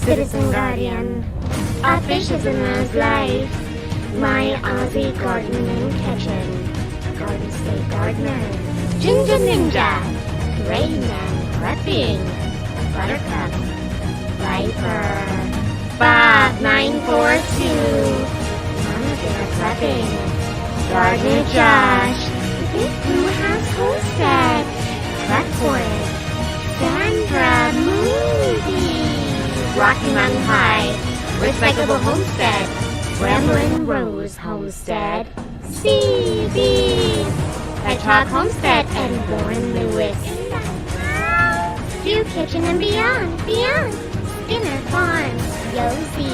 Citizen Guardian. A fish is in man's life. My Aussie gardening kitchen. Garden State Gardener. Ginger Ninja. Rayman Prepping. Buttercup. Viper. 5942. Mama Bear Prepping. Gardener Josh. Big Blue House Homestead. Prepwood. Sandra Movie. Rocky Mountain High. Respectable Homestead. Gremlin Rose Homestead. CB. Hedgehog Homestead and Warren Lewis. View Kitchen and Beyond. Skinner Farm. Yosi.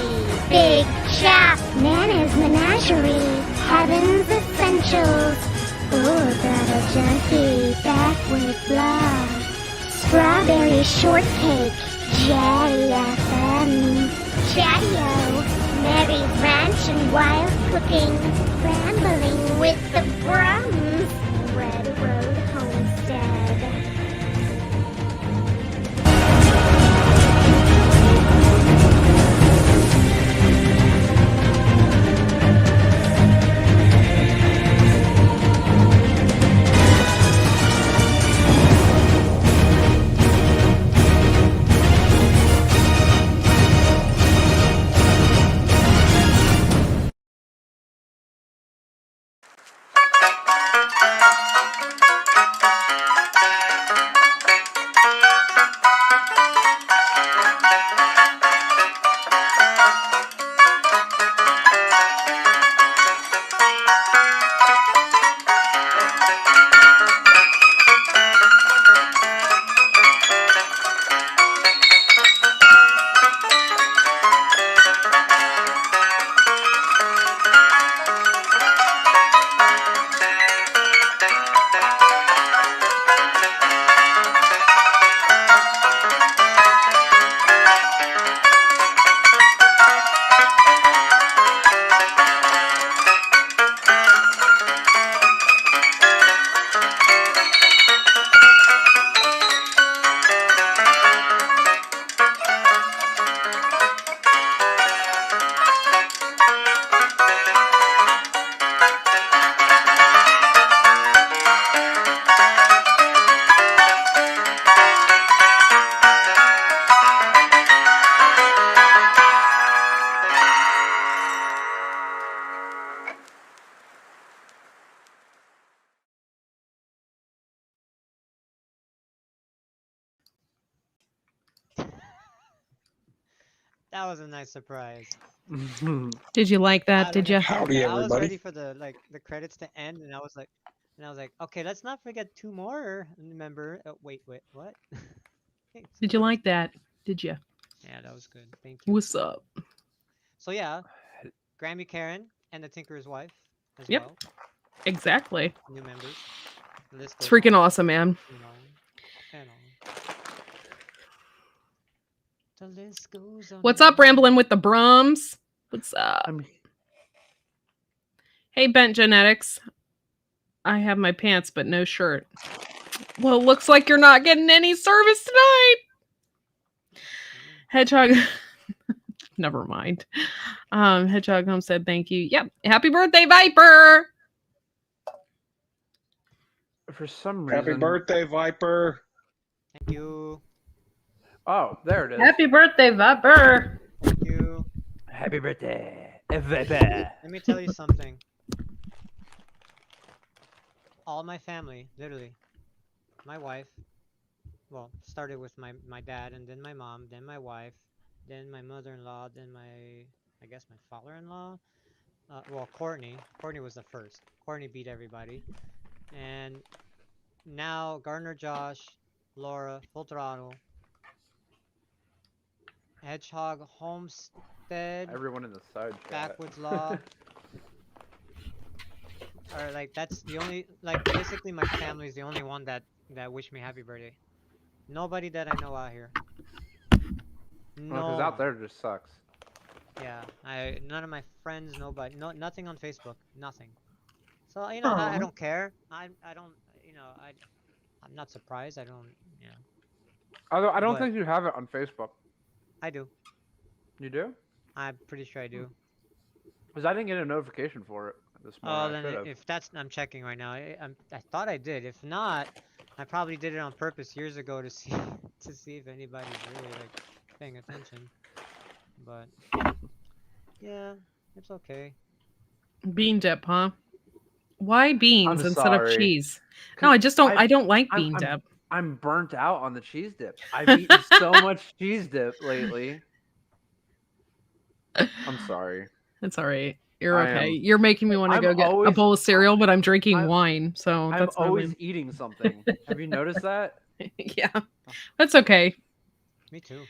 Big Chap. Nana's Menagerie. Heaven's Essentials. Oh, got a junkie. Backward blah. Strawberry Shortcake. JFM. Chatio. Mary's Ranch and Wild Cooking. Rambling with the Brums. Red Road Homestead. That was a nice surprise. Did you like that? Did you? Howdy, I was everybody. ready for the credits to end, and I was like, okay, let's not forget 2 more. Remember? Wait, what? Did you like that? Did you? Yeah, that was good. Thank you. What's up? So yeah, Grammy Karen and the Tinker's Wife as Yep. well. Exactly. New members. The list It's goes freaking on awesome, man. and on and on. The list goes on. What's up, Rambling with the Brums? What's up? Hey, Bent Genetics. I have my pants, but no shirt. Well, looks like you're not getting any service tonight. Hedgehog. Never mind. Hedgehog Home said thank you. Yep. Happy birthday, Viper. For some reason. Happy birthday, Viper. Thank you. Oh, there it is. Happy birthday, Viper. Thank you. Happy birthday, Viper. Let me tell you something. All my family, literally, my wife, well, started with my dad, and then my mom, then my wife, then my mother-in-law, then I guess my father-in-law. Well, Courtney was the first. Courtney beat everybody. And now Gardner Josh, Laura, Full Throttle, Hedgehog Homestead, Everyone in the side chat. Backwoods Law. Or like that's the only, like, basically my family's the only one that wish me happy birthday. Nobody that I know out here. No. Because out there just sucks. Yeah, none of my friends, nobody, nothing on Facebook, nothing. So you know, I don't care. I don't, you know, I'm not surprised. I don't, you know. Although I don't But- think you have it on Facebook. I do. You do? I'm pretty sure I do. Because I didn't get a notification for it this Oh, morning. I then should have. if that's, I'm checking right now. I thought I did. If not, I probably did it on purpose years ago to see to see if anybody's really like paying attention. But yeah, it's okay. Bean dip, huh? Why beans I'm instead of sorry. cheese? No, I just don't. I don't like I'm- bean I'm- dip. I'm burnt out on the cheese dip. I've eaten so much cheese dip lately. I'm sorry. It's all right. You're I okay. am- You're making me want to I'm go get a always- bowl of cereal, but I'm drinking I'm- wine, so I'm that's not always really- eating something. Have you noticed that? Yeah, that's okay. Me too.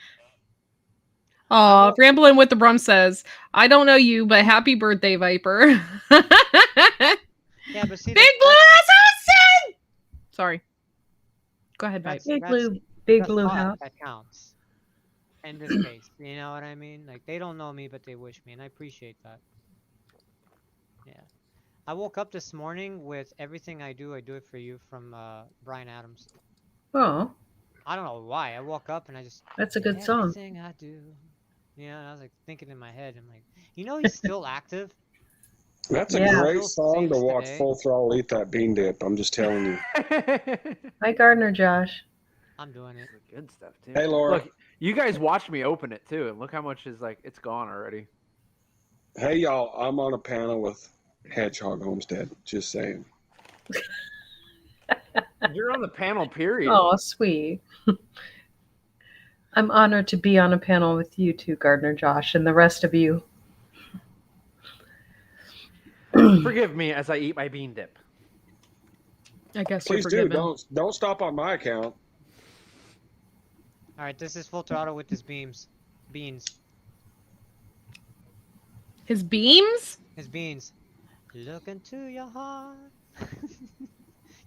Aw, will- Rambling with the Brum says, I don't know you, but happy birthday, Viper. Yeah, but see, Big Blue Assassin! Sorry. Go ahead, Viper. That's- Big the blue thought house. that counts. In this case, you know what I mean? Like they don't know me, but they wish me, and I appreciate that. Yeah, I woke up this morning with "Everything I Do It for You" from Bryan Adams. Oh, I don't know why. I woke up and I just that's a good song. everything I do. You know, and I was like thinking in my head, I'm like, you know, he's still active. That's a Yeah. great song to Sings watch today. Full Throttle eat that bean dip. I'm just telling you. Hi, Gardner Josh. I'm doing it. Good stuff too. Hey, Laura. Look, you guys watched me open it too, and look how much is like it's gone already. Hey, y'all, I'm on a panel with Hedgehog Homestead. Just saying. You're on the panel, period. Oh, sweet. I'm honored to be on a panel with you two, Gardner Josh, and the rest of you. Forgive me as I eat my bean dip. I guess you're Please do. forgiven. Don't stop on my account. All right, this is Full Throttle with his beans. His beams? His beans. Look into your heart.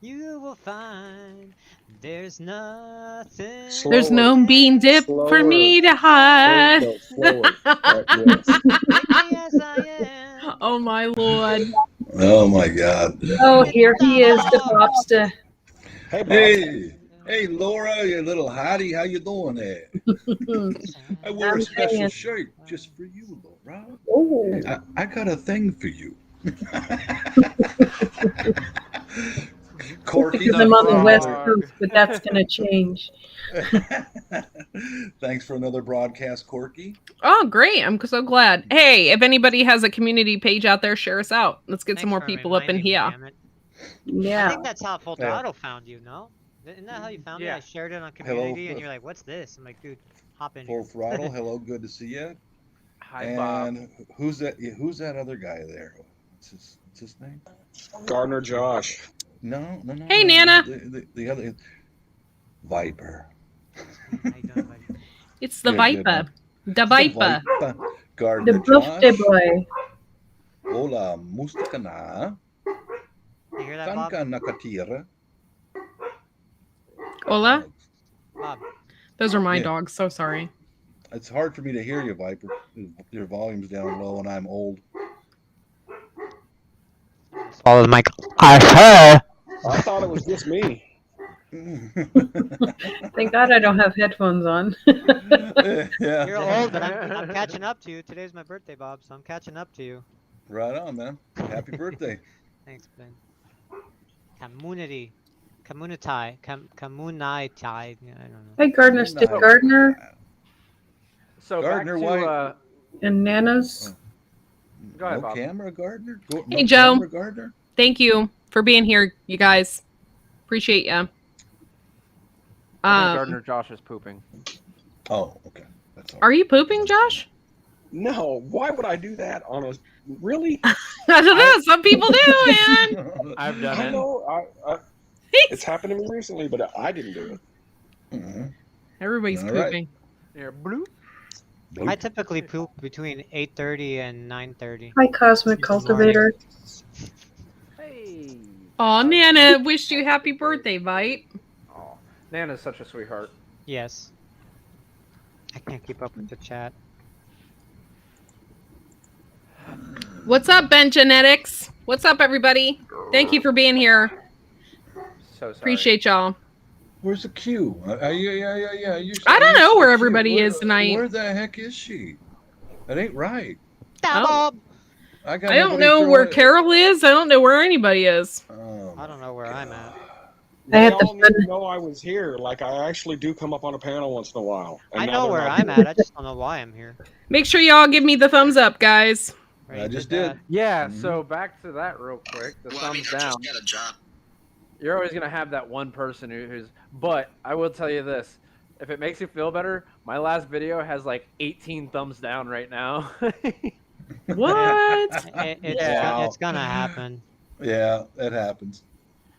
You will find there's nothing. There's no Slower. bean dip for Slower. me to There hide. you go, slower. Yes. Take me as I am. Oh my lord. Oh my God. Oh, here he is, the popster. Hey, Bob. Hey, Laura, you little hottie, how you doing there? I wore I'm a special saying- shirt just for you, Laura. Oh, I got a thing for you. Corky, because I'm on the West frog. Coast, but that's going to change. Thanks for another broadcast, Corky. Oh, great. I'm so glad. Hey, if anybody has a community page out there, share us out. Let's get some Thanks more for people up in reminding me, here. damn it. I Yeah. think that's how Full Yeah. Throttle found you, no? Isn't that how you found me? Yeah. I shared it on Hello, community, and you're like, "What's this?" I'm like, "Dude, hop in." Full Here. throttle. Hello, good to see you. Hi, Bob. And who's that? Who's that other guy there? What's his name? Gardner Josh. No. Hey, no, Nana. The other Viper. How you doing, buddy? It's the Good, Viper. The Viper. Gardner The birthday Josh. boy. Hola, mustakana. You hear that, Bob? Kanka nakatira. Hola? Bob, Those are my Yeah. dogs. So sorry. It's hard for me to hear you, Viper. Your volume's down low, and I'm old. follow the mic. I thought it was just me. Thank God I don't have headphones on. Yeah. You're old, but I'm catching up to you. Today's my birthday, Bob, so I'm catching up to you. Right on, man. Happy birthday. Thanks, Ben. Community. Community. I don't know. Hi, Gardner, Stick Gardner, So Gardner, back to why- and Nana's. Go ahead, No Bob. camera, Gardner? Hey, Joe. Camera, Gardner? Thank you for being here, you guys. Appreciate ya. I think Gardner Josh is pooping. Oh, okay. That's all. Are you pooping, Josh? No, why would I do that on a... Really? I don't know. Some people do, man. I've done I it. know. It's happened to me recently, but I didn't do it. Mhm. Everybody's All right. pooping. Here, bloop. I typically poop between 8:30 and 9:30. Hi, Cosmic Good morning. Cultivator. Hey. Aw, Nana, wished you happy birthday, Vite. Oh, Nana's such a sweetheart. Yes. I can't keep up with the chat. What's up, Ben Genetics? What's up, everybody? Thank you for being here. So sorry. Appreciate y'all. Where's the queue? Yeah. I don't know where everybody is tonight. Where the heck is she? That ain't right. Oh. I got I don't nobody know throwing where it- Carol is. I don't know where anybody is. Oh, I don't know where I'm at. I They had the all need to know I was here. Like I actually do come up on a panel once in a while. And I now know they're where not I'm here. at. I just don't know why I'm here. Make sure y'all give me the thumbs up, guys. Ray I just that. did. Yeah, Mhm. so back to that real quick. The thumbs down. got a job. You're always gonna have that one person who's. But I will tell you this: if it makes you feel better, my last video has like 18 thumbs down right now. What? It's gonna happen. Yeah, that happens.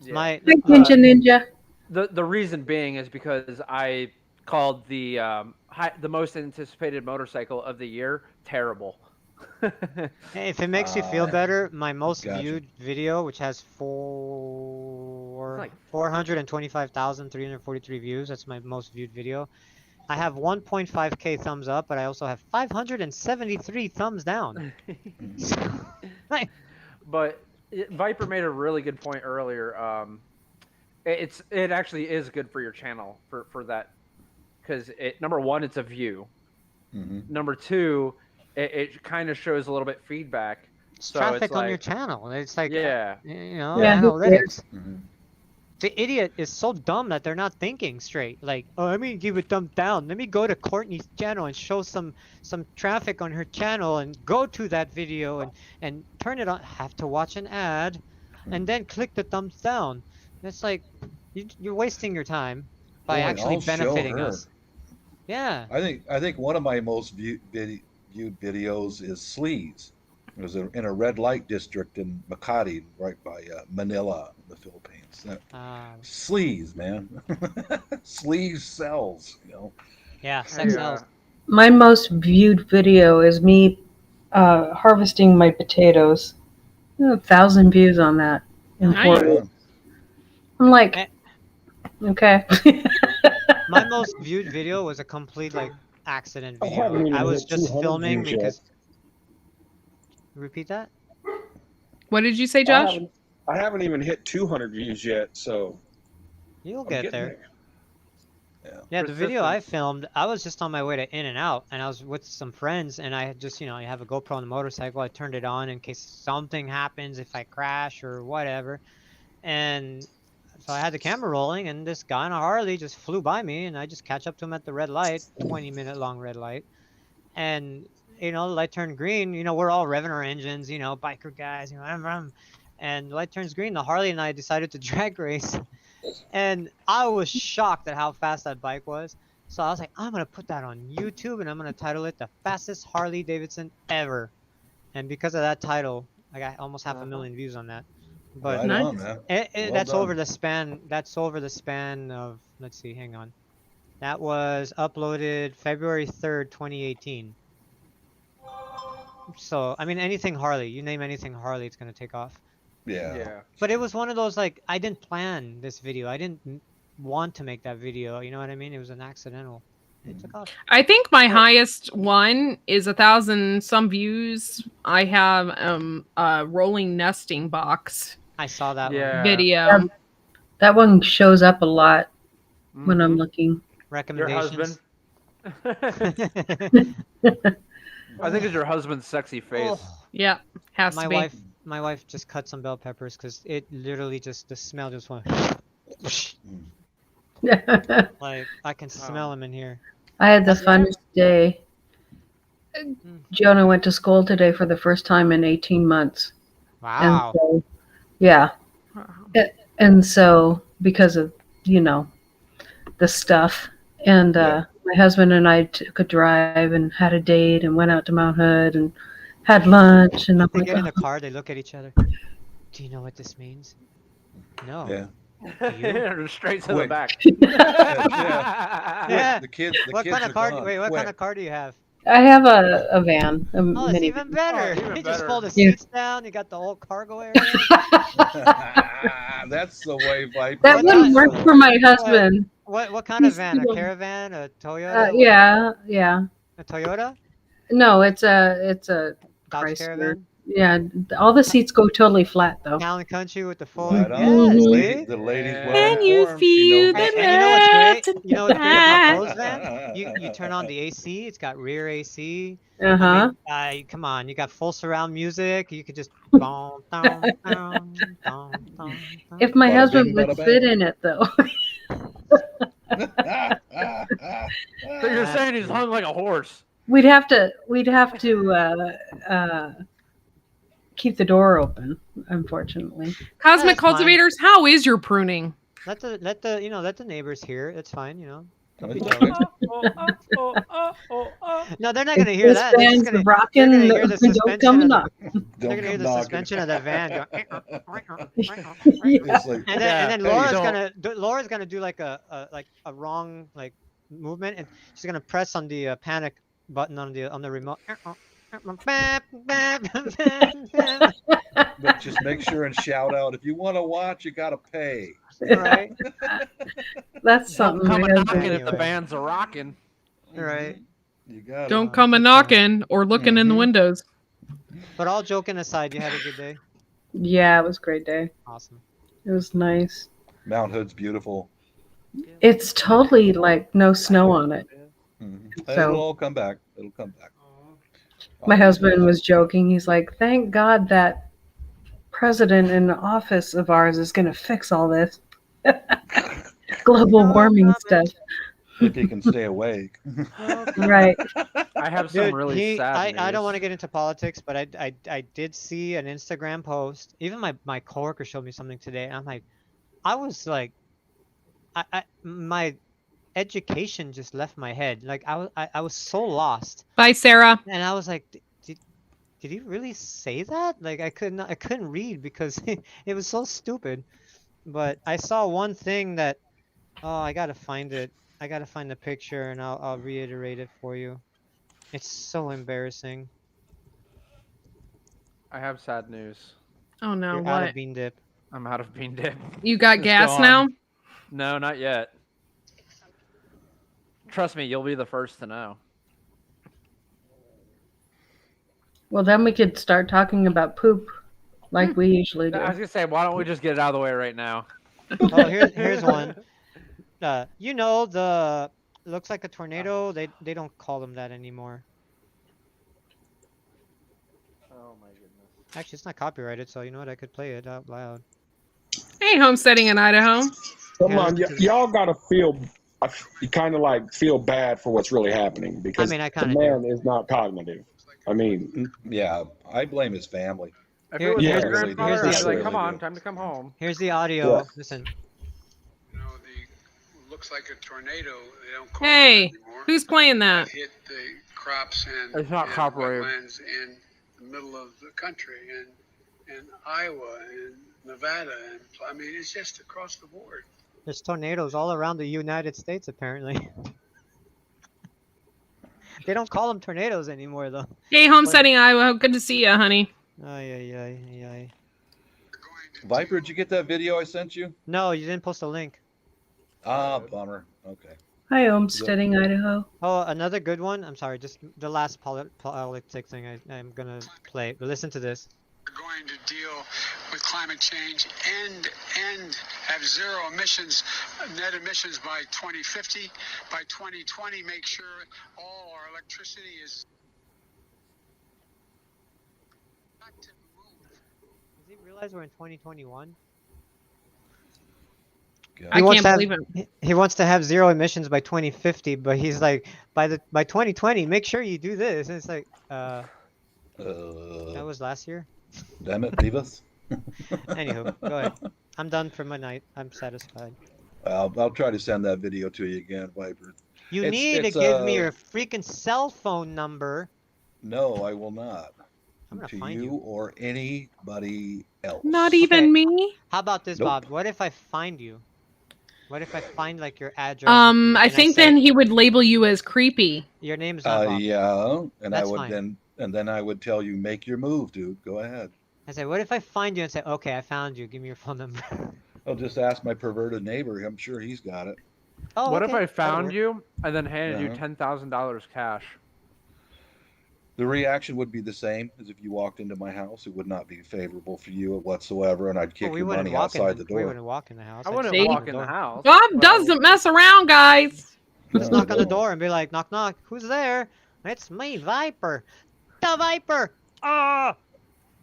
Yeah. My Hi, Ninja. The reason being is because I called the the most anticipated motorcycle of the year terrible. Hey, if it makes you feel better, my most gotcha. viewed video, which has Like 425,343 views, that's my most viewed video. I have 1.5k thumbs up, but I also have 573 thumbs down. But Viper made a really good point earlier. It actually is good for your channel for that, because number one, it's a view. Mhm. Number two, it kind of shows a little bit feedback. It's So traffic it's on your like, channel. It's like, yeah, you know, Yeah, who analytics. Mhm. The idiot is so dumb that they're not thinking straight. Like, oh, let me give a thumb down. Let me go to Courtney's channel and show some traffic on her channel and go to that video and turn it on. Have to watch an ad, and then click the thumbs down. It's like you're wasting your time by Boy, actually I'll show benefiting her. us. Yeah. I think one of my most viewed videos is Sleaze. It was in a red light district in Makati, right by Manila, the Philippines. Sleaze, man. Sleaze sells, you know. Yeah, sex sells. My most viewed video is me harvesting my potatoes. 1,000 views on that in Nice. 4 weeks. I'm like, Eh. okay. My most viewed video was a complete like accident I haven't video. even I was hit just 200 filming views yet. because. Repeat that? What did you say, Josh? I haven't even hit 200 views yet, so You'll I'm get getting there. Yeah. Yeah, the video I Persistence. filmed, I was just on my way to In-N-Out, and I was with some friends, and I had just, you know, I have a GoPro on the motorcycle. I turned it on in case something happens, if I crash or whatever. And so I had the camera rolling, and this guy on a Harley just flew by me, and I just catch up to him at the red light, 20-minute long red light. And, you know, the light turned green. You know, we're all revving our engines, you know, biker guys, you know, and the light turns green. The Harley and I decided to drag race. And I was shocked at how fast that bike was. So I was like, I'm going to put that on YouTube and I'm going to title it the fastest Harley Davidson ever. And because of that title, I got almost 500,000 views on that. But Right Nice. on, man. Well that's done. over the span of, let's see, hang on. That was uploaded February 3rd, 2018. So, I mean, anything Harley, you name anything Harley, it's going to take off. Yeah. But it was one of those, like, I didn't plan this video. I didn't want to make that video. You know what I mean? It was an accidental. It took off. I think my highest one is 1,000 some views. I have a rolling nesting box I saw that Yeah. video. That one shows up a lot when I'm Mhm. looking. one. Your Recommendations. husband. I think it's your husband's sexy face. Oh, Yeah, has my to be. my wife just cut some bell peppers because it literally just, the smell just went. Like, I can smell them in here. I had the That's there? funnest day. Jonah went to school today for the first time in 18 months. Wow. And so, yeah. And so, because of, you know, the stuff. And my husband and I took a drive and had a date and went out to Mount Hood and had lunch. And I'm They like, get in "Oh." the car, they look at each other. Do you know what this means? No. Yeah. Straight to the Quick. back. Yeah. The kids. The What kids kind of are car? gone. Wait, what kind Quick. of car do you have? I have a van. A Oh, it's minivan. even better. Oh, even You just better. fold the Yeah. seats down. You got the whole cargo area. That's the way, Viper. That wouldn't work for my husband. What kind of He's van? A still- Caravan? A Toyota? Yeah. A Toyota? No, it's a Dodge Chrysler. Caravan? Yeah, all the seats go totally flat though. Town and country with the full. Right Yes, on. dude. The lady's Yeah. well Can you informed. She feel knows the what's And you know what's great? left and You know what's the great about back? those vans? You turn on the AC. It's got rear AC. Uh-huh. I mean, come on, you got full surround music. You could just. Boom, boom, boom, boom, boom, If boom. my Bada husband bing, would bada fit bang. in it though. So you're saying he's Absolutely. hung like a horse? we'd have to keep the door open, unfortunately. Cosmic that's fine. cultivators, how is your pruning? Let the neighbors hear. It's fine, you know. Don't be That's jealous. okay. No, they're not If gonna hear this that. They're just band's gonna rocking, hear the don't suspension come of the, knock. they're Don't gonna hear come the knocking. suspension of the van go. It's like, And then Laura's don't. gonna do like a wrong like movement, and she's gonna press on the panic button on the remote. but just make sure and shout out, if you want to watch, you got to pay. Right, That's Don't something come my a husband knocking if the Anyway. bands are rocking. right. You got Don't Oh, come a that's knocking or looking in the Mhm. windows. But all joking aside, you had a good day. Yeah, it was a great day. Awesome. It was nice. Mount Hood's beautiful. It's totally like no snow on it. Mhm. So- It'll all come back. It'll come back. My Always husband does. was joking. He's like, "Thank God that president in the office of ours is going to fix all this global No warming comment. stuff." If he can stay awake. Right. I have some Dude, really sad news. I don't want to get into politics, but I did see an Instagram post. Even my coworker showed me something today, and I'm like, I was like, my education just left my head. Like I was so lost, Bye, Sarah. and I was like, did he really say that? Like I couldn't read because it was so stupid. But I saw one thing that, oh, I gotta find it. I gotta find the picture, and I'll reiterate it for you. It's so embarrassing. I have sad news. Oh no, You're out what? of bean dip. I'm out of bean dip. You got Let's gas go now? on. No, not yet. Trust me, you'll be the first to know. Well, then we could start talking about poop like we usually do. I was gonna say, why don't we just get it out of the way right now? Oh, here's one. You know the looks like a tornado. They don't call them that anymore. Oh my goodness. Actually, it's not copyrighted, so you know what? I could play it out loud. Hey, homesteading in Idaho. Come Yeah, on, listen to this. y'all gotta feel. You kind of like feel bad for what's really happening because I the kinda do. man is not cognitive. I mean, Yeah, I blame his family. If Here- it was here's- my grandfather, here's I'd the- be like, really come on, do. time to come home. Here's the audio. Yeah. Listen. You know, looks like a tornado. They don't call Hey, it anymore. who's playing that? Hit the crops and, It's not and copyrighted. wetlands in the middle of the country and Iowa and Nevada and I mean it's just across the board. There's tornadoes all around the United States, apparently. They don't call them tornadoes anymore, though. Hey, homesteading Iowa. Good to see you, honey. Ay, ay, ay, ay, ay. Viper, did you get that video I sent you? No, you didn't post a link. Ah, bummer. Okay. Hi, homesteading Idaho. Oh, another good one. I'm sorry, just the last politics thing I'm gonna play. But listen to this. We're going to deal with climate change and have zero emissions, net emissions by 2050. By 2020, make sure all our electricity is got to move. Does he realize we're in 2021? Good. I wants can't to believe it. He wants to have zero emissions by 2050, but he's like, by 2020, make sure you do this. And it's like, that was last year. Damn it, Beavis. Anywho, go ahead. I'm done for my night. I'm satisfied. I'll try to send that video to you again, Viper. You It's- need it's, to give me your freaking cell phone number. No, I will not. I'm gonna To find you you. or anybody else. Not even Okay. me. How about this, Nope. Bob? What if I find you? What if I find like your address? and I think say, then he would label you as creepy. your name's not Bob. Yeah, and I That's would fine. then I would tell you, make your move, dude. Go ahead. I say, what if I find you and say, okay, I found you. Give me your phone number. I'll just ask my perverted neighbor. I'm sure he's got it. Oh, What okay. if I That'll found work. you and then handed you Uh-huh. $10,000 cash? The reaction would be the same as if you walked into my house. It would not be favorable for you whatsoever, and I'd kick we your wouldn't money walk in outside the, the we door. wouldn't walk in the house. I I'd wouldn't just knock walk on in the door. house. Bob but doesn't mess around, guys. Just knock on the door and be like, knock, knock. Who's there? It's me, Viper. The Viper. Ah,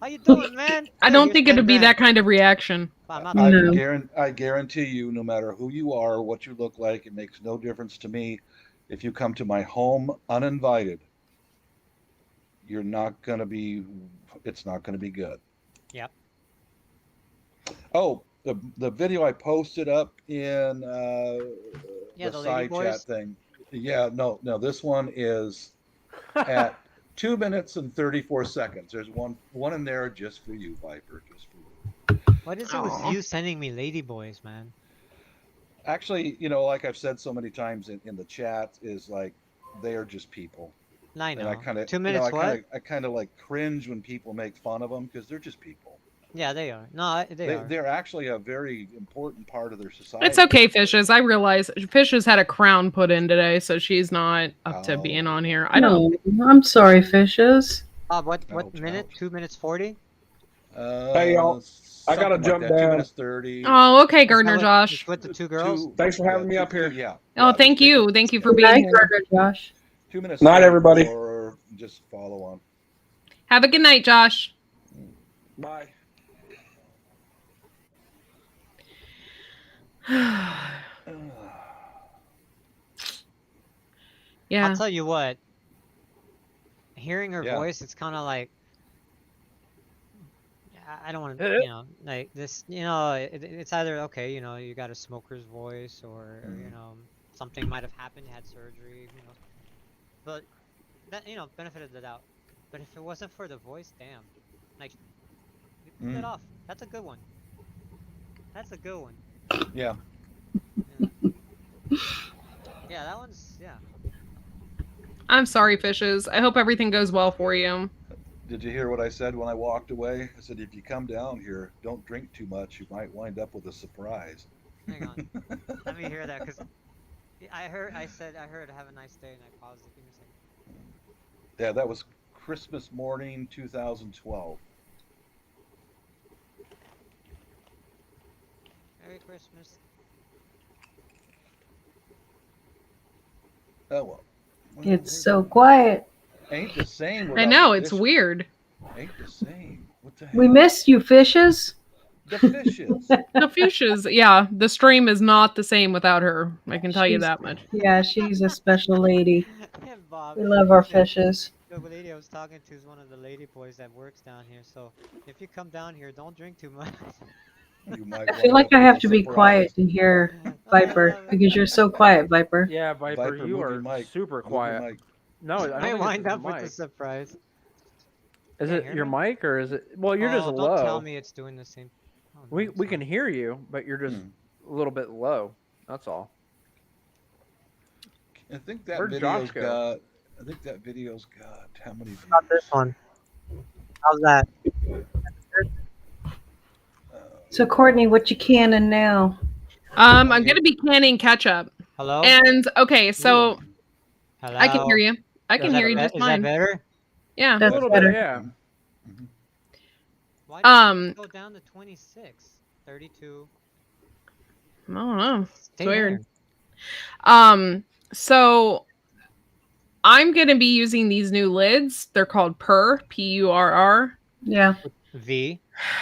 how you doing, man? I Here, don't here's think 10 it'd be grand. that kind of reaction. I'm not I No. I guarantee you, no matter who you are, what you look like, it makes no difference to me. If you come to my home uninvited, you're not gonna be. It's not gonna be good. Yep. Oh, the video I posted up in Yeah, the the lady side chat boys. thing. Yeah, no, this one is at 2 minutes and 34 seconds. There's one in there just for you, Viper, just for you. What is it with Aw. you sending me lady boys, man? Actually, like I've said so many times in the chat, is like they are just people. I And know. I kind of, 2 minutes what? I kind of like cringe when people make fun of them because they're just people. Yeah, they are. No, they are. They're actually a very important part of their society. It's okay, Fishes. I realize Fishes had a crown put in today, so she's not up to being on here. I don't. No, I'm sorry, Fishes. What Ouch, minute? ouch. 2 minutes 40? Hey, y'all. I gotta something like jump that, down. 2 minutes 30. Oh, okay, Is that Gardner with- Josh. is with the two girls? Thanks for having me up here. Yeah. Oh, yeah, thank just you. take Thank you it- for Good being night, here. Gardner Josh. 2 minutes. Night, everybody. Or just follow on. Have a good night, Josh. Bye. Yeah. I'll tell you what. Hearing her Yeah. voice, it's kind of like I don't want to, like this. It's either okay, you got a smoker's voice, or something might have happened, had surgery, But that, benefit of the doubt. But if it wasn't for the voice, damn, like you pulled it off. That's a good one. That's a good one. Yeah. Yeah, that one's yeah. I'm sorry, Fishes. I hope everything goes well for you. Did you hear what I said when I walked away? I said, if you come down here, don't drink too much. You might wind up with a surprise. Hang on. Let me hear that, because I heard have a nice day, and I paused it. Give me a second. Yeah, that was Christmas morning, 2012. Merry Christmas. Oh well. It's so quiet. Ain't the same. I without know, the it's fish. weird. Ain't the same. What the hell? We miss you, Fishes. the fishes. The Fishes, yeah, the stream is not the same without her. I can tell you She's- that much. Yeah, she's a special lady. Yeah, Bob. We love our fishes. The lady I was talking to is one of the lady boys that works down here. So if you come down here, don't drink too much. You might I feel wind like up I with have a to be surprise. quiet to hear Viper because you're so quiet, Viper. Yeah, Viper, you move your are mic. super Move your quiet. mic. No, I don't I think wind it's up the with a mic. surprise. Is Can you it hear your me? mic or is it? Well, you're just Oh, low. don't tell me it's doing the same. Oh, no, We it's can not. hear you, but you're just a little bit low. That's all. I think that Where'd video's Josh go? got. I think that video's got how many views? Not this one. How's that? So, Courtney, what you canning now? I'm gonna be canning ketchup. Hello? And okay, so Hello? I can hear you. I Is can that hear you be- just Is that fine. better? Yeah. A That's little better. bit, yeah. Why did Um, it go down to 26? 32. I don't know. Stay weird. there. So I'm gonna be using these new lids. They're called Purr, Purr. Yeah. V.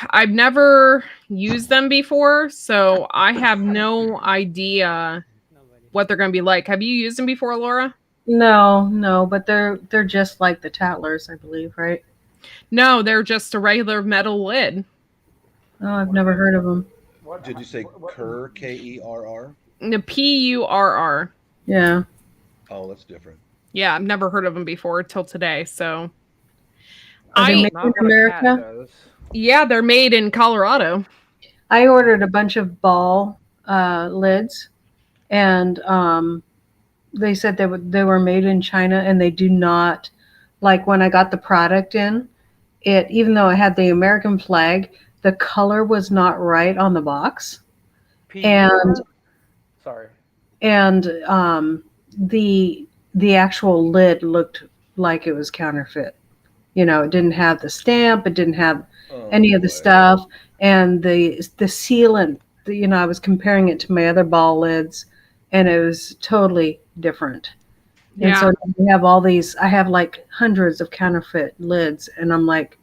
I've never used them before, so I have no idea Nobody. what they're gonna be like. Have you used them before, Laura? No, but they're just like the Tattlers, I believe, right? No, they're just a regular metal lid. Oh, I've never heard of them. Did you say Kerr? Kerr? The Purr. Yeah. Oh, that's different. Yeah, I've never heard of them before till today. So Are they I made Not in what a cat America? does. yeah, they're made in Colorado. I ordered a bunch of ball lids, and they said they were made in China, and they do not, like when I got the product in, it, even though it had the American flag, the color was not right on the box, and Sorry. the actual lid looked like it was counterfeit. You know, it didn't have the stamp. It didn't have Oh, any of the boy. stuff. And the sealant, you know, I was comparing it to my other ball lids, and it was totally different. And Yeah. so we have all these, I have like hundreds of counterfeit lids. And I'm like,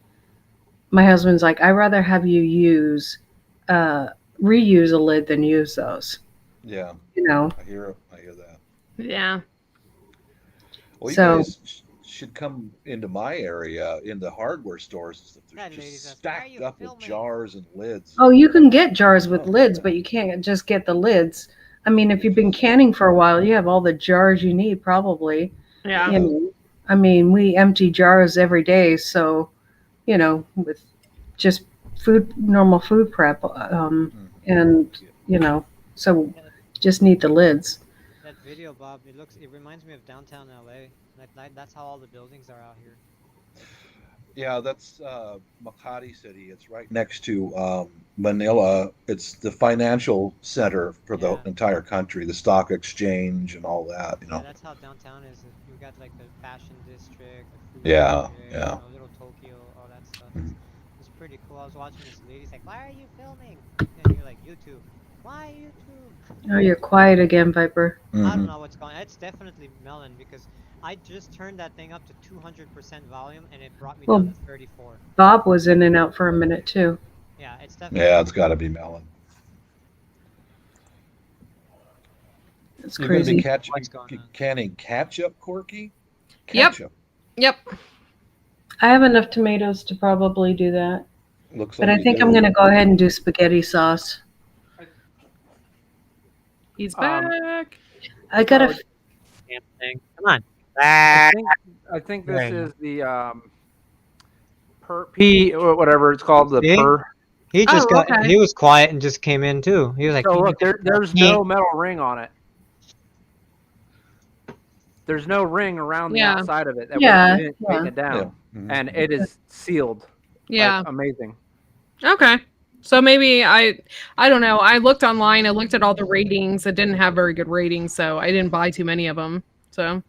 my husband's like, I'd rather have you reuse a lid than use those, Yeah, you know? I hear that. Yeah. Well, you So, guys should come into my area in the hardware stores and stuff. That There's lady just says, "Why are stacked you up with filming?" jars and lids. oh, you can get jars with Oh, lids, yeah. but you can't just get the lids. I mean, if you've been canning for a while, you have all the jars you need, probably. Yeah. You know, I mean, we empty jars every day, so, you know, with just normal food prep, and, you know, so That, just need the lids. that video, Bob, it reminds me of downtown LA. That's how all the buildings are out here. Yeah, that's Makati City. It's right next to Manila. It's the financial center for the Yeah. entire country, the stock exchange and all that, you Yeah, know. that's how downtown is. You got like the fashion district, the food Yeah, district, yeah. little Tokyo, all that stuff. Mhm. It's pretty cool. I was watching this lady's like, "Why are you filming?" And you're like, "YouTube." Why YouTube? Oh, you're quiet again, Viper. I don't Mhm. know what's going on. It's definitely melon because I just turned that thing up to 200% volume and it brought me down Well, to 34. Bob was in and out for a minute, too. Yeah, it's Yeah, definitely it's got to be melon. It's You're going to be crazy. what's going on. canning ketchup, Corky? Yep. Ketchup. Yep. I have enough tomatoes to probably do that. Looks But like I you think do. I'm going to go ahead and do spaghetti sauce. He's back. I got to. Damn thing. Come on. I think this There you is the P or whatever it's called, the See? per. He just Oh, okay. he was quiet and just came in too. He was like, So look, there's no metal ring on it. There's no ring around the Yeah. outside of it. That Yeah, we didn't take yeah. it down, Yeah. Mhm. and it is sealed. Yeah. Like, amazing. Okay. So maybe I don't know. I looked online. I looked at all the ratings. It didn't have very good ratings, so I didn't buy too many of them. So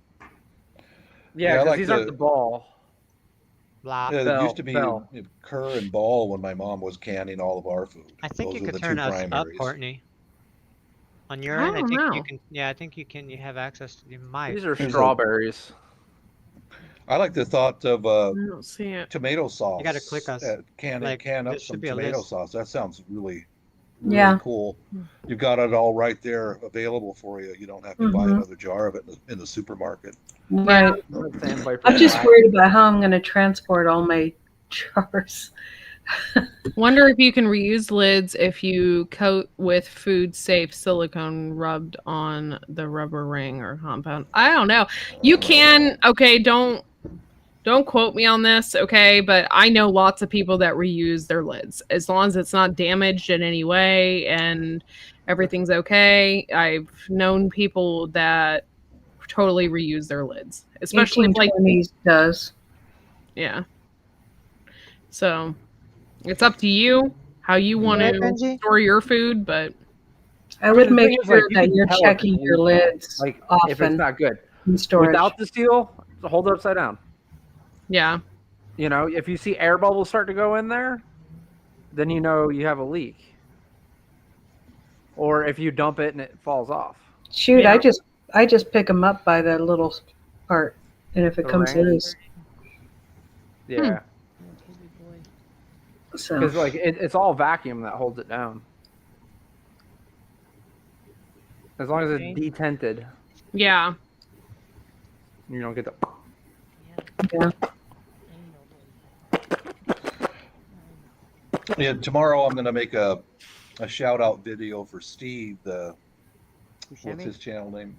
Yeah, Yeah, I because like these aren't the ball. blah. Yeah, it Bell, used to be Bell. Kerr and Ball when my mom was canning all of our food. I think Those you were could the turn two us up, primaries. Courtney. On your I end, I don't think you know. can. Yeah, I think you can. You have access to. You might. These are There's a- strawberries. I like the thought of I don't see it. tomato sauce. You gotta click us. Can Like, can there up should some be a tomato list. sauce. That sounds really Yeah. cool. You've got it all right there available for you. You don't have to buy Mhm. another jar of it in the supermarket. Right. I'm I'm just worried about how I'm going to transport all my jars. Wonder if you can reuse lids if you coat with food safe silicone rubbed on the rubber ring or compound. I don't know. You can. Okay, don't quote me on this, okay? But I know lots of people that reuse their lids as long as it's not damaged in any way and everything's okay. I've known people that totally reuse their lids, especially if, like, 1820s does. yeah. So it's up to you how you want Yeah, to Benji? store your food, but I would the make thing is, sure like, you that can you're tell if checking it's your leaking. lids Like, if it's often not good. in storage. Without the seal, hold it upside down. yeah. You know, if you see air bubbles start to go in there, then you know you have a leak. Or if you dump it and it falls off. Shoot, Yeah. I just pick them up by the little part, and if it The comes ring? loose, Yeah. so Because like it's all vacuum that holds it down. As long as Okay. it's detented, Yeah. you don't get the. yeah. Yeah, tomorrow I'm going to make a shout out video for Steve. What's his channel name?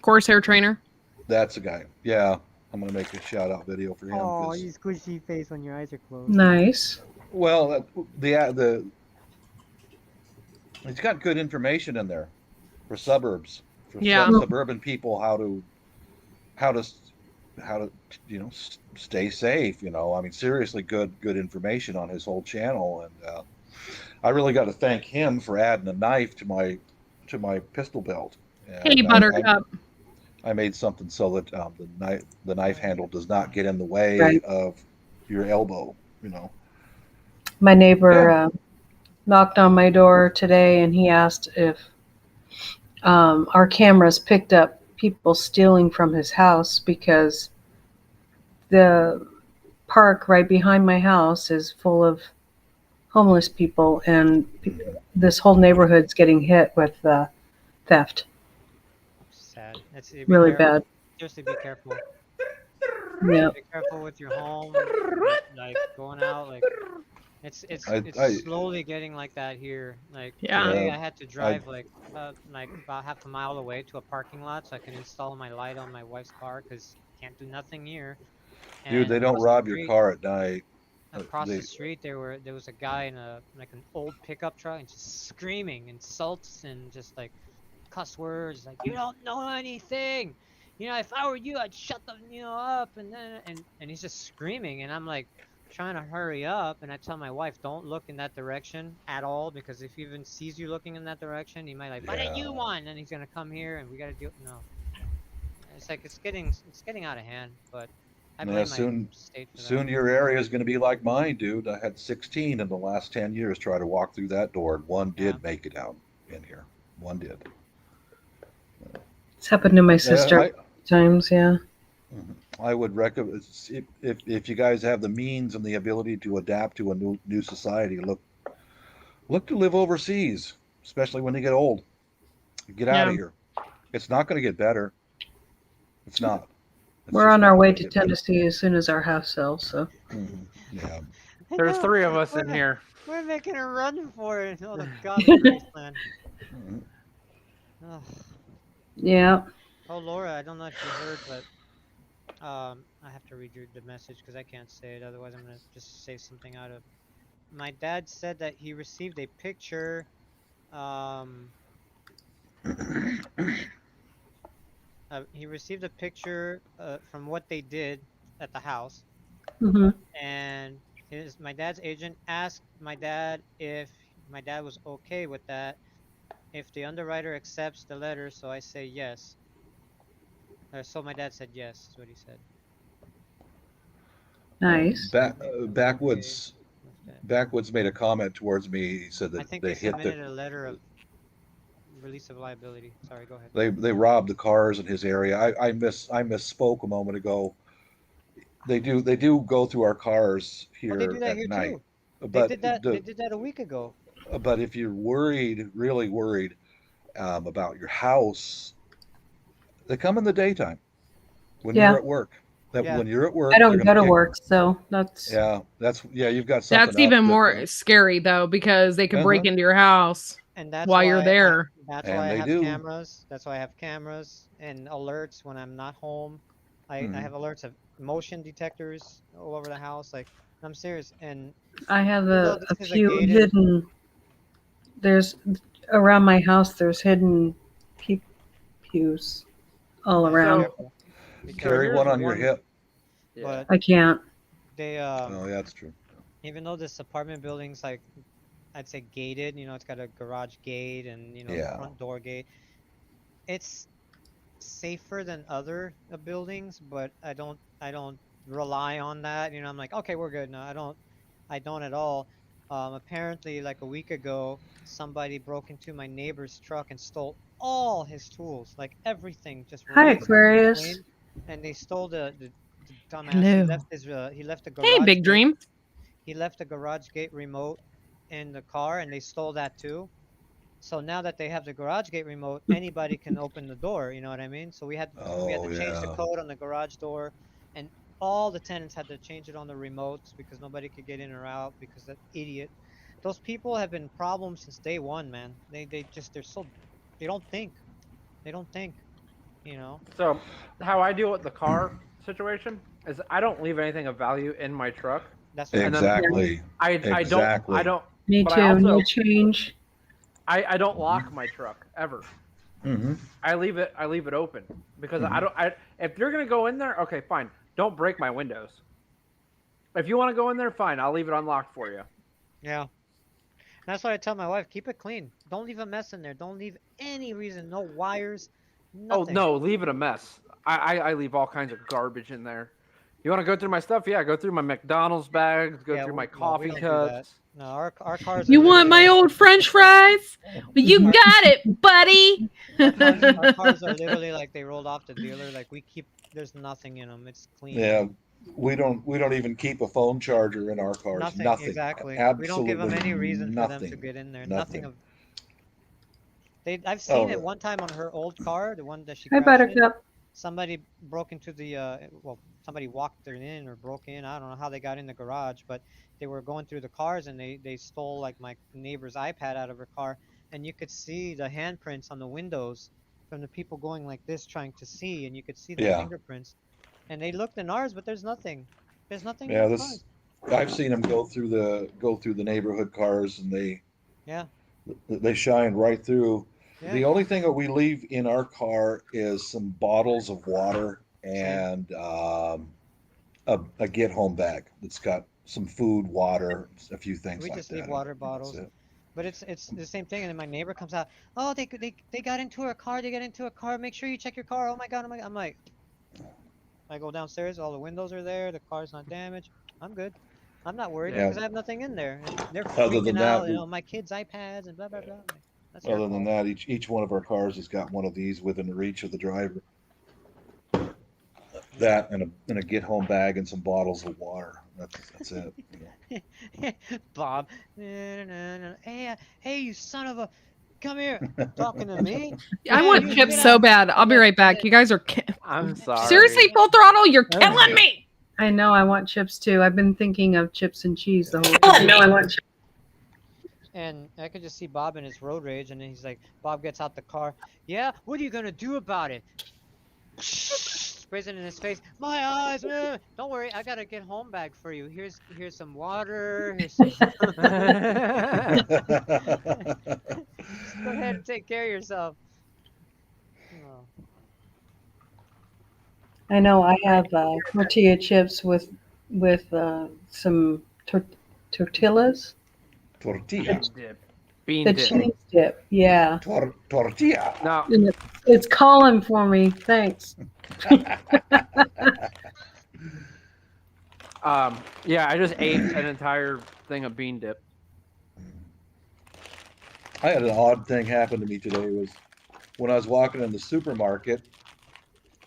Corsair trainer. That's the guy. Yeah, I'm going to make a shout out video for him. Oh, 'cause- you squishy face when your eyes are closed. Nice. Well, it's got good information in there for suburbs, for Yeah. suburban people, how to stay safe. I mean, seriously, good information on his whole channel, and I really got to thank him for adding a knife to my pistol belt. And Hey, Buttercup. I made something so that the knife handle does not get in the way Right. of your elbow. My neighbor Yeah. knocked on my door today, and he asked if our cameras picked up people stealing from his house because the park right behind my house is full of homeless people, and this whole neighborhood's getting hit with theft. Sad. Let's see, be Really careful. bad. Seriously, be careful. Yeah. Be careful with your home, like going out. Like it's I slowly getting like that here. Like Yeah. today, yeah, I had to I drive like about half a mile away to a parking lot so I can install my light on my wife's car because can't do nothing here. dude, And they don't across the rob your street, car at night. across the They street, there was a guy in a like an old pickup truck and just screaming insults and just like cuss words like you don't know anything. You know, if I were you, I'd shut them, up. And then and he's just screaming, and I'm like trying to hurry up. And I tell my wife, don't look in that direction at all because if he even sees you looking in that direction, he might like, what do yeah. you want? And he's gonna come here, and we gotta do no. It's like it's getting out of hand, but I Yeah, blame my soon state for that. soon your area is going to be like mine, dude. I had 16 in the last 10 years try to walk through that door, and one Yeah. did make it out in here. One did. It's happened to my Yeah, sister times, yeah. I would recommend if you guys have the means and the ability to adapt to a new society, look to live overseas, especially when you get old. Get out Yeah. of here. It's not going to get better. It's not. It's We're just on not our way gonna to get better. Tennessee as soon as our house sells, so. Yeah. I There's know, 3 of us we're in ma- here. We're making a run for it. Oh, the godly wasteland. Mhm. Ugh. Yeah. Oh, Laura, I don't know if you heard, but I have to read you the message because I can't say it. Otherwise, I'm gonna just say something out of. My dad said that he received a picture. Um, he received a picture from what they did at the house, Hmm. and my dad's agent asked my dad if my dad was okay with that, if the underwriter accepts the letter. So I say yes. So my dad said yes. Is what he said. Nice. Back, If I'm okay backwoods with that. Backwoods made a comment towards me. He said I that think they they hit the submitted a letter of release of liability. Sorry, go ahead. they robbed the cars in his area. I misspoke a moment ago. They do go through our cars Oh, they do here that at here night. too. They But did that. They the did that a week ago. but if you're worried, really worried about your house, they come in the daytime when you're Yeah. at work. That Yeah, when you're at I work, they're don't going go to to kick. work, so that's. Yeah. You've got That's something up even that. more scary though because they could break Uh-huh. into your house and that's while you're why there. that's why And I they have do. cameras. That's why I have cameras and alerts when I'm not home. I Mhm. have alerts of motion detectors all over the house. Like I'm serious. And I have even though a this is a few gated, hidden. There's around my house. There's hidden pews all yeah, be around. So careful. Be so Carry careful. here's one on your one. hip. Yeah. But I can't. they Oh, yeah, that's true. even though this apartment building's like I'd say gated, it's got a garage gate and Yeah. front door gate. It's safer than other buildings, but I don't rely on that. I'm like, okay, we're good. No, I don't at all. Apparently, like a week ago, somebody broke into my neighbor's truck and stole all his tools, like everything, just Hi, rinsed and Aquarius. clean. And they stole the dumbass. Hello. He left the Hey, garage Big gate. Dream. He left the garage gate remote in the car, and they stole that too. So now that they have the garage gate remote, anybody can open the door. You know what I mean? So we had Oh, to change the yeah. code on the garage door, and all the tenants had to change it on the remotes because nobody could get in or out because that idiot. Those people have been problems since day one, man. They don't think. They don't think. You know. So how I deal with the car situation is I don't leave anything of value in my truck, That's what and I'm then doing. Exactly. I Exactly. don't, Me but I too. No also change. I don't lock my truck ever. Mm-hmm. I leave it open because I Mhm. don't. If you're gonna go in there, okay, fine. Don't break my windows. If you want to go in there, fine. I'll leave it unlocked for you. Yeah. That's why I tell my wife, keep it clean. Don't leave a mess in there. Don't leave any reason, no wires, Nothing. no, leave it a mess. I leave all kinds of garbage in there. You want to go through my stuff? Yeah, go through my McDonald's bags, go through my No, we coffee don't do that. cups. No, our cars are You want my literally old French fries? Well, you got it, buddy. our cars are literally like they rolled off the dealer. Like there's nothing in them. It's clean. Yeah, we don't even keep a phone charger in our cars. Nothing. Nothing. Exactly. Absolutely We don't give them any reason for them to nothing. get in there. Nothing. Nothing of. I've seen Oh, it one time on her old car, the one that she Hi, crashed in. Buttercup. Somebody broke into somebody walked her in or broke in. I don't know how they got in the garage, but they were going through the cars and they stole like my neighbor's iPad out of her car, and you could see the handprints on the windows from the people going like this trying to see, and you could see the Yeah. fingerprints. And they looked in ours, but there's nothing. There's nothing in yeah. the This cars. I've seen them go through the neighborhood cars, and they shine right through. Yeah. The only thing that we leave in our car is some bottles of water and a get home bag that's got some food, water, a few things We like just that. leave water That's bottles. it. But it's the same thing, and then my neighbor comes out. Oh, they got into a car. They got into a car. Make sure you check your car. Oh my god. I'm like, I go downstairs. All the windows are there. The car's not damaged. I'm good. I'm not worried Yeah. because I have nothing in there. And they're Other than freaking that, out. You know, my kids' iPads and blah blah blah. I'm like, that's your Other than fault. that, each one of our cars has got one of these within reach of the driver. That and a get home bag and some bottles of water. That's it. You know. Bob. Hey, you son of a, come here. Talking to me. I Yeah, want you chips get so out. bad. I'll be right back. You guys are I'm sorry. seriously full throttle. You're killing me. I know I want chips too. I've been thinking of chips and cheese the whole Killing time. No, me. I want chips. And I could just see Bob in his road rage, and then he's like, Bob gets out the car. Yeah, what are you gonna do about it? Sprays it in his face. My eyes. Don't worry, I got a get home bag for you. Here's some water. Here's some. Go ahead and take care of yourself. Oh. I know I have tortilla chips with some tortillas. Tortilla. Bean The dip. cheese dip. Yeah. Tortilla. No, And it's calling for me. Thanks. yeah, I just ate an entire thing of bean dip. I had an odd thing happen to me today. Was when I was walking in the supermarket.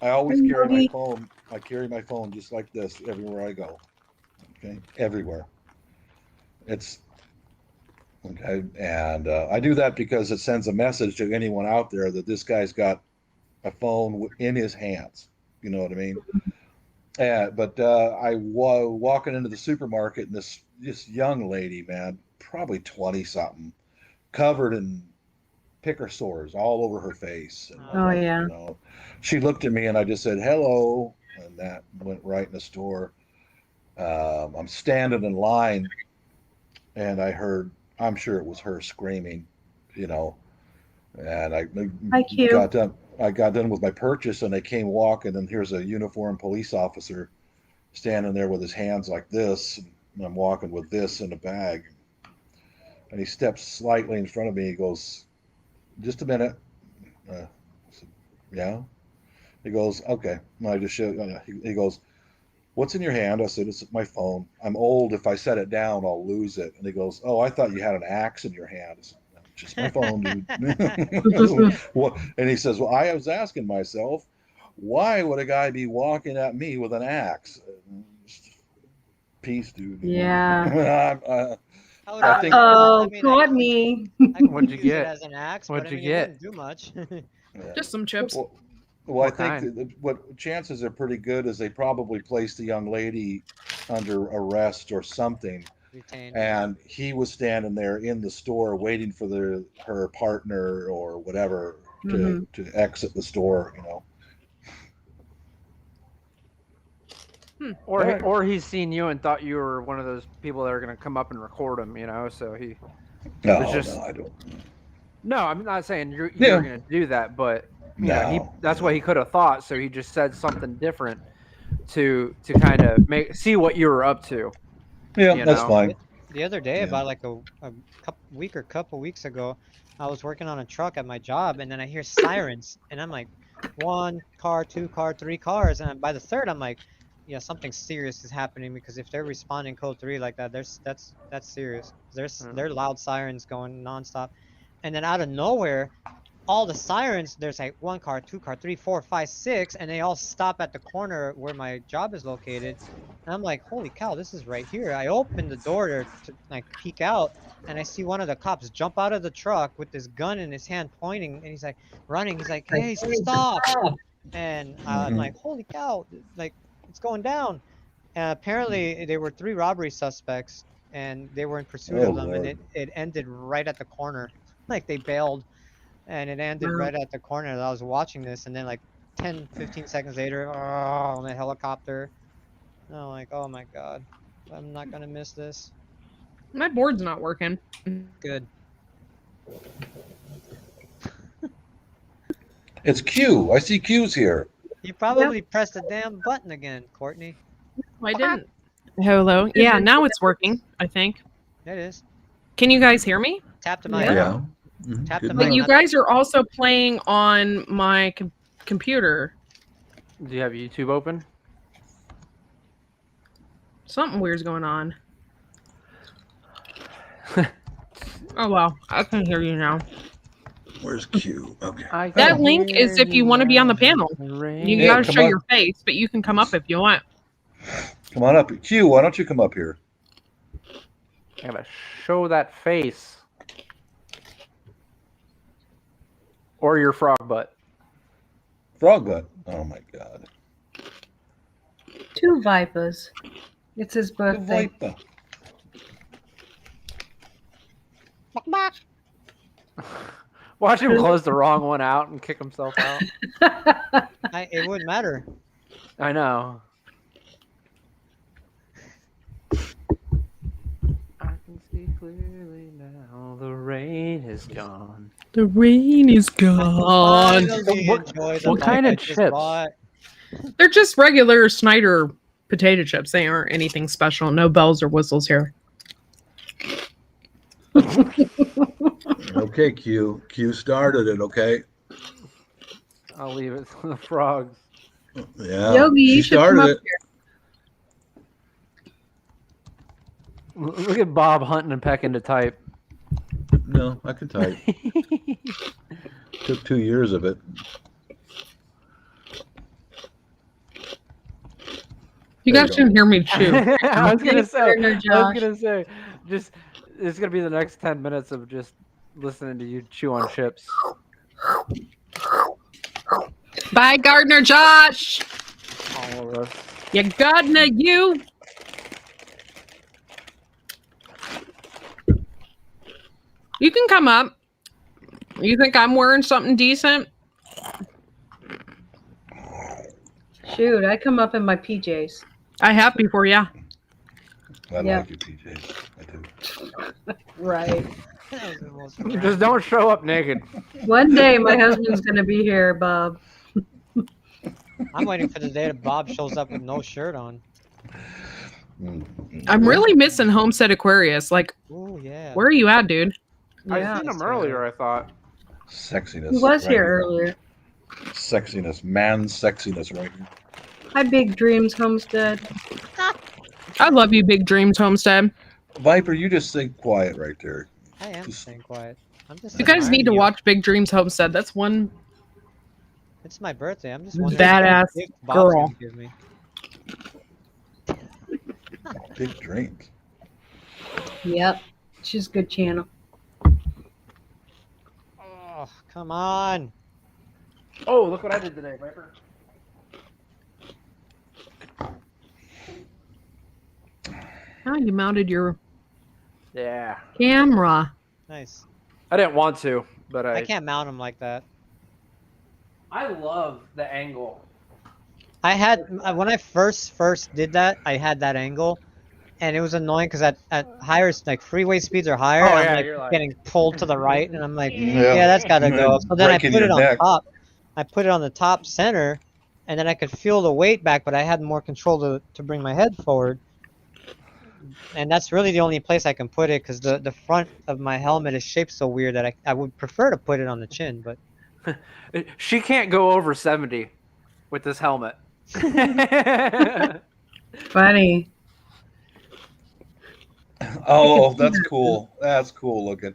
I always carry my phone. I carry my phone just like this everywhere I go. Okay, everywhere. It's okay, and I do that because it sends a message to anyone out there that this guy's got a phone in his hands. You know what I mean? But I was walking into the supermarket, and this young lady, man, probably 20 something, covered in picker sores all over her face. And, Oh, yeah. You know, she looked at me, and I just said hello, and that went right in the store. I'm standing in line, and I heard, I'm sure it was her screaming, you know, and I Hi, Q. got done with my purchase, and I came walking, and here's a uniformed police officer standing there with his hands like this, and I'm walking with this in a bag, and he steps slightly in front of me. He goes, "Just a minute." I said, "Yeah." He goes, "Okay." And I just showed. He goes, "What's in your hand?" I said, "It's my phone. I'm old. If I set it down, I'll lose it." And he goes, "Oh, I thought you had an axe in your hand." I said, "No, just my phone, dude." What? And he says, "Well, I was asking myself, why would a guy be walking at me with an axe?" Peace, dude. Yeah. I would have think- been- Oh, I mean, got me. I could What'd you use get? it as an axe, What'd but you I mean, get? it wouldn't do much. Yeah. Just some chips. Well, I What think kind? what chances are pretty good is they probably placed the young lady under arrest or something, Retained. and he was standing there in the store waiting for her partner or whatever to exit the store. You know. Or Alright. or he's seen you and thought you were one of those people that are going to come up and record him, you know. So he. No, It's just- no, I don't. No, I'm not saying you're Yeah. going to do that, but you know, No. that's what he could have thought. So he just said something different to kind of see what you were up to. Yeah, You that's know? fine. The other day, Yeah. about like a couple weeks ago, I was working on a truck at my job, and then I hear sirens, and I'm like, one car, two car, three cars, and by the third, I'm like, yeah, something serious is happening because if they're responding code 3 like that, that's serious. There's loud sirens going nonstop, and then out of nowhere, all the sirens, there's like one car, two car, three, four, five, six, and they all stop at the corner where my job is located. And I'm like, holy cow, this is right here. I open the door to like peek out, and I see one of the cops jump out of the truck with this gun in his hand pointing, and he's like running. He's like, hey, stop. And I'm Mhm. like, holy cow, like it's going down. And apparently there were 3 robbery suspects, and they were in pursuit Oh of them, and Lord. it ended right at the corner. Like they bailed, and it ended Wow. right at the corner that I was watching this, and then like 10, 15 seconds later, oh, on a helicopter. And I'm like, oh my god, I'm not gonna miss this. My board's not working. Good. It's Q. I see Q's here. You probably pressed the damn button again, Courtney. I didn't. Hello. Yeah, now it's working, I think. It is. Can you guys hear me? Tap the Yeah. mic. Yeah. Mhm. Tap Good the But mic. enough. you not- guys are also playing on my computer. Do you have YouTube open? Something weird's going on. Oh wow, I can hear you now. Where's Q? Okay. That Oh. link is if you want to be on the panel. You Yeah, gotta come show on. your face, but you can come up if you want. Come on up. Q, why don't you come up here? I gotta show that face. Or your frog butt. Frog butt. Oh my god. 2 vipers. It's his The birthday. Viper. Watch him close the wrong one out and kick himself out. It wouldn't matter. I know. I can see clearly now. The rain is gone. The rain is gone. Finally What- enjoy the what kind bike of I just chips? bought. They're just regular Snyder potato chips. They aren't anything special. No bells or whistles here. Okay, Q. Q started it, okay? I'll leave it to the frogs. Yeah. Yogi, you she should come started up it. Look at Bob hunting and pecking to type. No, I can type. Took 2 years of it. You There guys you shouldn't hear me chew. I was gonna Thanks, say. partner I was Josh. gonna say. Just it's gonna be the next 10 minutes of just listening to you chew on chips. Bye, Gardner Josh. All of us. You Gardner, you. You can come up. You think I'm wearing something decent? Shoot, I come up in my PJs. I have before, yeah. I Yeah. like you, PJ. I do. Right. That was the most Just random- don't show up naked. One day my husband's going to be here, Bob. I'm waiting for the day that Bob shows up with no shirt on. I'm really missing Homestead Aquarius. Like, Ooh, yeah. where are you at, dude? I Yeah. seen him earlier. I thought. Sexiness. He was right here earlier. Sexiness. Man's sexiness right here. Hi, Big Dreams Homestead. I love you, Big Dreams Homestead. Viper, you just stay quiet right there. I am Just- staying quiet. I'm just You guys admiring need to you. watch Big Dreams Homestead. That's one. It's my birthday. I'm just wondering Badass what gift Bob's girl. gonna give me. Big dreams. Yep. She's a good channel. Oh, come on. Oh, look what I did today, Viper. Oh, you mounted your Yeah. camera. Nice. I didn't want to, but I can't mount him like that. I love the angle. I had when I first did that, I had that angle, and it was annoying because at higher like freeway speeds are higher, Oh, I'm yeah, like you're like- getting pulled to the right, and I'm like, Yeah. yeah, that's gotta go. So then I Breaking put it your on neck. top. I put it on the top center, and then I could feel the weight back, but I had more control to bring my head forward. And that's really the only place I can put it because the front of my helmet is shaped so weird that I would prefer to put it on the chin, but She can't go over 70 with this helmet. Funny. Oh, that's cool. That's cool looking.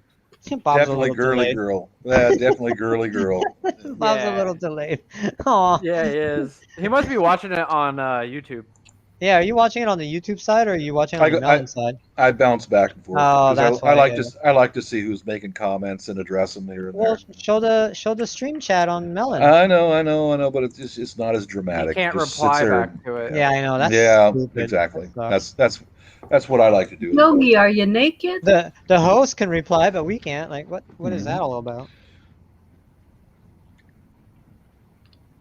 Bob's Definitely a little girly delayed. girl. Yeah, definitely girly girl. Bob's a Yeah. little delayed. Aw. Yeah, he is. He must be watching it on YouTube. Yeah, are you watching it on the YouTube side or are you watching it on the Melon side? I bounce back and forth. Oh, 'cause that's I why, like yeah. to I like to see who's making comments and address them here and Well, there. show the stream chat on Melon. I know, but it's not as He dramatic. can't Just sits reply there back and- to it. Yeah, I know. That's yeah, stupid. exactly. That sucks. That's what I like to do. Yogi, are you naked? The host can reply, but we can't. Like, what is that all about?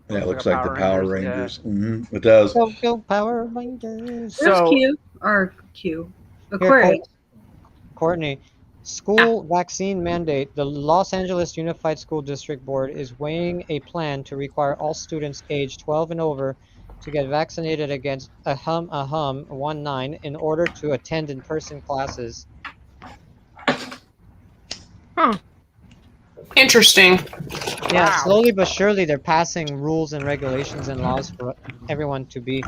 Yeah, it looks like like a the Power Power Rangers, Rangers. It does. Go Power Rangers. There's So- Q. Or Q. Here, Aquarius. Courtney, school vaccine mandate. The Los Angeles Unified School District Board is weighing a plan to require all students aged 12 and over to get vaccinated against Ahum 19 in order to attend in-person classes. Interesting. Yeah, slowly but surely they're passing rules and regulations and laws for everyone to be.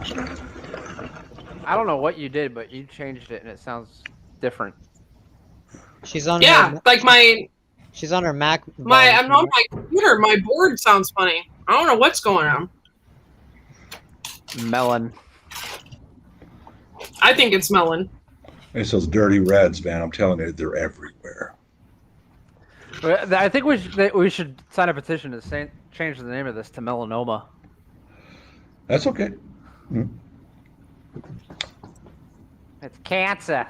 I don't know what you did, but you changed it and it sounds different. She's on Yeah, her, like she's on her Mac. I'm on my computer. My board sounds funny. I don't know what's going on. Melon. I think it's Melon. It's those dirty reds, man. I'm telling you, they're everywhere. I think we should sign a petition to change the name of this to melanoma. That's okay. It's cancer.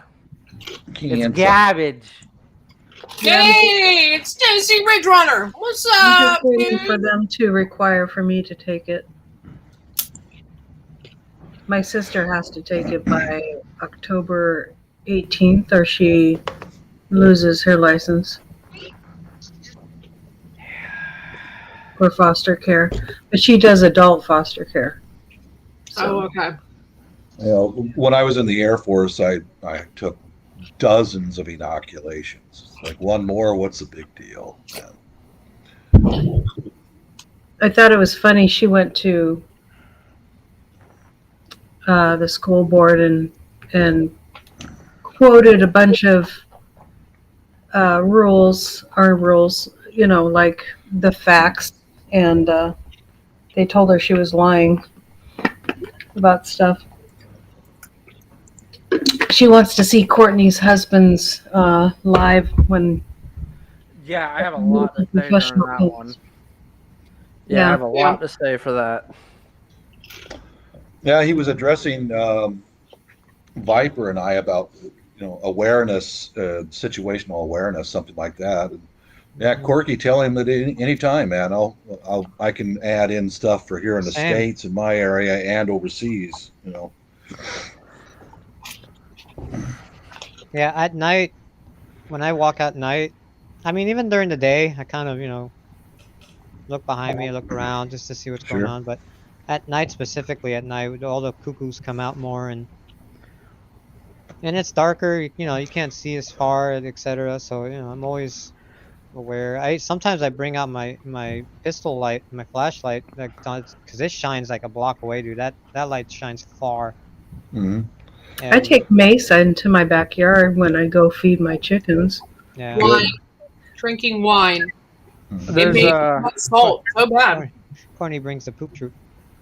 It's Cancer. garbage. Hey, it's Tennessee Ridge Runner. What's I'm up, just waiting dude? for them to require for me to take it. My sister has to take it by October 18th or she loses her license for foster care. But she does adult foster care. Oh, okay. You know, when I was in the Air Force, I took dozens of inoculations. Like one more, what's the big deal? I thought it was funny. She went to the school board and quoted a bunch of rules, you know, like the facts, and they told her she was lying about stuff. She wants to see Courtney's husband's live when. Yeah, I have a lot to say during that one. Yeah, I have a lot to say for that. Yeah, he was addressing Viper and I about awareness, situational awareness, something like that. And, yeah, Corky, tell him that any time, man. I can add in stuff for here in the States, in my area, and overseas. Yeah, at night, when I walk at night, I mean, even during the day, I kind of, look behind me, look around just to see what's going on. But at night, specifically at night, all the cuckoos come out more, and it's darker. You can't see as far, etc. So I'm always aware. Sometimes I bring out my pistol light, my flashlight, because it shines like a block away, dude. That light shines far. Mm-hmm. I take Mesa into my backyard when I go feed my chickens. Yeah. Wine. Drinking wine. There's It made salt so bad. Corny brings the poop troop.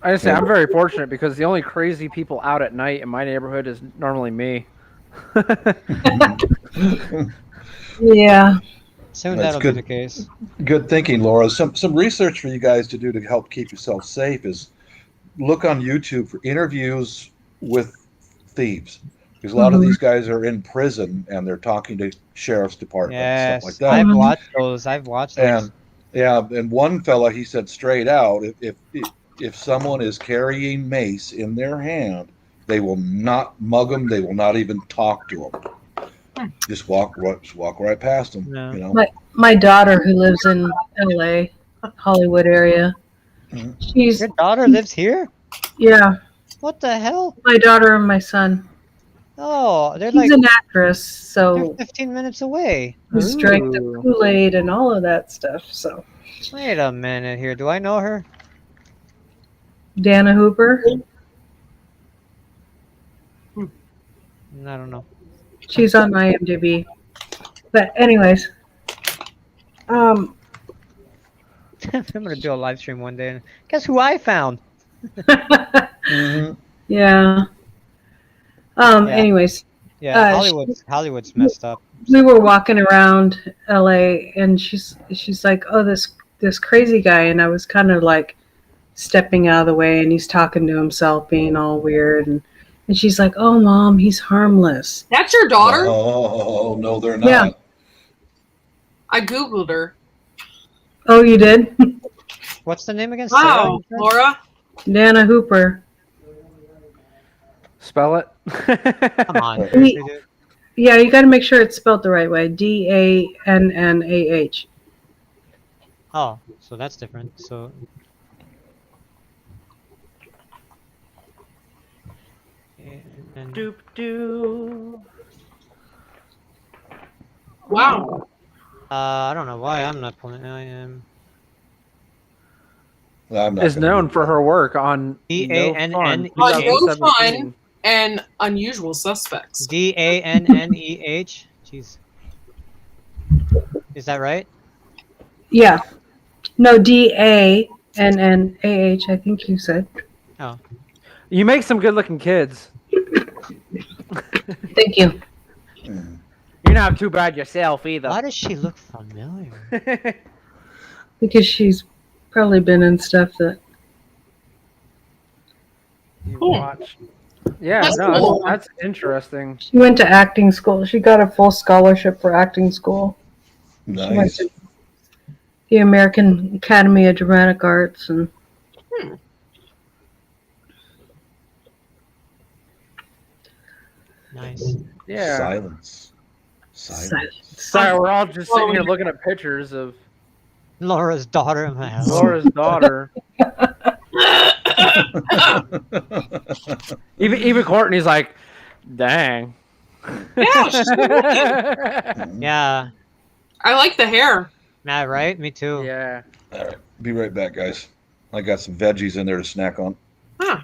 I say I'm very fortunate because the only crazy people out at night in my neighborhood is normally me. Yeah. Soon that'll be the case. Good thinking, Laura. Some research for you guys to do to help keep yourself safe is look on YouTube for interviews with thieves, because a lot of these guys are in prison and they're talking to sheriff's departments, stuff like that. I've watched those. And one fella, he said straight out, if someone is carrying mace in their hand, they will not mug them. They will not even talk to them. Just walk right past them. Yeah. My daughter, who lives in LA, Hollywood area, Your daughter lives here? Yeah. What the hell? My daughter and my son. Oh, they're She's an actress, so they're 15 minutes away. who's drank the Kool-Aid and all of that stuff. So Wait a minute here. Do I know her? Dana Hooper. I don't know. She's on IMDb. But anyways, I'm gonna do a live stream one day, and guess who I found? Mhm. yeah. Yeah. Anyways, Yeah, she- Hollywood's messed up. we were walking around LA, and she's like, "Oh, this crazy guy," and I was kind of like stepping out of the way, and he's talking to himself, being all weird, and she's like, "Oh, Mom, he's harmless." That's your daughter? Oh no, they're not. Yeah. I googled her. Oh, you did? What's the name again? Wow, Laura. Dana Hooper. Spell it. Come on, seriously, dude. Yeah, you got to make sure it's spelled the right way. DANNAH. Oh, so that's different. So. And Doop doo. Wow. I don't know why I'm not pulling. I am. I'm not Is gonna known do for that. her work on DANNEH. On No 2017. Fun and Unusual Suspects. DANNEH. Jeez. Is that right? Yeah. No, DANNAH, I think you said. Oh. You make some good-looking kids. Thank you. You're not too bad yourself either. Why does she look familiar? Because she's probably been in stuff that. You Cool. watch. Yeah, That's no, cool. that's interesting. She went to acting school. She got a full scholarship for acting school. She went Nice. to the American Academy of Dramatic Arts, and Nice. Yeah. Silence. Sorry, we're all just sitting here looking at pictures of Laura's daughter. I'm like, oh. Laura's daughter. Even Courtney's like, dang. Yeah, she's Yeah. I like the hair. Yeah, right? Me too. Yeah. All right, be right back, guys. I got some veggies in there to snack on. Huh.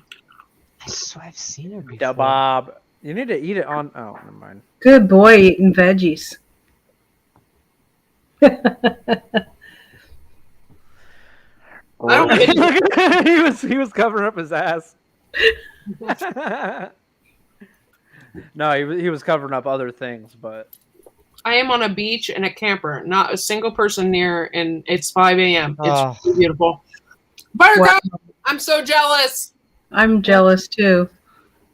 I swear I've seen her before. Da Bob. You need to eat it on. Oh, never mind. good boy eating veggies. I don't get he was covering up his ass. No, he was covering up other things, but I am on a beach in a camper, not a single person near, and it's 5 a.m. It's Oh. beautiful. Buttercup, Wow. I'm so jealous. I'm jealous too.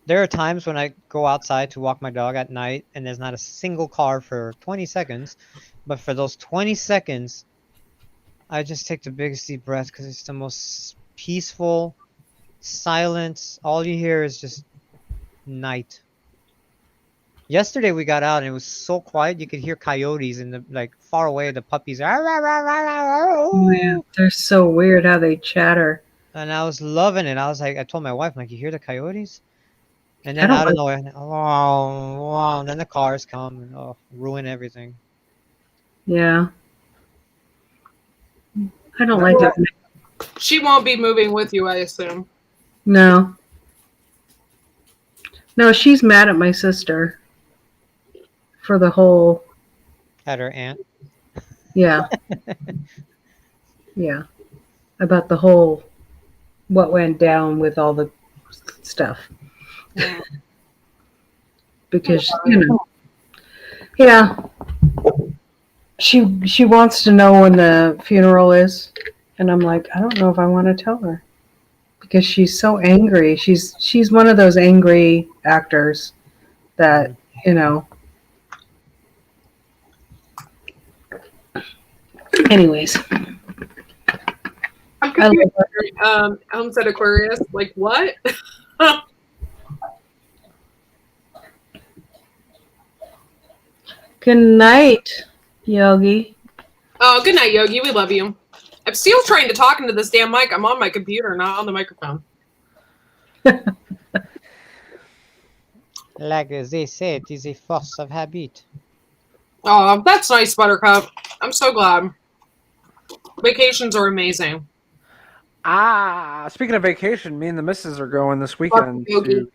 There are times when I go outside to walk my dog at night and there's not a single car for 20 seconds. But for those 20 seconds, I just take the biggest deep breath because it's the most peaceful silence. All you hear is just night. Yesterday we got out and it was so quiet you could hear coyotes in the like far away. The puppies, Oh, yeah. They're so weird how they chatter. and I was loving it. I was like, I told my wife, I'm like, you hear the coyotes? And I then don't out of like- nowhere, wow, wow, and then the cars come and ruin everything. Yeah. I don't like it. She won't be moving with you, I assume. No. No, she's mad at my sister for the whole. At her aunt. Yeah. Yeah. About the whole what went down with all the stuff. Because, yeah. She wants to know when the funeral is, and I'm like, I don't know if I want to tell her. Because she's so angry. She's one of those angry actors that, anyways. I'm confused. Homestead Aquarius, like what? Good night, Yogi. Oh, good night, Yogi. We love you. I'm still trying to talk into this damn mic. I'm on my computer, not on the microphone. Like they say, it is a force of habit. Oh, that's nice, Buttercup. I'm so glad. Vacations are amazing. Speaking of vacation, me and the missus are going this weekend Yogi. to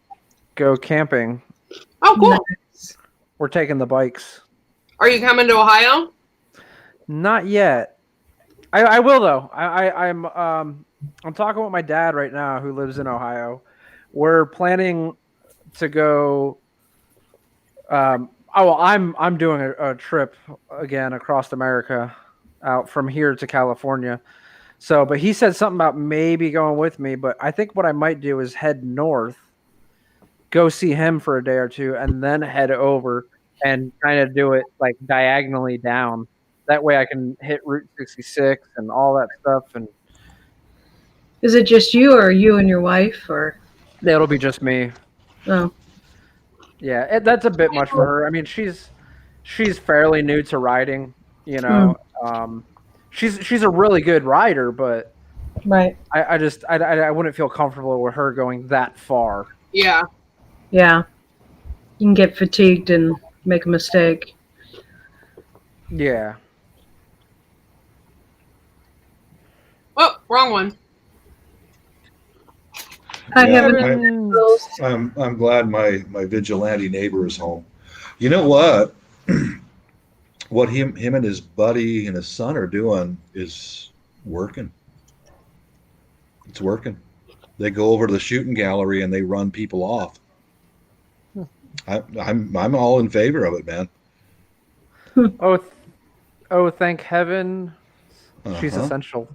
go camping. Oh, cool. We're taking the bikes. Are you coming to Ohio? Not yet. I will though. I'm talking with my dad right now, who lives in Ohio. We're planning to go. I'm doing a trip again across America, out from here to California. So, but he said something about maybe going with me. But I think what I might do is head north, go see him for a day or two, and then head over and kind of do it like diagonally down. That way I can hit Route 66 and all that stuff. And Is it just you, or you and your wife, or? it'll be just me. Oh, Yeah, that's a bit much for her. I mean, she's fairly new to riding, you know. She's a really good rider, but right. I wouldn't feel comfortable with her going that far. Yeah. Yeah. You can get fatigued and make a mistake. Yeah. Oh, wrong one. I Yeah, haven't. I'm glad my vigilante neighbor is home. You know what? What him and his buddy and his son are doing is working. It's working. They go over to the shooting gallery and they run people off. I'm all in favor of it, man. Thank heaven, she's essential.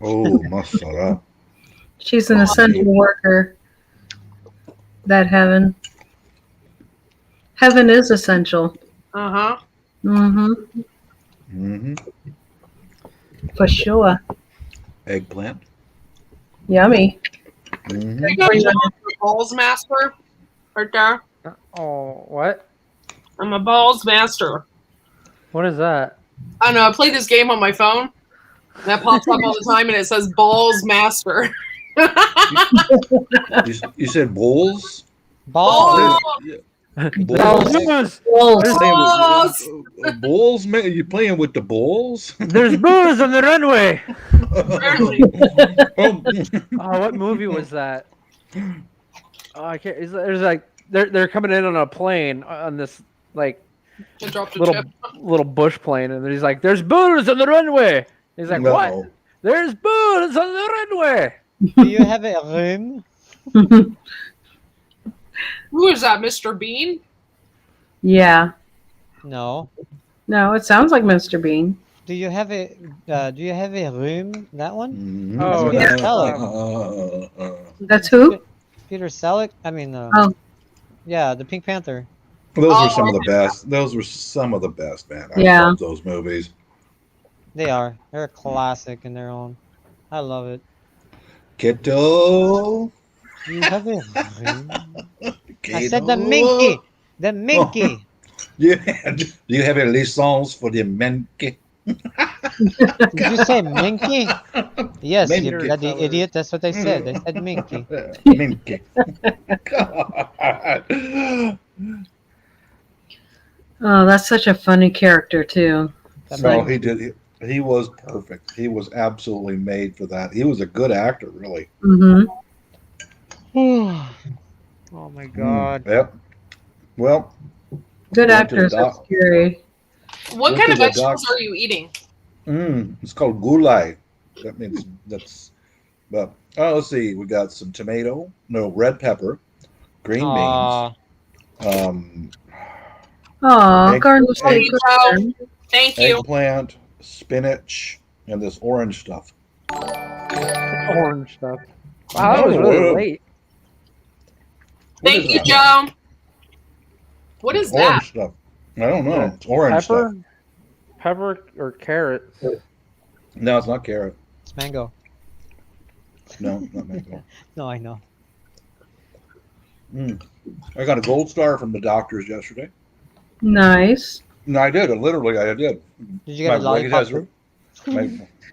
Oh, mashallah. She's an essential worker. That heaven. Heaven is essential. Uh-huh. For sure. Eggplant. Yummy. I got you a balls master right there. Oh, what? I'm a balls master. What is that? I don't know. I play this game on my phone. That pops up all the time, and it says balls master. You said bulls? Balls. Bulls. Balls. Bulls, man. You playing with the bulls? There's booze on the runway. Oh, what movie was that? Oh, I can't. There's like they're coming in on a plane on this like little bush plane, and he's like, "There's booze on the runway." He's like, "What? There's booze on the runway." Do you have a room? Who is that, Mr. Bean? Yeah. No. No, it sounds like Mr. Bean. Do you have a room? That one? Oh, That's Peter Selleck. That's who? Peter Selleck. I mean, yeah, the Pink Panther. Those were some of the best. Those were some of the best, man. I love those movies. They are. They're a classic in their own. I love it. Keto. Do you have a room? I said the Minky. The Minky. Yeah. Do you have a license for the Minky? Did you say Minky? Yes, Minky. you bloody idiot. That's what they said. They said Minky. Minky. Oh, that's such a funny character too. No, he did. He was perfect. He was absolutely made for that. He was a good actor, really. Oh my God. Yep. Well, good actors are scary. What kind of vegetables are you eating? It's called gulai. That means that's. But let's see. We got some tomato, red pepper, green beans. Garden steak. Thank you. Eggplant, spinach, and this orange stuff. Orange stuff. Wow, that was really late. Thank you, Joe. What is that? Orange stuff. I don't know. It's orange stuff. Pepper or carrot? No, it's not carrot. It's mango. No, not mango. No, I know. I got a gold star from the doctors yesterday. Nice. No, I did. Literally, I did. Did you get a lollipop?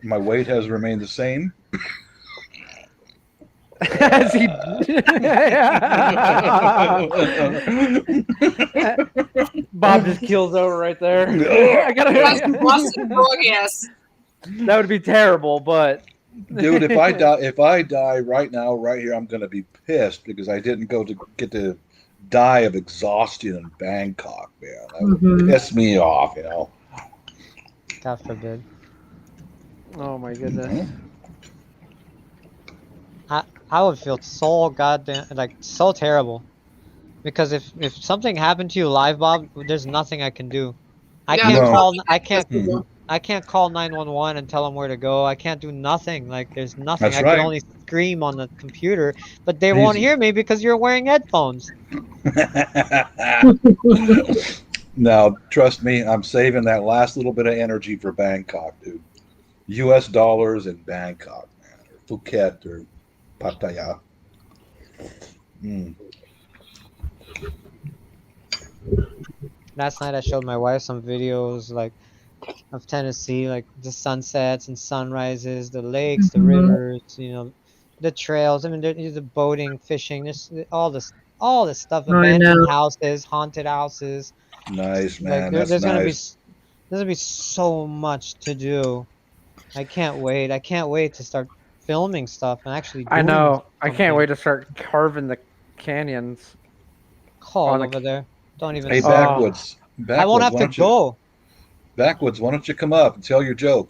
My weight has remained the same. As he- Bob just kills over right there. I That's gotta, busted frog ass. that would be terrible, but Dude, if I die right now, right here, I'm gonna be pissed because I didn't get to die of exhaustion in Bangkok, man. That would Mhm. piss me off, you know. God forbid. oh my goodness. Mhm. I would feel so goddamn like so terrible, because if something happened to you live, Bob, there's nothing I can do. I Yeah, can't there's call. nothing I that can't. can do. I can't call 911 and tell them where to go. I can't do nothing. Like there's nothing. That's I right. can only scream on the computer, but they He's- won't hear me because you're wearing headphones. Now, trust me, I'm saving that last little bit of energy for Bangkok, dude. U.S. dollars in Bangkok, man, or Phuket or Pattaya. Mm. Last night I showed my wife some videos like of Tennessee, like the sunsets and sunrises, the lakes, the Mhm. rivers, the trails. I mean, the boating, fishing, this all this stuff, I abandoned know. houses, haunted houses. Nice, Like man. That's there's gonna be nice. there's gonna be so much to do. I can't wait. I can't wait to start filming stuff and actually I doing know. I can't something. wait to start carving the canyons. All on the- over there. Don't even. Hey, Oh. start. Backwoods. I won't Backwoods, have why to don't you? go. Backwoods, why don't you come up and tell your joke?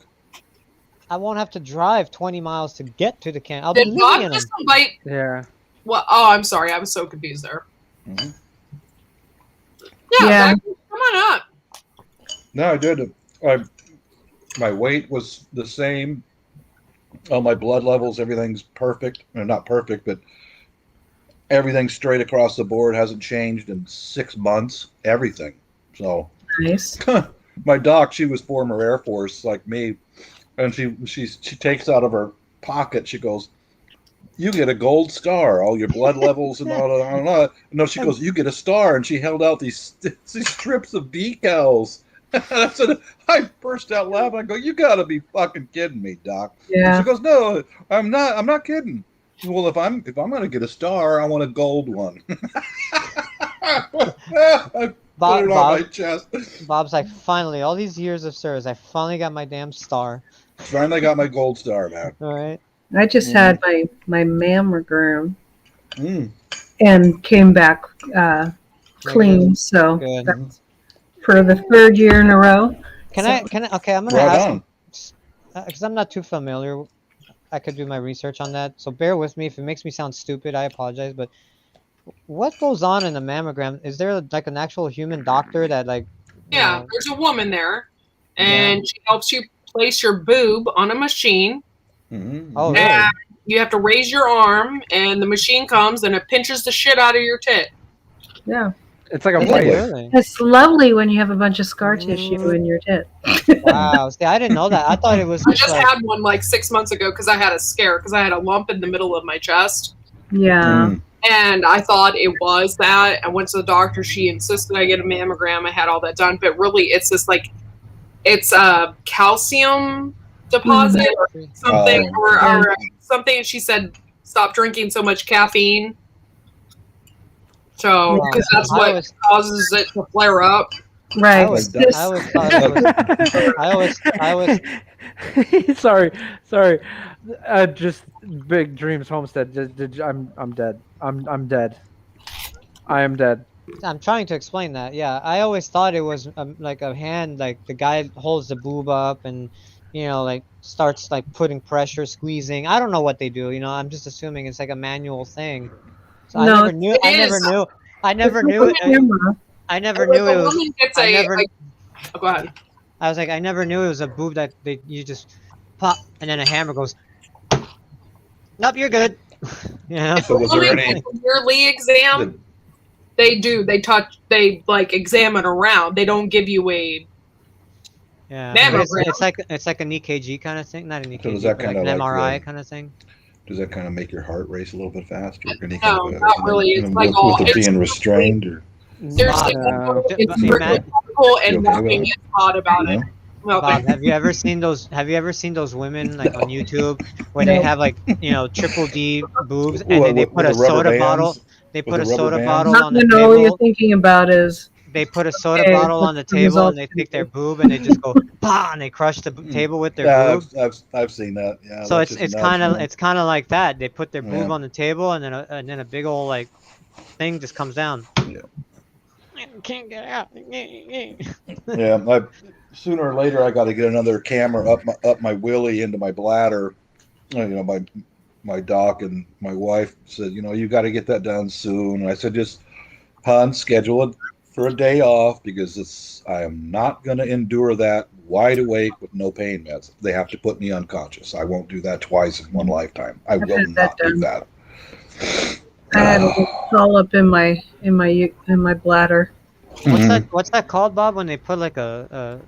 I won't have to drive 20 miles to get to the canyon. I'll be Did living Bob in them. just invite? Yeah. Well, oh, I'm sorry. I was so confused there. Mhm. Yeah, Yeah. come on up. No, I did. My weight was the same. All my blood levels, everything's perfect. Or not perfect, but everything's straight across the board. Hasn't changed in 6 months. Everything. So Nice. my doc, she was former Air Force like me, and she takes out of her pocket. She goes, "You get a gold star. All your blood levels and all that." No, she goes, "You get a star," and she held out these strips of decals. I said, I burst out laughing. I go, "You got to be fucking kidding me, Doc." And Yeah. she goes, "No, I'm not. I'm not kidding." Well, if I'm going to get a star, I want a gold one. I put it on my chest. Bob's like, finally, all these years of service, I finally got my damn star. Finally got my gold star, man. All right. I just had my mammogram Mm. and came back clean. So Good. that's for the third year in a row. Can So- I? Okay, I'm gonna Right ask on. because I'm not too familiar. I could do my research on that, so bear with me if it makes me sound stupid. I apologize, but what goes on in a mammogram? Is there like an actual human doctor that like? Yeah, there's a woman there, and she helps you place your boob on a machine. Mm-hmm. Oh, really? And you have to raise your arm, and the machine comes and it pinches the shit out of your tit. Yeah. It's like a Is it place. really? It's lovely when you have a bunch of scar tissue in your tit. Wow. See, I didn't know that. I thought it was I just just like. had one like 6 months ago because I had a scare because I had a lump in the middle of my chest. Yeah. Mm. And I thought it was that. I went to the doctor. She insisted I get a mammogram. I had all that done. But really, it's just like, it's a calcium deposit or something. Or something. And she said, stop drinking so much caffeine. So, because that's what causes it to flare up. Right. I always thought it was. I always. sorry. Just Big Dreams Homestead. I'm dead. I'm dead. I am dead. I'm trying to explain that. Yeah, I always thought it was like a hand, like the guy holds the boob up and, like starts like putting pressure, squeezing. I don't know what they do. I'm just assuming it's like a manual thing. So No, I never knew. I never knew. I never knew it. I never knew it was. Oh, go ahead. I was like, I never knew it was a boob that you just pop and then a hammer goes. Nope, you're good. So was there any yearly exam? They like examine around. They don't give you a mammogram. It's like an EKG kind of thing, not an EKG, So does that but like kind an of MRI like kind of thing. Does that kind of make your heart race a little bit faster? Any No, kind of not really. It's like all with it being restrained, or there's like it's very medical and You okay with nothing it? is odd about it. Bob, have you ever seen those? Have you ever seen those women like on YouTube where they No. have like triple D boobs and then they put with a the rubber soda bands? bottle. They With put the a rubber soda bands? bottle on the Nothing. All you're table. thinking about is They put a soda okay, bottle what on the the table and results they gonna take their be. boob and they just go bah and they crush the table with their boob. I've seen that. Yeah, So that's just it's nuts, kind of man. like that. They put their boob Yeah. on the table and then a big old like thing just comes down. Yeah. Can't get out. Yeah, sooner or later I got to get another camera up my willy into my bladder. My doc and my wife said, you got to get that done soon. And I said, just schedule it for a day off because I am not going to endure that wide awake with no pain meds. They have to put me unconscious. I won't do that twice in one lifetime. I I've will had that not do done. that. I had a call up in my bladder. What's that called, Bob? When they put like a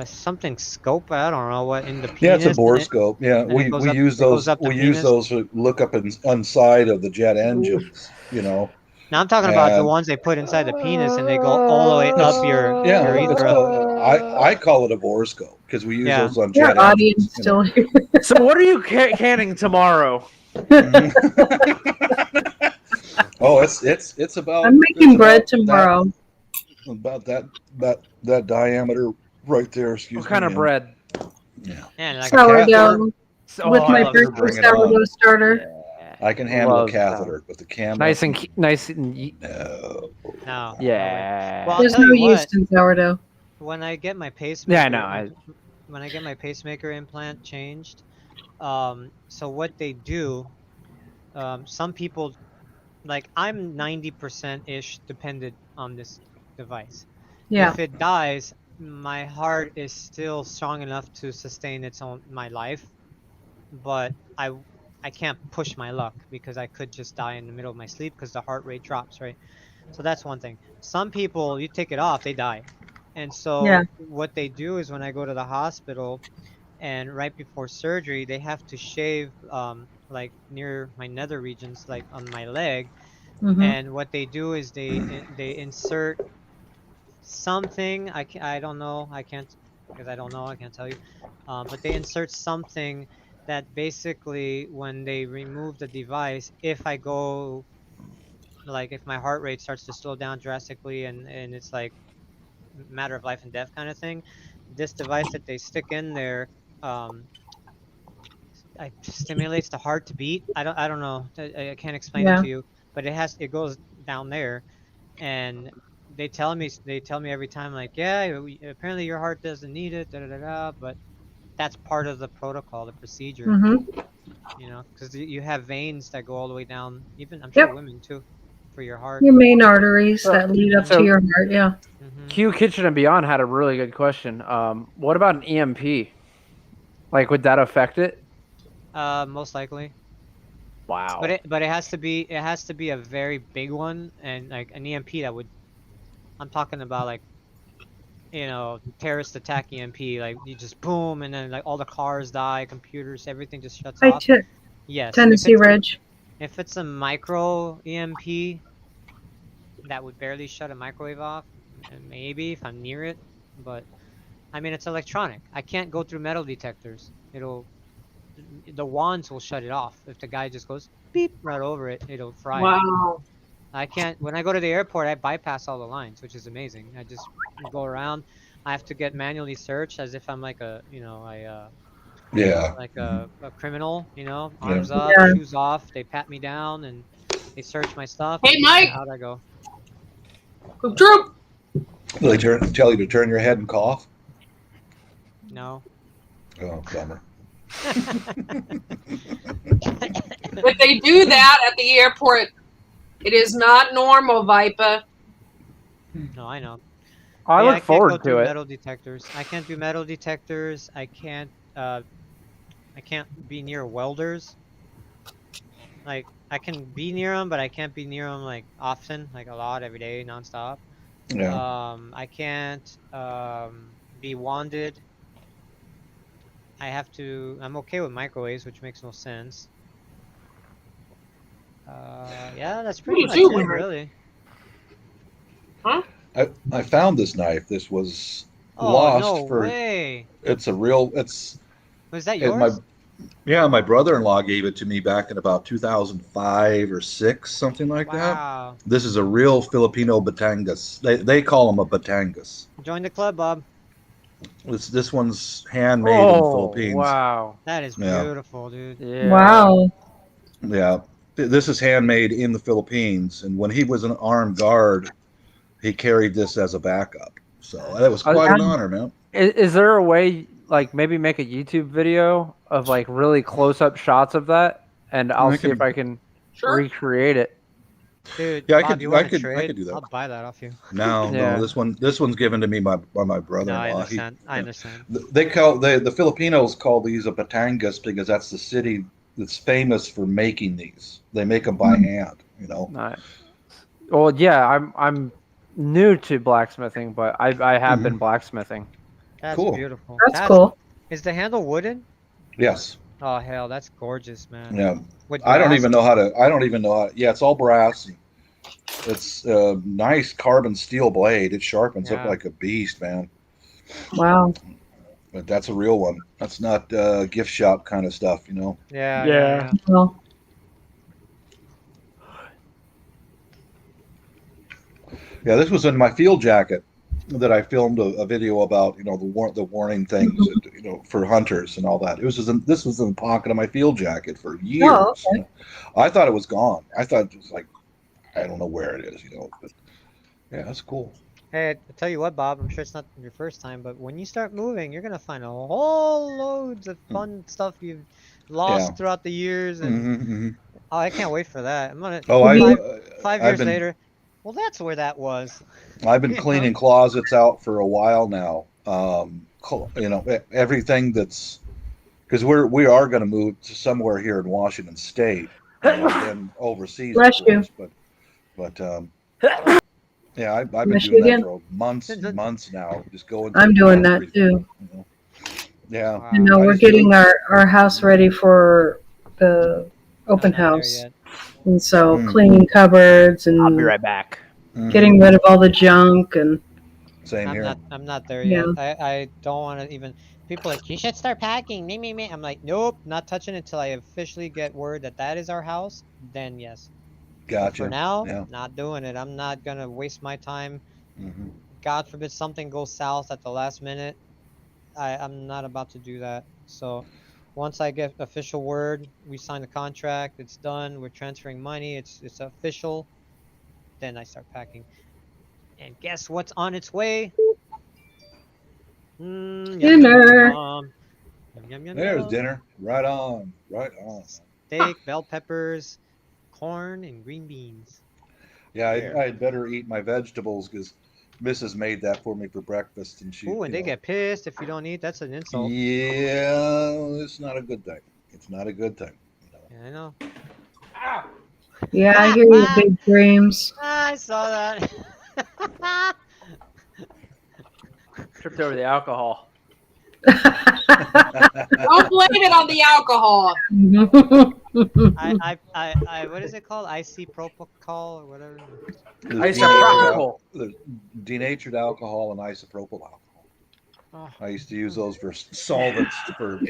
something scope? I don't know what in the penis. Yeah, it's a and it- borescope. Yeah, and it goes we up- use it goes those. up the We use penis. those to look up inside of the jet engines. Now I'm talking about the And- ones they put inside the penis and they go all the way up your urethra. I call it a borescope because we use Yeah. those on Your jet audience engines. still here. So what are you canning tomorrow? Oh, it's about. I'm making it's bread about tomorrow. About that diameter right there. Excuse me. What kind of bread? Yeah. And like Sourdough with I my love birthday bring it on. sourdough starter. I can handle a Love catheter, but the camera. nice and No. no. yeah. Well, I'll There's tell no you what. yeast in sourdough. When I get my pacemaker, Yeah, I know. when I get my pacemaker implant changed, so what they do, some people, like I'm 90% ish dependent on this device. Yeah. If it dies, my heart is still strong enough to sustain my life, but I can't push my luck because I could just die in the middle of my sleep because the heart rate drops, right? So that's one thing. Some people, you take it off, they die. And so Yeah. what they do is when I go to the hospital and right before surgery, they have to shave like near my nether regions, like on my leg. Mhm. And what they do is they insert something. I don't know. I can't because I don't know. I can't tell you. But they insert something that basically when they remove the device, if I go like if my heart rate starts to slow down drastically and it's like matter of life and death kind of thing, this device that they stick in there um stimulates the heart to beat. I don't know. I can't explain it Yeah. to you, but it goes down there, and they tell me every time like apparently your heart doesn't need it but that's part of the protocol, the procedure. Mhm. Because you have veins that go all the way down, even I'm sure Yep. women too, for your heart. Your main arteries that lead up So- to your heart. Yeah. Q Kitchen and Beyond had a really good question. What about an EMP? Like, would that affect it? Most likely. Wow. But it has to be a very big one, and like an EMP that would. I'm talking about like, terrorist attack EMP. Like you just boom, and then like all the cars die, computers, everything just shuts Hi, off. Yes. Tennessee Reg. If it's a micro EMP that would barely shut a microwave off, maybe if I'm near it, but I mean it's electronic. I can't go through metal detectors. The wands will shut it off. If the guy just goes beep right over it, it'll fry it. Wow. I can't. When I go to the airport, I bypass all the lines, which is amazing. I just go around. I have to get manually searched as if I'm like like a criminal. Arms up, Yeah. shoes off. They pat me down and they search my stuff. Hey, and Mike! How'd I go? Troop. Do they tell you to turn your head and cough? No. Oh, bummer. If they do that at the airport, it is not normal, Vipa. No, I know. I look can't forward go to through it. Metal detectors. I can't do metal detectors. I can't be near welders. Like I can be near them, but I can't be near them like often, like a lot, every day, nonstop. Yeah. I can't be wanded. I'm okay with microwaves, which makes no sense. Yeah, that's pretty Me much too, it, Mike. really. Huh? I found this knife. This was Oh, lost no for. way. It's a real. It's Was that it, my yours? yeah. My brother-in-law gave it to me back in about 2005 or six, something like that. Wow. This is a real Filipino Batangas. They call them a Batangas. Join the club, Bob. This one's handmade in the Oh, Philippines. wow. That is Yeah, beautiful, dude. Yeah. Wow. yeah. This is handmade in the Philippines, and when he was an armed guard, he carried this as a backup. So that was Uh, quite an Wow. honor, man. is there a way, like maybe make a YouTube video of like really close-up shots of that, and I'll I see if can, I can Sure. recreate it. Dude, yeah, Bob, you I want to could, I trade? could do that. I'll buy that off you. No, Yeah. this one's given to me by my No, I brother-in-law. understand. I understand. The Filipinos call these a Batangas because that's the city that's famous for making these. They make them by hand, you know. Nice. Well, yeah, I'm new to blacksmithing, but I have been Mhm. blacksmithing. That's Cool. beautiful. That's cool. Is the handle wooden? Yes. Oh hell, that's gorgeous, man. Yeah. With I don't brass? even know how to. I don't even know how. Yeah, it's all brass. It's a nice carbon steel blade. It sharpens up Yeah. like a beast, man. Wow. But that's a real one. That's not gift shop kind of stuff, you know. Yeah, Yeah. yeah, yeah. Well, Yeah, this was in my field jacket that I filmed a video about, you know, the warning things, you know, for hunters and all that. This was in the pocket of my field jacket for years. okay. You know. I thought it was gone. I thought it was like, I don't know where it is, you know. But yeah, that's cool. Hey, I tell you what, Bob, I'm sure it's not your first time, but when you start moving, you're gonna find a whole loads of fun stuff you've lost Yeah. throughout the years, and hmm oh, I can't wait for that. I'm gonna Oh, five I've years been later. Well, that's where that was. I've been You know? cleaning closets out for a while now. You know, everything that's because we are going to move to somewhere here in Washington State, then overseas, Bless of you. course. But yeah, I've been Bless doing you that again. for months and months now, just going I'm through doing that everything, too. you know? Yeah, Wow. You know, I we're just do getting it. our house ready for the open I'm not there house. yet. And so Hmm. cleaning cupboards I'll be and right back. getting rid of all the junk and Same here. I'm not there yeah. yet. I don't want to even. People are like, you should start packing. Me. I'm like, nope, not touching it until I officially get word that that is our house. Then yes. But for Gotcha. now, Yeah. not doing it. I'm not gonna waste my time. hmm God forbid something goes south at the last minute. I'm not about to do that. So once I get official word, we sign the contract, it's done, we're transferring money, it's official, then I start packing. And guess what's on its way? Dinner. Yum, yum, yum, There's yum. dinner. Right on. Right on. Steak, bell peppers, corn, and green beans. Yeah, Yeah. I'd better eat my vegetables because Mrs. made that for me for breakfast, and she, Ooh, and you they know, get pissed if you don't eat. That's an insult. yeah, it's not a good thing. It's not a good thing. You know. Yeah, I know. Yeah, I hear you, big dreams. I saw that. Tripped over the alcohol. Don't blame it on the alcohol. I what is it called? Isopropyl or whatever. There's Isopropyl. There's denatured alcohol and isopropyl alcohol. Oh. I used to use those for solvents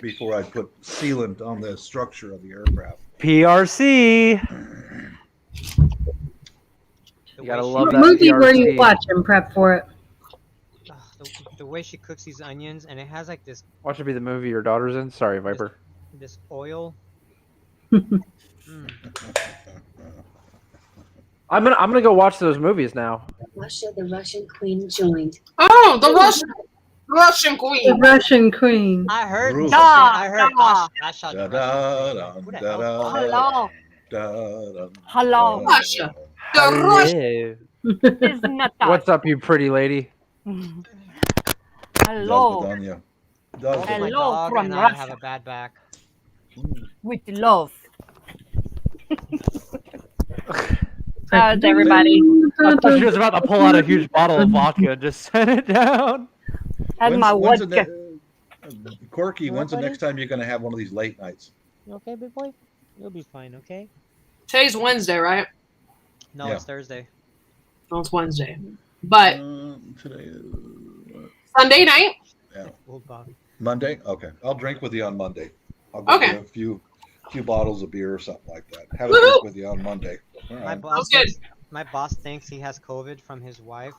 before I put sealant on the structure of the aircraft. PRC. The You gotta way she- love What that movie were you PRC. watching? Prep for it. the way she cooks these onions, and it has like this Watch it be the movie your daughter's in. Sorry, Viper. this oil. I'm gonna go watch those movies now. Russia, the Russian queen joined. Oh, the Russian The queen. Russian queen. I heard. Ruth. I heard. Da, Asha, Da, the da, Russian queen. da, Who the da, hell? Hello. da, Hello. Russia. The Russian. Hello. It's not that. What's up, you pretty lady? Hello. Danya. Both my Hello dog from and I Russia. have a bad back. With love. How's everybody? I thought she was about to pull out a huge bottle of vodka and just set it down. How's my vodka? Corky, when's the buddy? next time you're going to have one of these late nights? You okay, big boy? You'll be fine, okay? Today's Wednesday, right? No, Yeah. it's Thursday. No, it's Wednesday. But Today is Sunday night? Yeah. Old Bob. Monday? Okay. I'll drink with you on Monday. I'll go get a few bottles of beer or something like that. Have a drink with you on Monday. All My right. boss thinks he has COVID from his wife.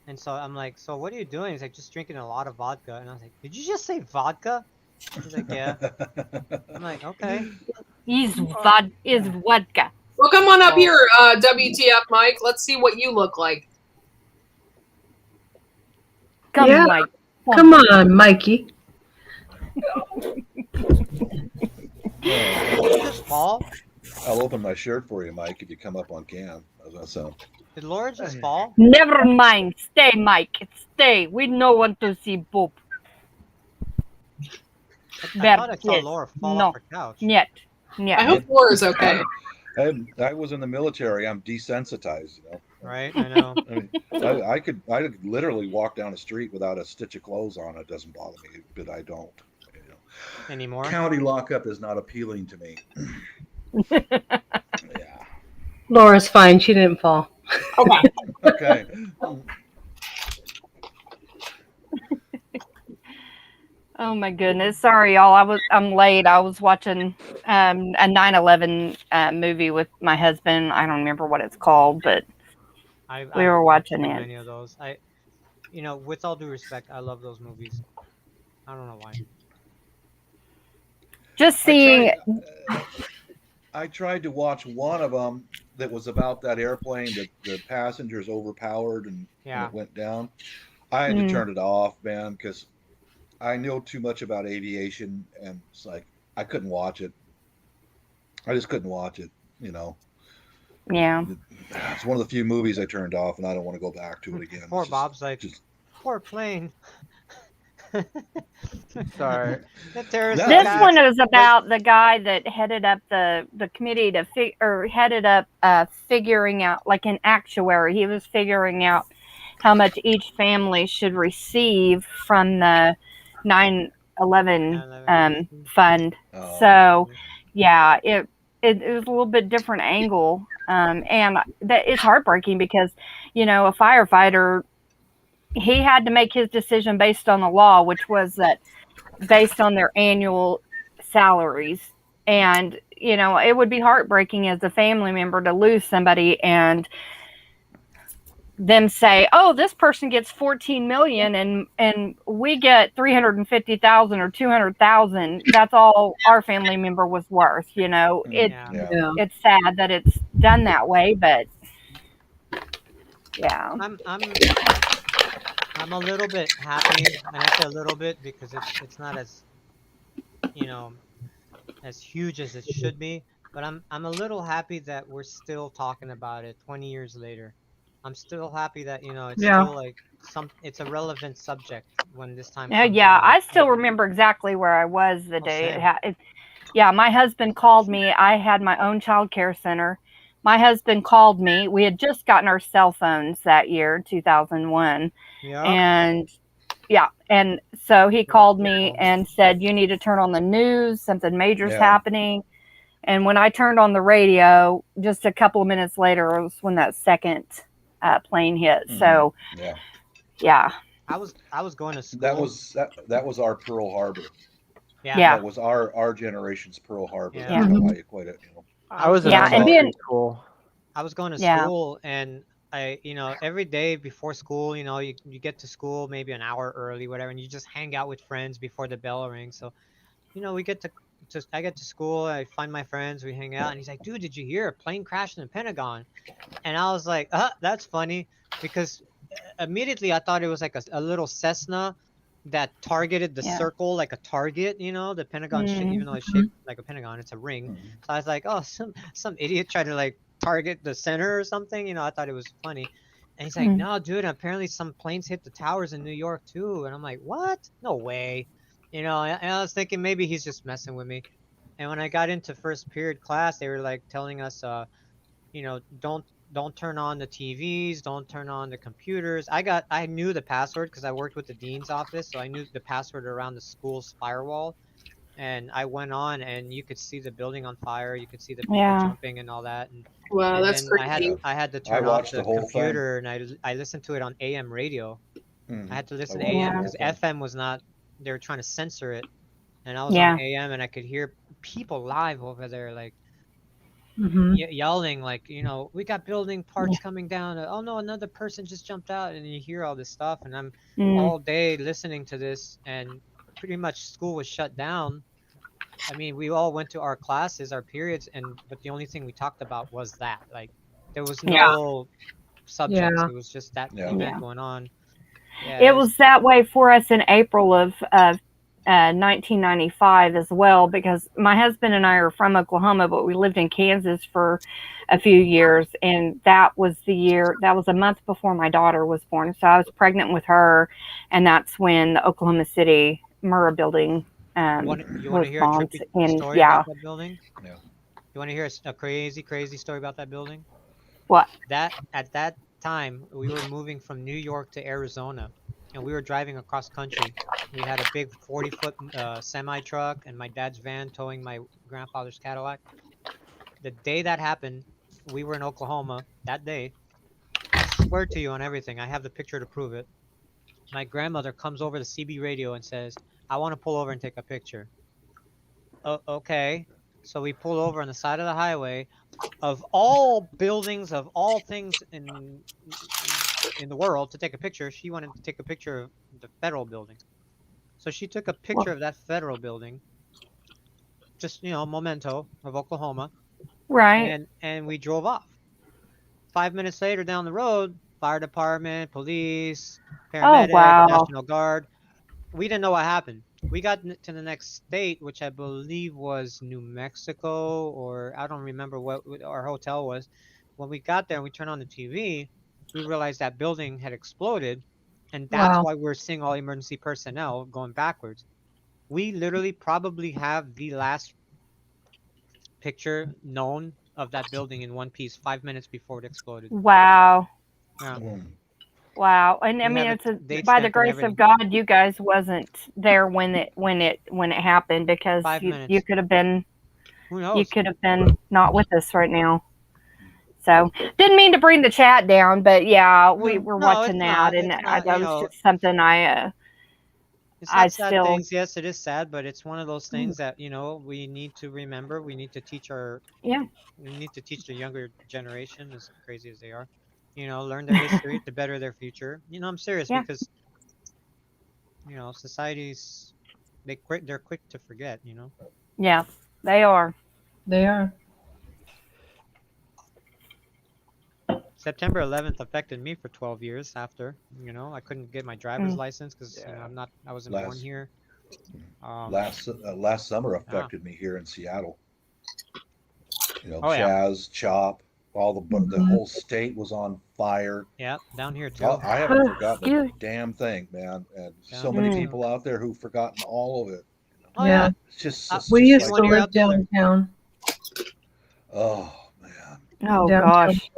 And so I'm like, so what are you doing? He's like, just drinking a lot of vodka. And I was like, did you just say vodka? He's like, yeah. I'm like, okay. Is vodka. Well, come on up here, WTF, Mike. Let's see what you look like. Come, Mike. Come on, Mikey. Fall? I'll open my shirt for you, Mike, if you come up on cam. How's that sound? Did Laura just fall? Never mind. Stay, Mike. Stay. We don't want to see poop. I thought I saw Laura fall off her couch. Yet. I hope Laura's okay. I was in the military. I'm desensitized, you know. Right, I know. I mean, I could literally walk down the street without a stitch of clothes on. It doesn't bother me, but I don't. You know. Anymore? County lockup is not appealing to me. Yeah. Laura's fine. She didn't fall. Okay. Okay. Oh my goodness. Sorry, y'all. I'm late. I was watching a 9/11 movie with my husband. I don't remember what it's called, but we were watching too it. many of those. With all due respect, I love those movies. I don't know why. Just seeing. I tried to watch one of them that was about that airplane that the passengers overpowered and it went down. I had to turn it off, man, because I know too much about aviation, and it's like I couldn't watch it. I just couldn't watch it, you know. Yeah. It's one of the few movies I turned off, and I don't want to go back to it again. Poor Bob's like, poor plane. Sorry. This one is about the guy that headed up the committee headed up figuring out, like an actuary. He was figuring out how much each family should receive from the 9/11 fund. Oh. So, yeah, it was a little bit different angle, and that is heartbreaking because, a firefighter, he had to make his decision based on the law, which was that based on their annual salaries. And, it would be heartbreaking as a family member to lose somebody and them say, oh, this person gets 14 million and we get 350,000 or 200,000. That's all our family member was worth. It's sad that it's done that way, but yeah. I'm a little bit happy, and I say a little bit because it's not as as huge as it should be, but I'm a little happy that we're still talking about it 20 years later. I'm still happy that it's still like it's a relevant subject when this time comes Yeah, around. I still remember exactly where I was the day my husband called me. I had my own child care center. My husband called me. We had just gotten our cell phones that year, 2001. And so he called me and said, you need to turn on the news. Something major's happening. And when I turned on the radio, just a couple of minutes later, it was when that second plane hit. So, I was going to school. That was our Pearl Harbor. Yeah. That was our generation's Pearl Harbor. Yeah. That's how I equate it. I was in school. I was going to school, and I, every day before school, you get to school maybe an hour early, whatever, and you just hang out with friends before the bell rings. So, we get to I get to school, I find my friends, we hang out, and he's like, dude, did you hear a plane crashed in the Pentagon? And I was like, that's funny, because immediately I thought it was like a little Cessna that targeted the circle like a target, the Pentagon shape, even though it's shaped like a pentagon, it's a ring. So I was like, oh, some idiot tried to like target the center or something, I thought it was funny. And he's like, no, dude, apparently some planes hit the towers in New York too. And I'm like, what? No way. And I was thinking maybe he's just messing with me. And when I got into first period class, they were like telling us, don't turn on the TVs, don't turn on the computers. I knew the password because I worked with the dean's office, so I knew the password around the school's firewall. And I went on, and you could see the building on fire. You could see the people jumping and all that. And wow, that's crazy. I had to turn off the computer, and I listened to it on AM radio. I had to listen to I AM was. because FM was not. They were trying to censor it, and I was Yeah. on AM, and I could hear people live over there, like Hmm. yelling, like, we got building parts coming down. Oh no, another person just jumped out, and you hear all this stuff, and I'm all day listening to this, and pretty much school was shut down. I mean, we all went to our classes, our periods, but the only thing we talked about was that. Like, there was Yeah. no subjects. Yeah. It was just that Yeah. event Yeah. going on. Yeah, It was that way for us in April of 1995 as well, because my husband and I are from Oklahoma, but we lived in Kansas for a few years, and that was a month before my daughter was born. So I was pregnant with her, and that's when the Oklahoma City Murrah building you want was to hear a bombed. trippy And story yeah, about that building? Yeah. You want to hear a crazy story about that building? what? At that time, we were moving from New York to Arizona, and we were driving across country. We had a big 40-foot semi truck and my dad's van towing my grandfather's Cadillac. The day that happened, we were in Oklahoma that day. I swear to you on everything. I have the picture to prove it. My grandmother comes over the CB radio and says, "I want to pull over and take a picture." Oh, okay. So we pull over on the side of the highway. Of all buildings, of all things in the world to take a picture, she wanted to take a picture of the federal building. So she took a picture of that federal building, just memento of Oklahoma, Right. and we drove off. 5 minutes later, down the road, fire department, police, Oh, paramedic, wow. National Guard. We didn't know what happened. We got to the next state, which I believe was New Mexico, or I don't remember what our hotel was. When we got there and we turned on the TV, we realized that building had exploded, and that's Wow. why we're seeing all emergency personnel going backwards. We literally probably have the last picture known of that building in one piece 5 minutes before it exploded. Wow. Yeah. Wow. And I We mean, have it's a date by the stamp and grace of everything. God, you guys wasn't there when it happened, because 5 you minutes. could have been Who you knows? could have been not with us right now. So didn't mean to bring the chat down, but yeah, we were No, watching it's that, not. and It's not. that was just something It's I not sad still things. Yes, it is sad, but it's one of those things that we need to remember. We need to teach yeah. we need to teach the younger generation, as crazy as they are, learn their history to better their future. I'm serious Yeah. because societies they're quick to forget. Yeah, they are. They are. September 11th affected me for 12 years after. I couldn't get my driver's Mm. license because I wasn't born here. Last summer Yeah. affected me here in Seattle. Oh, yeah. Chaz, Chop, the whole state was on fire. Yeah, down here too. Well, I haven't forgotten a Yeah. damn thing, man. And Down so here many too. people out there who've forgotten all of it. Oh Yeah. yeah. It's just, We just used like, to when you're live out there. downtown. oh man. Oh Downtown. gosh.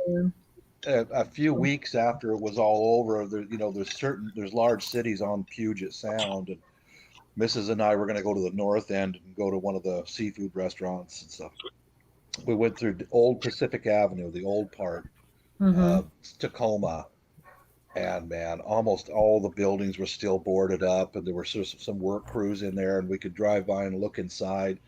A few weeks after it was all over, there's large cities on Puget Sound, and Mrs. and I were going to go to the north end and go to one of the seafood restaurants and stuff. We went through Old Pacific Avenue, the old part, Tacoma, and man, almost all the buildings were still boarded up, and there were some work crews in there, and we could drive by and look inside.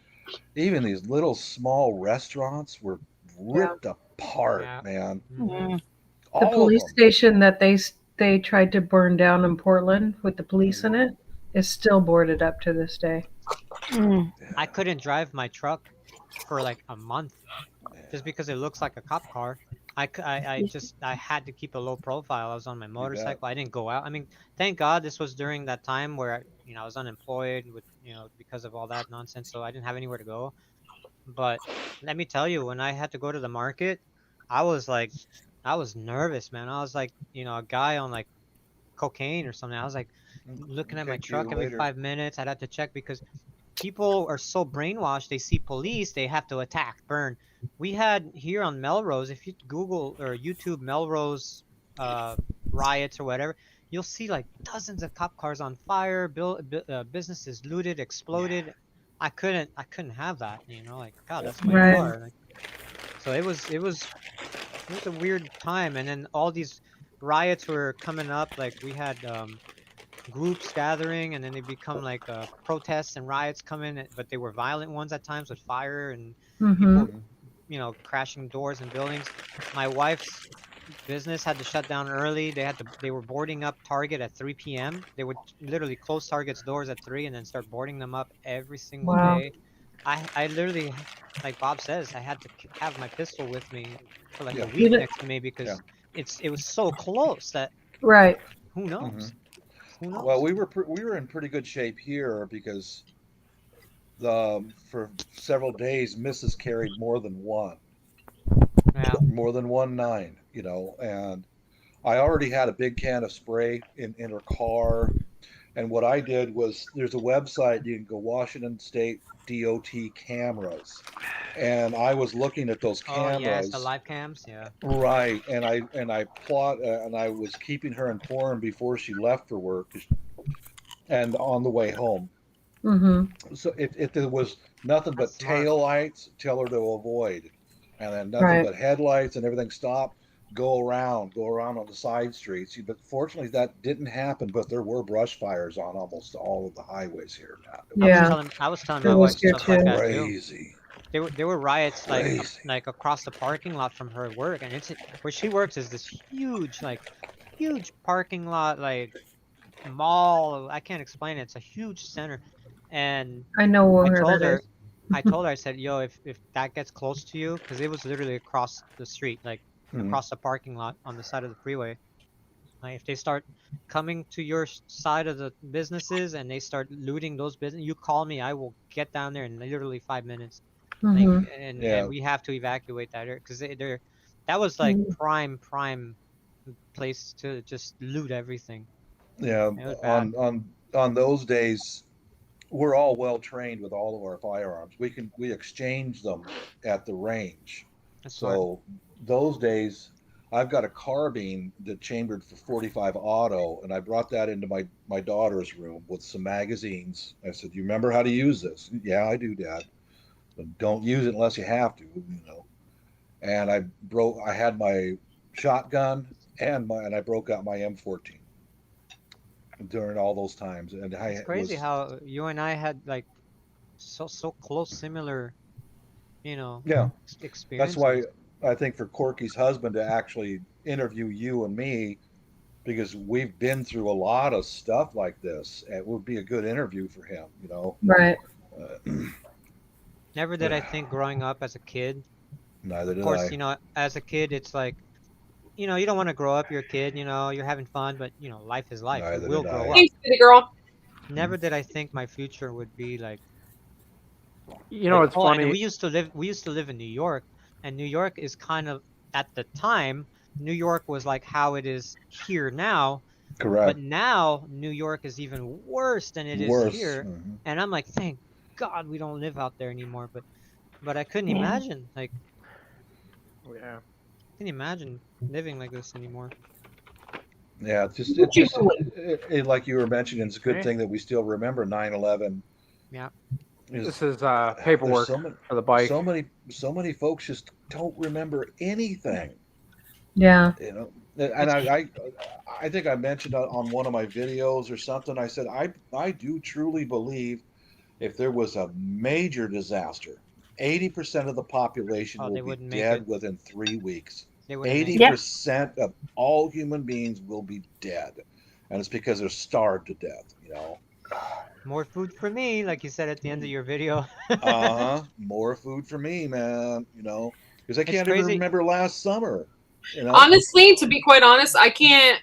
Even these little small restaurants were ripped apart, man. Mm. The police station that they tried to burn down in Portland with the police in it is still boarded up to this day. Mm. I couldn't drive my truck for like a month just because it looks like a cop car. I had to keep a low profile. I was on my motorcycle. I didn't go out. I mean, thank God this was during that time where I was unemployed with because of all that nonsense, so I didn't have anywhere to go. But let me tell you, when I had to go to the market, I was nervous, man. I was like, a guy on like cocaine or something. I was like looking at my truck every 5 minutes. I'd have to check because people are so brainwashed. They see police, they have to attack, burn. We had here on Melrose, if you Google or YouTube Melrose riots or whatever, you'll see like dozens of cop cars on fire, businesses looted, exploded. I couldn't have that, like, God, that's my car. Like, so it was a weird time, and then all these riots were coming up, like we had groups gathering, and then they become like protests and riots coming, but they were violent ones at times with fire and Mm-hmm. people, crashing doors and buildings. My wife's business had to shut down early. They were boarding up Target at 3 p.m. They would literally close Target's doors at 3 and then start boarding them up every single Wow. day. I literally, like Bob says, I had to have my pistol with me for like a week Even- next to me because it was so close that Right. who knows? Who knows? Well, we were in pretty good shape here because for several days Mrs. carried more than one. Yeah. More than 1.9, and I already had a big can of spray in her car. And what I did was, there's a website, you can go, Washington State DOT cameras. And I was looking at those cameras. Oh yes, the live cams, yeah. Right. And I was keeping her informed before she left for work and on the way home. Mm-hmm. So if there was nothing but tail lights, tell her to avoid. And then nothing Right. but headlights and everything stop, go around on the side streets. But fortunately that didn't happen, but there were brush fires on almost all of the highways here now. Yeah. I was telling It my was wife here stuff like too. that too. Crazy. There were riots Crazy. like across the parking lot from her work, and it's where she works is this huge parking lot, like mall. I can't explain it. It's a huge center, and I know I where told that her, is. I said, yo, if that gets close to you, because it was literally across the street, like across the parking lot on the side of the freeway. Like if they start coming to your side of the businesses and they start looting those businesses, you call me. I will get down there in literally 5 minutes. Mm-hmm. Like, and we have to evacuate that area because that was like prime place to just loot everything. Yeah, It was bad. on those days, we're all well trained with all of our firearms. We exchange them at the range. That's So those days, I've got a carbine that chambered for 45 auto, and I brought that into my daughter's room with some magazines. I said, "You remember how to use this?" "Yeah, I do, Dad." "But don't use it unless you have to, And I had my shotgun and I broke out my M14 during all those times, and It's crazy how you and I had like so close, similar, Yeah, experiences. that's why I think for Corky's husband to actually interview you and me, because we've been through a lot of stuff like this, it would be a good interview for him. Right. Never did I think growing up as a kid. Neither did Of course, I. as a kid, it's like, you don't want to grow up. You're a kid, you're having fun, but life is life. Neither You will did grow I. up. Hey, city girl. Never did I think my future would be like. It's funny. And we used to live in New York, and New York is kind of, at the time, New York was like how it is here now. Correct. But now New York is even worse than it is here. Mm-hmm. And I'm like, thank God we don't live out there anymore. But I couldn't imagine, like, Yeah. couldn't imagine living like this anymore. Yeah, like you were mentioning, it's a good thing that we still remember 9/11. Yeah. This is paperwork for the bike. So many folks just don't remember anything. Yeah. And I think I mentioned on one of my videos or something, I said, I do truly believe if there was a major disaster, 80% of the population will be dead within 3 weeks. 80% of all human beings will be dead. And it's because they're starved to death, More food for me, like you said at the end of your video. More food for me, man, because I can't even remember last summer. Honestly, to be quite honest, I can't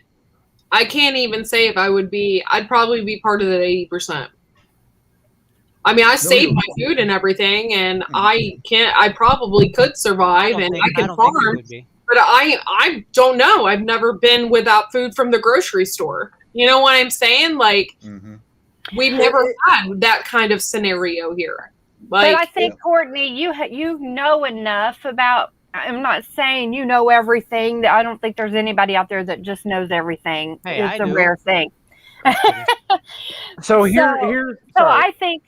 even say if I would be. I'd probably be part of that 80%. I mean, I saved my food and everything, and I probably could survive, and I can farm. But I don't know. I've never been without food from the grocery store. You know what I'm saying? Like, we've never had that kind of scenario here. Like, but I think, Courtney, you know enough about. I'm not saying you know everything. I don't think there's anybody out there that just knows everything. Hey, it's a rare thing. So I think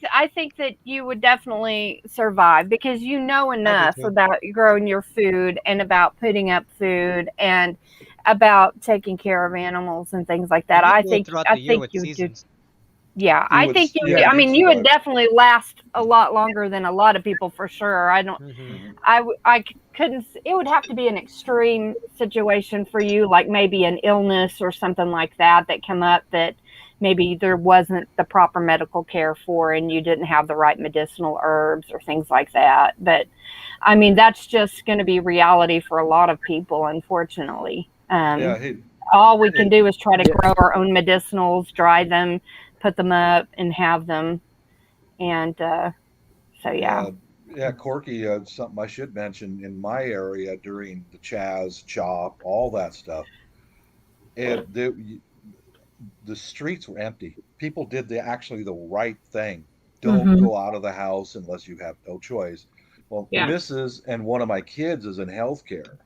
that you would definitely survive because you know enough about growing your food and about putting up food, and about taking care of animals and things like that. You I do it think throughout I the year think with you do. seasons. Yeah, You I would- think you. yeah, I mean, you'd you would survive. definitely last a lot longer than a lot of people for sure. I don't. Hmm. I couldn't. It would have to be an extreme situation for you, like maybe an illness or something like that come up that maybe there wasn't the proper medical care for, and you didn't have the right medicinal herbs or things like that. But I mean, that's just going to be reality for a lot of people, unfortunately. Yeah, hey, All we can do is try to Yeah. grow our own medicinals, dry them, put them up, and have them. And so, yeah. yeah, Corky, something I should mention in my area during the Chaz, Chop, all that stuff. The streets were empty. People did actually the right thing. Don't Mhm. go out of the house unless you have no choice. Well, Yeah. Mrs. and one of my kids is in healthcare.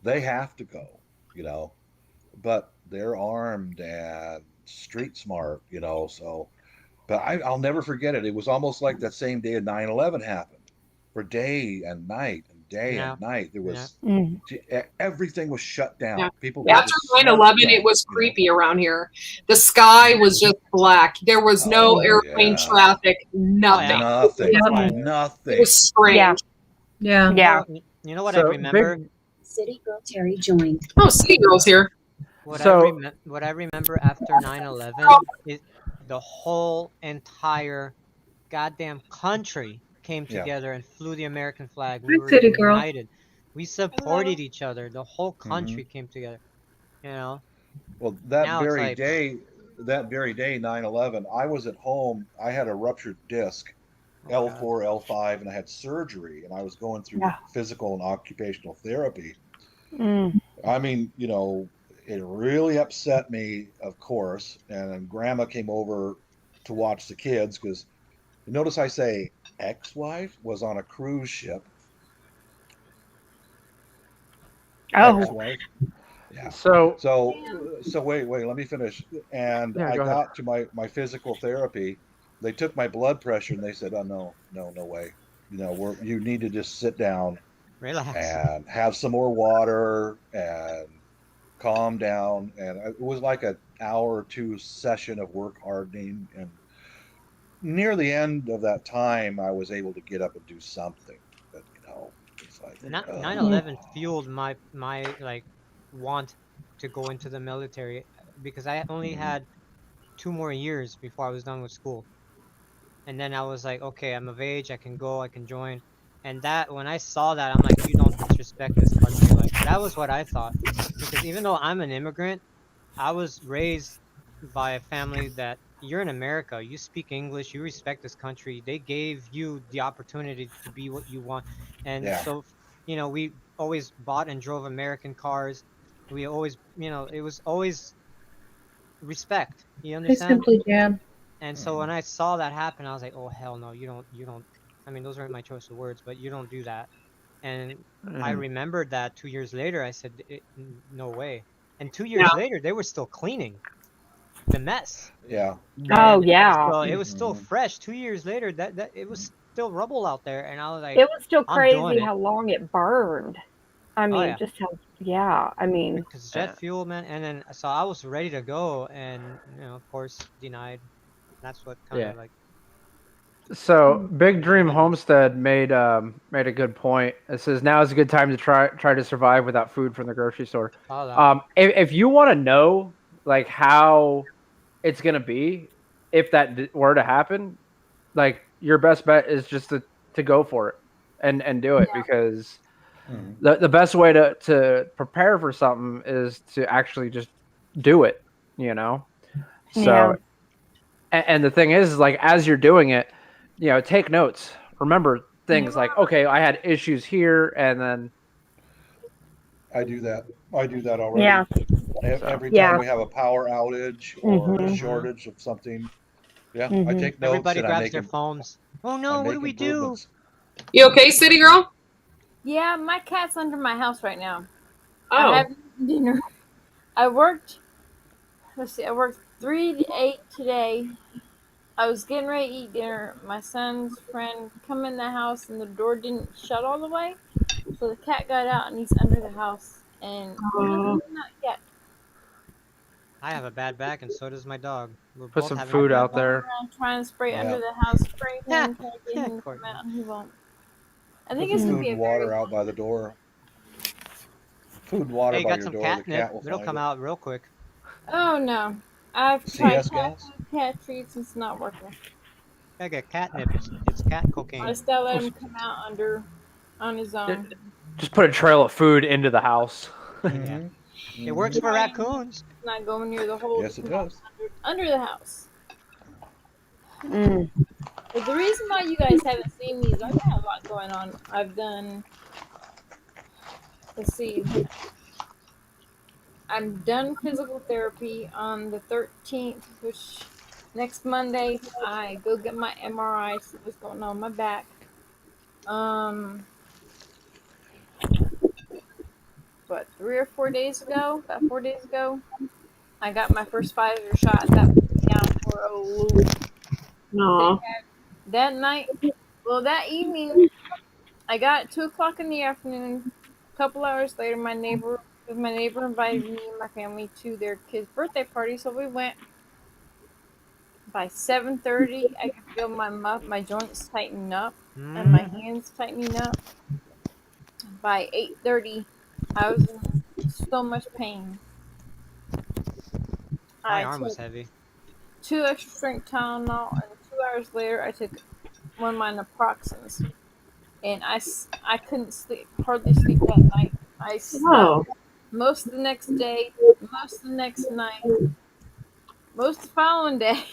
They have to go, you know, but they're armed and street smart, you know. So, but I'll never forget it. It was almost like that same day of 9/11 happened, for day and night and day Yeah. and night. There Yeah. was Mm. everything was shut down. Yeah. People Yeah, were after just 9/11, smart, it was you know? creepy around here. The sky was just black. There was no Oh, airplane yeah. traffic, nothing. yeah. Nothing. It Nothing. was strange. Yeah. Yeah. Yeah. You know what I So remember? big. City Girl Terry joined. Oh, City Girl's here. What So I remember after 9/11 is the whole entire goddamn country came Yeah. together and flew the American flag. We Hi, were City Girl. united. We supported each other. The whole Mm-hmm. country came together. You know? Well, that Now it's very like, day, 9/11, I was at home. I had a ruptured disc, oh God. L4, L5, and I had surgery, and I was going through Yeah. physical and occupational therapy. Mm. I mean, you know, it really upset me, of course. And then Grandma came over to watch the kids because notice I say ex-wife was on a cruise ship. Oh. Ex-wife. Yeah. So So wait, let me finish. And yeah, I go ahead. got to my physical therapy. They took my blood pressure and they said, "Oh no way. You know, you need to just sit down Relax. and have some more water and calm down." And it was like an hour or two session of work hardening. And near the end of that time, I was able to get up and do something. But you know, it's like 9/11 fueled my like want to go into the military because I only Mhm. had 2 more years before I was done with school. And then I was like, okay, I'm of age, I can go, I can join. And that when I saw that, I'm like, you don't disrespect this country. Like that was what I thought. Because even though I'm an immigrant, I was raised by a family that you're in America, you speak English, you respect this country. They gave you the opportunity to be what you want. And Yeah. so, you know, we always bought and drove American cars. We always, you know, it was always respect. You Hey, understand? Simply Jam. And so when I saw that happen, I was like, oh hell no, you don't. I mean, those aren't my choice of words, but you don't do that. And I Mhm. remembered that 2 years later. I said, no way. And 2 Yeah. years later, they were still cleaning the mess. Yeah. Oh, And yeah. so it was still Mhm. fresh. 2 years later, that it was still rubble out there, and I was like, It was still I'm doing crazy it. how long it burned. I Oh mean, yeah, just how, yeah. I mean, because jet fuel, man. And then so I was ready to go, and you know, of course, denied. That's what kind Yeah. of like. So Big Dream Homestead made a good point. It says now is a good time to try to survive without food from the grocery store. All that. If you want to know like how it's gonna be if that were to happen, like your best bet is just to go for it and do it because Mhm. the best way to prepare for something is to actually just do it, you know. So and the thing is like as you're doing it, you know, take notes. Remember things like, okay, I had issues here, and then I do that. I do that already. yeah. Every Yeah. time we have a power outage or a Mhm. shortage of something, yeah, I Mhm. take notes Everybody and I grabs make their phones. Oh no, what do we do? improvements. You okay, City Girl? Yeah, my cat's under my house right now. Oh. I have dinner. I worked. Let's see. I worked 3 to 8 today. I was getting ready to eat dinner. My son's friend come in the house and the door didn't shut all the way, so the cat got out and he's under the house and Oh. not yet. I have a bad back, and so does my dog. We're Put both some having food bad out back. there. I'm trying to spray Yeah. under the house, spray him, try to get him to come Courtney. out, and he won't. I Put think the it's gonna food be a and very water out by the door. Food and water Hey, you by got your some door. The cat catnip? will It'll find come it. out real quick. Oh no, I've tried CS cat gas? food, cat treats, it's not working. I get catnip. It's cat I cocaine. still let him come out on his own. Just put a trail of food into the house. Yeah. It works for raccoons. Not going near the hole. Yes, it does. Under the house. Mm. But the reason why you guys haven't seen me is I've got a lot going on. I've done. Let's see. I'm done physical therapy on the 13th, which next Monday I go get my MRI, see what's going on with my back. What, 3 or 4 days ago? About 4 days ago, I got my first Pfizer shot. That put me down for a loop. No. That night, well, that evening, I got at 2 o'clock in the afternoon. A couple hours later, my neighbor invited me and my family to their kid's birthday party, so we went. By 7:30, I could feel my joints tightening up and my hands tightening up. By 8:30, I was in so much pain. My I arm was took heavy. 2 extra strength Tylenol, and 2 hours later, I took one of my naproxens. And I couldn't sleep, hardly sleep that night. I slept most of the next day, most of the next night, most the following day.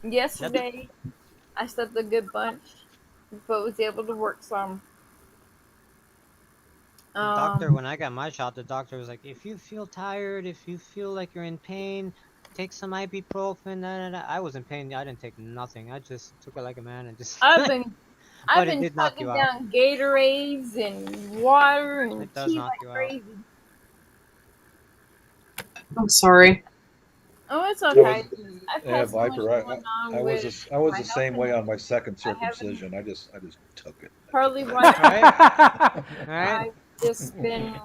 Yesterday, I slept a good bunch, but was able to work some. The doctor, when I got my shot, the doctor was like, if you feel tired, if you feel like you're in pain, take some ibuprofen. I was in pain. I didn't take nothing. I just took it like a man and just. I've been But it did knock sucking you out. down Gatorades and water and It does tea knock like you out. crazy. I'm sorry. Oh, it's okay. I've Yeah, had so much Viper. going on I was with I was my the same health way and on my second circumcision. I just took it. Hardly watched. Right? I've just been.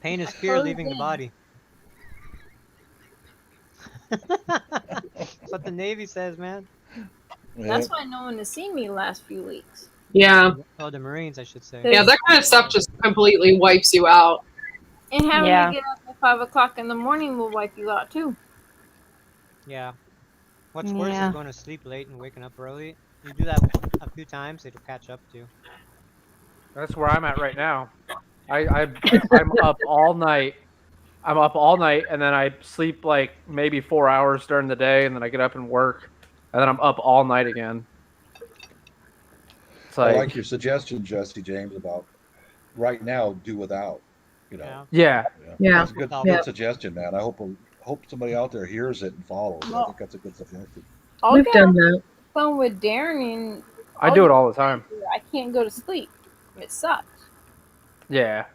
Pain is fear leaving the body. That's what the Navy says, man. That's why no one has seen me the last few weeks. Yeah. Oh, the Marines, I should say. Yeah, that kind of stuff just completely wipes you out. And having Yeah. to get up at 5 o'clock in the morning will wipe you out too. Yeah. What's worse Yeah. is going to sleep late and waking up early. You do that a few times, it'll catch up to you. That's where I'm at right now. I'm up all night. I'm up all night, and then I sleep like maybe 4 hours during the day, and then I get up and work, and then I'm up all night again. It's I like, like your suggestion, Jesse James, about right now do without. Yeah. That's a good, Yeah. good suggestion, man. I hope somebody out there hears it and follows. I think that's a good suggestion. I'll get on the phone with Darren and I do it all the time. I can't go to sleep. It sucks. Yeah.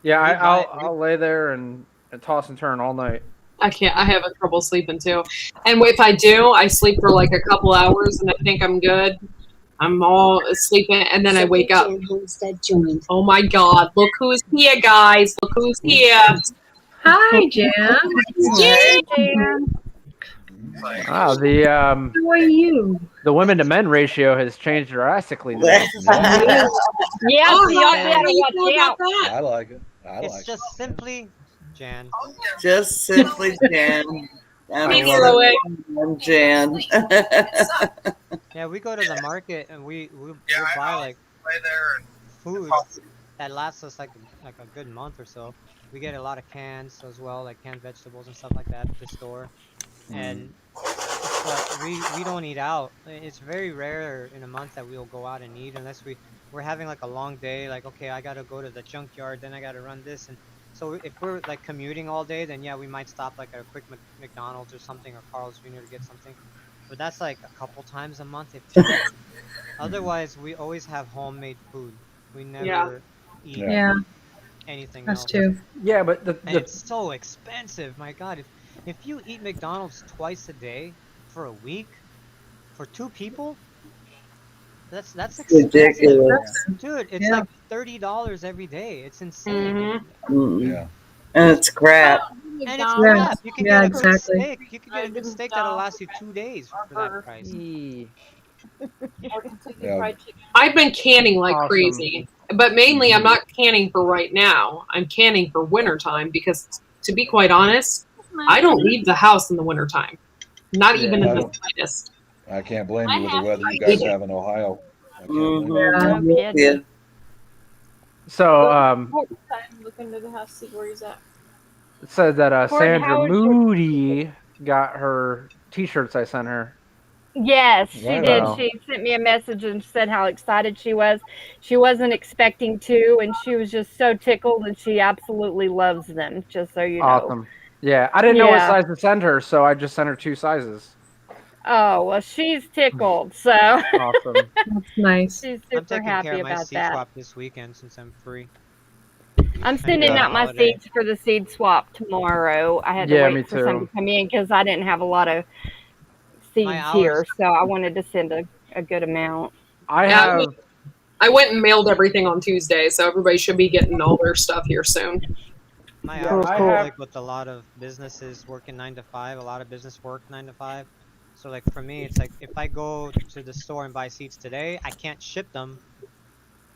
Yeah, I'll lay there and toss and turn all night. I can't. I have trouble sleeping too. And if I do, I sleep for like a couple hours and I think I'm good. I'm all sleeping and then I wake up. Oh my God. Look who's here, guys. Look who's here. Hi, Jan. Jan. Wow, the How are you? the women to men ratio has changed drastically. Yeah, Oh, so y'all how better do you watch feel out. about that? I like it. It's just simply Jan. Just simply Jan. Me through it. I'm Jan. Yeah, we go to the market and we'll buy like food that lasts us like a good month or so. We get a lot of cans as well, like canned vegetables and stuff like that at the store. And but we don't eat out. It's very rare in a month that we'll go out and eat unless we're having like a long day. Like, okay, I gotta go to the junkyard, then I gotta run this, and so if we're like commuting all day, then yeah, we might stop like at a quick McDonald's or something, or Carl's Jr. to get something. But that's like a couple times a month. Otherwise, we always have homemade food. We never eat anything That's else. true. Yeah, but And it's so expensive. My God, if you eat McDonald's twice a day for a week, for 2 people, that's expensive. Ridiculous. Dude, it's like $30 every day. It's insane. Yeah. And it's crap. And it's Yeah. crap. You can Yeah, get a good exactly. steak. You can get a good steak that'll last you 2 days for that price. Yeah. I've been canning like Awesome. crazy, but mainly I'm not canning for right now. I'm canning for wintertime because, to be quite honest, I don't leave the house in the wintertime. Not Yeah, even I in the don't- slightest. I can't blame I you with the have weather to you guys eat it. have in Ohio. I can't blame you. Yeah, No I'm with kidding. you. So Look into the house, see where he's at. it said that Court, Sandra how is your- Moody got her T-shirts I sent her. Yes, she Right did. on. She sent me a message and said how excited she was. She wasn't expecting to, and she was just so tickled, and she absolutely loves them, just so you know. Awesome. Yeah, I didn't know what Yeah. size to send her, so I just sent her 2 sizes. Oh, well, she's tickled, so Awesome. That's nice. she's I'm super taking care happy of my about seed that. swap this weekend since I'm free. I'm sending Yeah. out my Holiday. seeds for the seed swap tomorrow. I had to Yeah, me wait for some too. to come in because I didn't have a lot of seeds My here, hours- so I wanted to send a good amount. I Yeah, have I went and mailed everything on Tuesday, so everybody should be getting all their stuff here soon. My Yeah, hours I conflict have- like with a lot of businesses working 9 to 5. A lot of business work 9 to 5. So like for me, it's like if I go to the store and buy seeds today, I can't ship them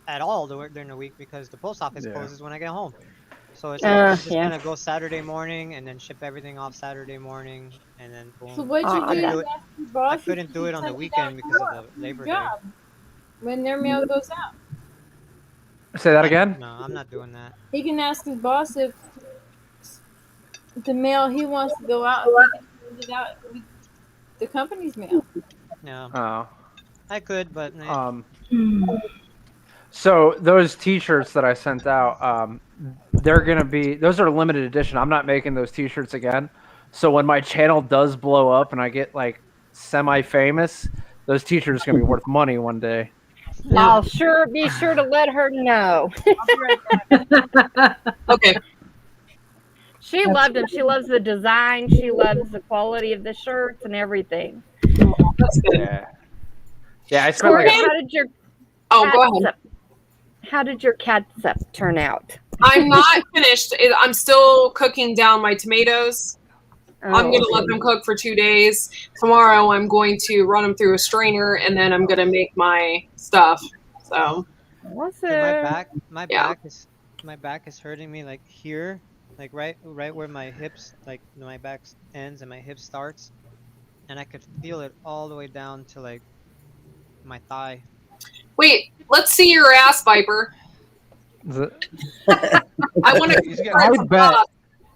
at all during the week because the post office Yeah. closes when I get home. So it's like I'm just yeah. gonna go Saturday morning and then ship everything off Saturday morning and then boom. So what'd Oh, you I do? know. You do it- asked your boss I if couldn't you do could it on the send weekend out because of your the Labor Day. job when their mail goes out. say that again. No, I'm not doing that. He can ask his boss if the mail he wants to go out, if he can send it out with the company's mail. No, Oh. I could, but So those T-shirts that I sent out, they're gonna be. Those are limited edition. I'm not making those T-shirts again. So when my channel does blow up and I get like semi-famous, those T-shirts are gonna be worth money one day. I'll be sure to let her know. Okay. She loved them. She loves the design. She loves the quality of the shirts and everything. That's good. Yeah. Yeah, I spent Court, like. how did your Oh, go ahead. How did your catsup turn out? I'm not finished. I'm still cooking down my tomatoes. I'm going to let them cook for 2 days. Tomorrow, I'm going to run them through a strainer, and then I'm going to make my stuff. So, Awesome. My Yeah. back is hurting me like here, like right where my hips, like my back ends and my hip starts, and I could feel it all the way down to like my thigh. wait, let's see your ass, Viper. I want to.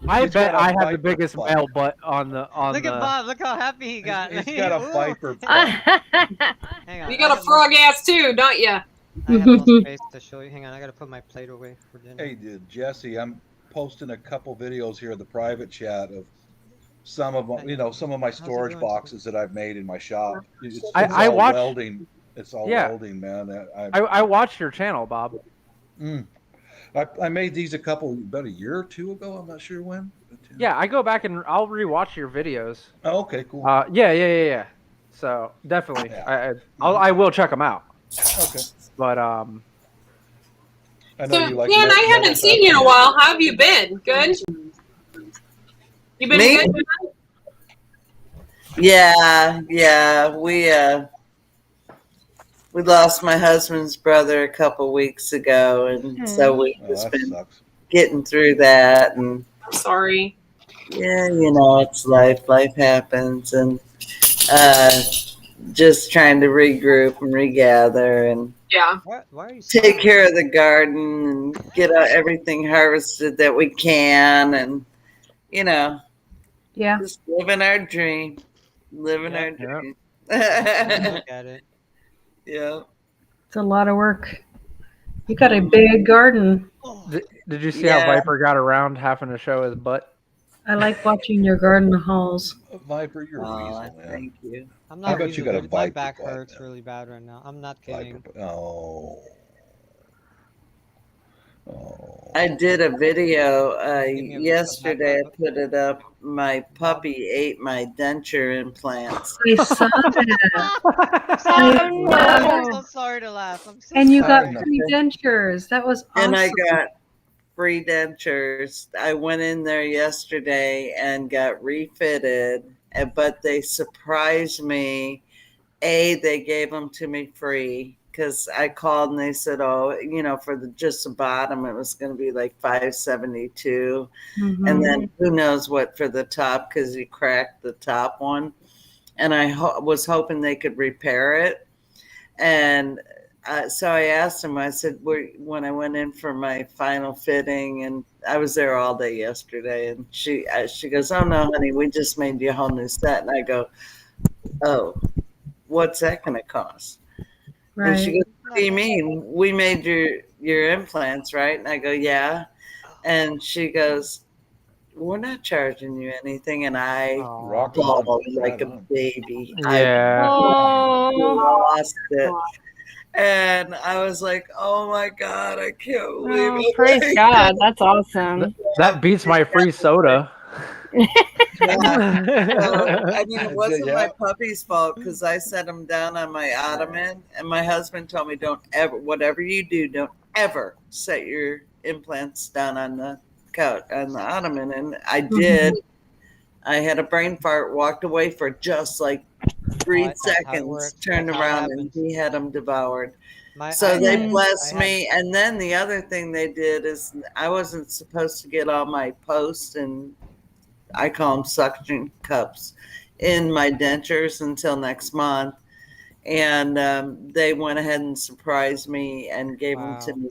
I He's bet got a I have the Viper biggest butt. male butt on the. Look at Bob. Look how happy he got. He's got a Ooh. Viper butt. Hang on. You got a frog ass too, don't you? I have no space to show you. Hang on, I gotta put my plate away for dinner. Hey, Jesse, I'm posting a couple videos here in the private chat of some of my, some of my storage doing? boxes that I've made in my shop. It's I all watch- welding. It's all Yeah. welding, man. I watched your channel, Bob. I made these about a year or two ago. I'm not sure when. Yeah, I go back and I'll rewatch your videos. Oh, okay, cool. Yeah. So definitely, I will check them out. Okay. But I know So, you like. Dan, I haven't seen you in a while. How have you been? Good? You been Me? good? Yeah. We lost my husband's brother a couple weeks ago, and so we've just that been sucks. getting through that. And I'm sorry. yeah, it's life. Life happens, and just trying to regroup and regather and Yeah. Why are you take care of the garden and get everything harvested that we can, and Yeah. just living our dream. Living our dream. Look at it. Yeah. It's a lot of work. You got a big garden. did you see how Yeah. Viper got around having to show his butt? I like watching your garden hauls. Viper, you're a Oh, weasel, man. thank you. I'm I not. bet you got a My Viper back butt, hurts man. really bad right now. I'm not kidding. Oh. I did a video me a yesterday. I put it up. My puppy ate my denture implants. I saw that. I'm so sorry to laugh. I'm so And you got sorry. free dentures. That was awesome. And I got free dentures. I went in there yesterday and got refitted, but they surprised me. They gave them to me free because I called and they said, "Oh, for just the bottom, it was going to be like $572, and then who knows what for the top because you cracked the top one." And I was hoping they could repair it, and so I asked him. I said, when I went in for my final fitting, and I was there all day yesterday, and she goes, "Oh no, honey, we just made you a whole new set." And I go, "Oh, what's that going to cost?" Right. And she goes, "What do you mean? We made your implants, right?" And I go, "Yeah." And she goes, "We're not charging you anything." And I Rock bawled on. like Right a on. baby. Yeah. I lost it. And I was like, "Oh my God, I can't believe it." Praise God. That's awesome. That beats my free soda. Yeah. So, I mean, it wasn't my puppy's fault because I set him down on my ottoman, and my husband told me, "Don't ever, whatever you do, don't ever set your implants down on the couch, on the ottoman." And I did. I had a brain fart, walked away for just like 3 seconds, turned around, and he had them devoured. So they blessed me. And then the other thing they did is I wasn't supposed to get all my posts, and I call them suction cups, in my dentures until next month. And they went ahead and surprised me and gave them to me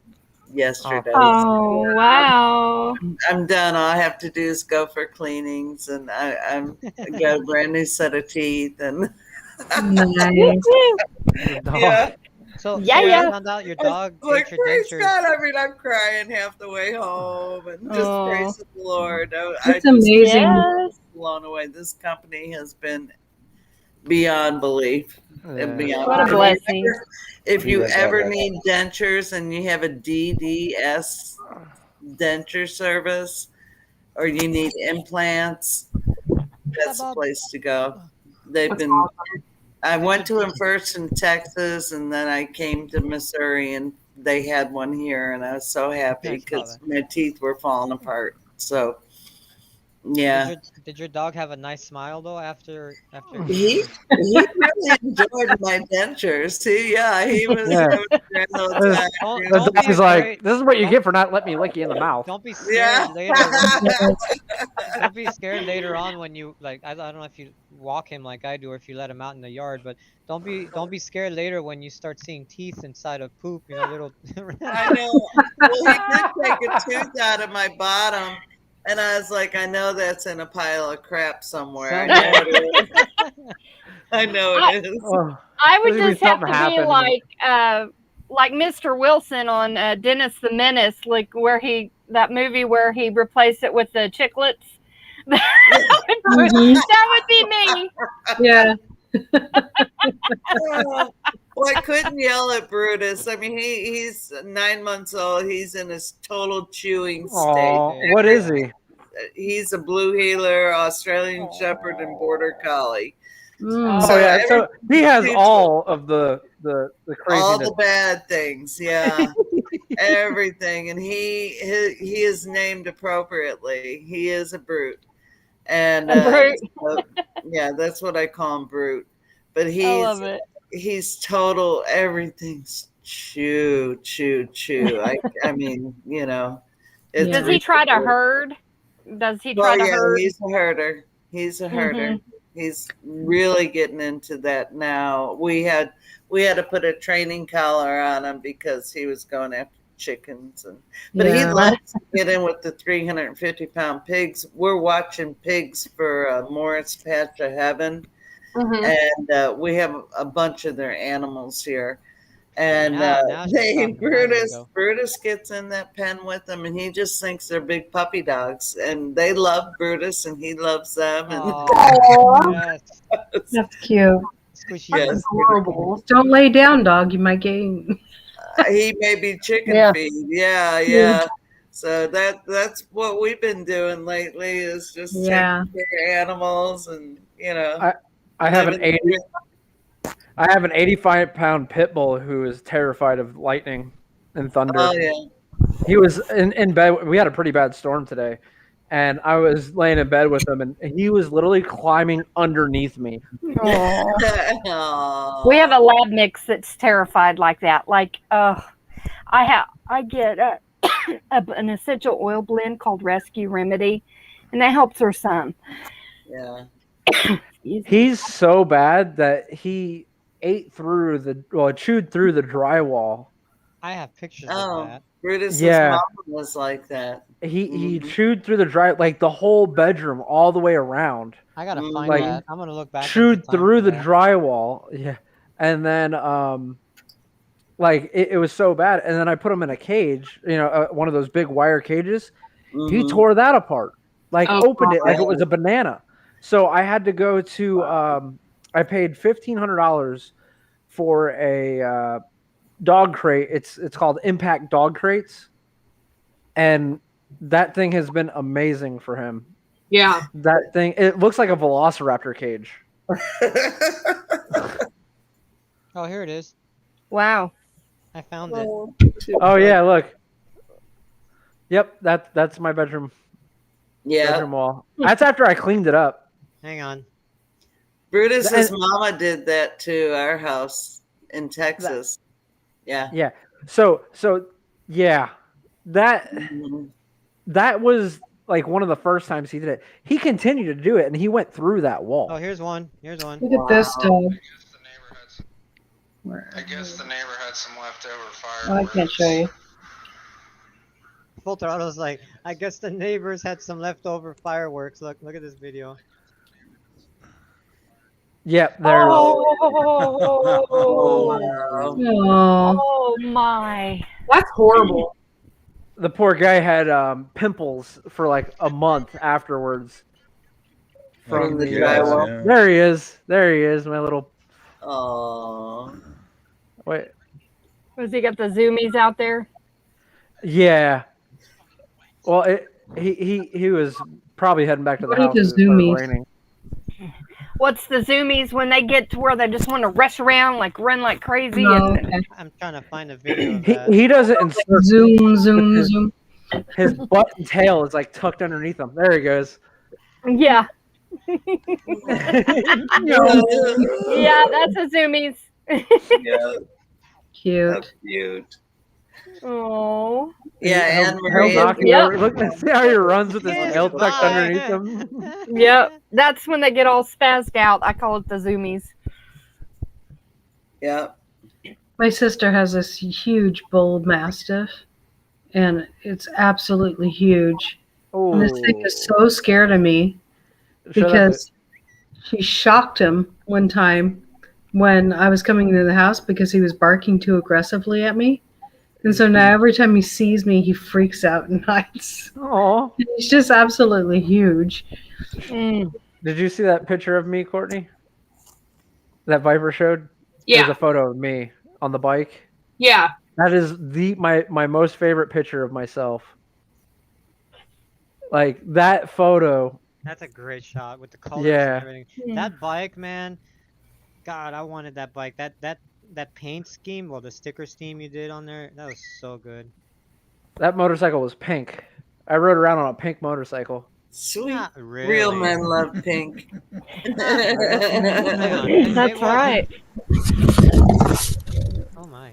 yesterday. Oh, wow. I'm done. All I have to do is go for cleanings, and I got a brand new set of teeth. And Nice. yeah. So Yeah, you yeah. found out your dog Like, ate your praise dentures. God. I mean, I'm crying half the way home, and just praise the Lord. It's amazing. Yes. Blown away. This company has been beyond belief. And beyond What a belief. blessing. If you Yes, ever that- need dentures and you have a DDS denture service, or you need implants, that's the place to go. They've been. I went to them first in Texas, and then I came to Missouri, and they had one here, and I was so happy because my teeth were falling apart. So, yeah. Did your dog have a nice smile though after? He really enjoyed my dentures. He was having a grand old time. Don't be He's like, afraid. "This is what you get for not letting me lick you in the mouth." Don't be scared later. Don't be scared later on when you I don't know if you walk him like I do or if you let him out in the yard, but don't be scared later when you start seeing teeth inside of poop. Little. I know. Well, he did take a tooth out of my bottom, and I was like, I know that's in a pile of crap somewhere. I know it is. I know it is. I would There's just have to something happened. be like Mr. Wilson on Dennis the Menace, like that movie where he replaced it with the chiclets. That would be me. Yeah. Well, I couldn't yell at Brutus. I mean, he's 9 months old. He's in his total chewing state. Aw, what is he? He's a blue heeler, Australian Shepherd, and Border Collie. Oh yeah, so he has all of the craziness. All the bad things, yeah, everything, and he is named appropriately. He is a brute, and so, yeah, that's what I call him, brute. But I love it. he's total. Everything's chew. I mean, Does he try to herd? Does he try to herd? He's a herder. He's a herder. He's really getting into that now. We had to put a training collar on him because he was going after chickens, but he loves to get in with the 350-pound pigs. We're watching pigs for Morris Patch of Heaven, and we have a bunch of their animals here. And Brutus gets in that pen with them, and he just thinks they're big puppy dogs, and they love Brutus, and he loves them. And That's cute. Yes. Horrible. Don't lay down, dog. You might gain. He may be chicken feed. Yeah. So that's what we've been doing lately is just taking care of animals, and I have an 85-pound pit bull who is terrified of lightning and thunder. Oh yeah. He was in bed. We had a pretty bad storm today, and I was laying in bed with him, and he was literally climbing underneath me. Aw. We have a lab mix that's terrified like that. Like, I get an essential oil blend called Rescue Remedy, and that helps her some. Yeah. He's so bad that he chewed through the drywall. I have pictures of that. Brutus's Yeah. mom was like that. He chewed through the whole bedroom all the way around. I gotta find Like, that. I'm gonna look back. Chewed at the time through for the that. drywall. Yeah. And then like it was so bad. And then I put him in a cage, one of those big wire cages. He tore that apart. Like opened it like it was a banana. So I had to go to I paid $1,500 for a dog crate. It's called Impact Dog Crates. And that thing has been amazing for him. Yeah. That thing, it looks like a velociraptor cage. Oh, here it is. Wow. I found it. Oh yeah, look. Yep, that's my bedroom. Yeah. Bedroom wall. That's after I cleaned it up. Hang on. Brutus's mama did that to our house in Texas. Yeah. Yeah. So yeah. That was like one of the first times he did it. He continued to do it, and he went through that wall. Oh, here's one. Here's one. Look at this dog. I guess the neighbor had some leftover Oh, I fireworks. can't show you. Full Throttle's like, I guess the neighbors had some leftover fireworks. Look at this video. Yep, there. Oh my. That's horrible. The poor guy had pimples for like a month afterwards. From the drywall. Yeah. There he is. There he is, my little. Oh. Wait. Was he got the zoomies out there? Yeah. Well, he was probably heading back to the What are house. the as it started zoomies? raining. What's the zoomies when they get to where they just want to rush around, like run like crazy? No, and okay. I'm trying to find a video of He, that. he does it in circles. Zoom. His butt and tail is like tucked underneath him. There he goes. Yeah. Yeah, that's a zoomies. Yeah. Cute. That's cute. Oh. Yeah, He'll Anne Marie. knock you Yep. over. Look, see how he runs with his tail tucked underneath him. Yep. That's when they get all spazzed out. I call it the zoomies. Yeah. My sister has this huge bull mastiff, and it's absolutely huge. And this thing is so scared of me because she shocked him one time when I was coming into the house because he was barking too aggressively at me. And so now every time he sees me, he freaks out and hides. Oh, he's just absolutely huge. Mm. Did you see that picture of me, Courtney? That Viper showed? Yeah. There's a photo of me on the bike. Yeah. That is my most favorite picture of myself. Like that photo. That's a great shot with the colors Yeah. and everything. That bike, man. God, I wanted that bike. That paint scheme, well, the sticker scheme you did on there, that was so good. That motorcycle was pink. I rode around on a pink motorcycle. Sweet. Not really. Real men love pink. That's right. Oh my.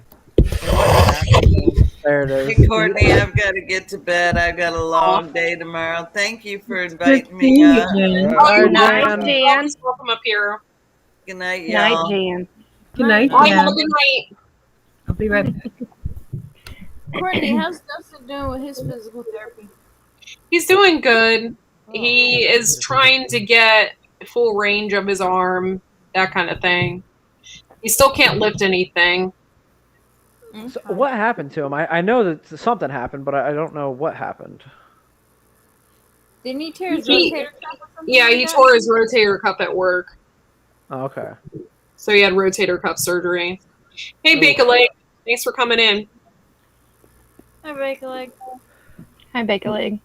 There it is. Hey, Courtney, I've got to get to bed. I've got a long day tomorrow. Thank you for inviting me seeing you, up. Jen. Oh, you're Night, welcome. Jan. Welcome up here. Good night, Night, y'all. Jan. Good night, Bye, have Jan. a good night. I'll be right back. Courtney, how's Dustin doing with his physical therapy? He's doing good. He is trying to get full range of his arm, that kind of thing. He still can't lift anything. So what happened to him? I know that something happened, but I don't know what happened. Didn't he tear his He- rotator cuff or something? Yeah, like he that? tore his rotator cuff at work, Oh, okay. so he had rotator cuff surgery. Hey, Bake a Leg, thanks for coming in. Hi, Bake a Leg. Hi, Bake a Leg.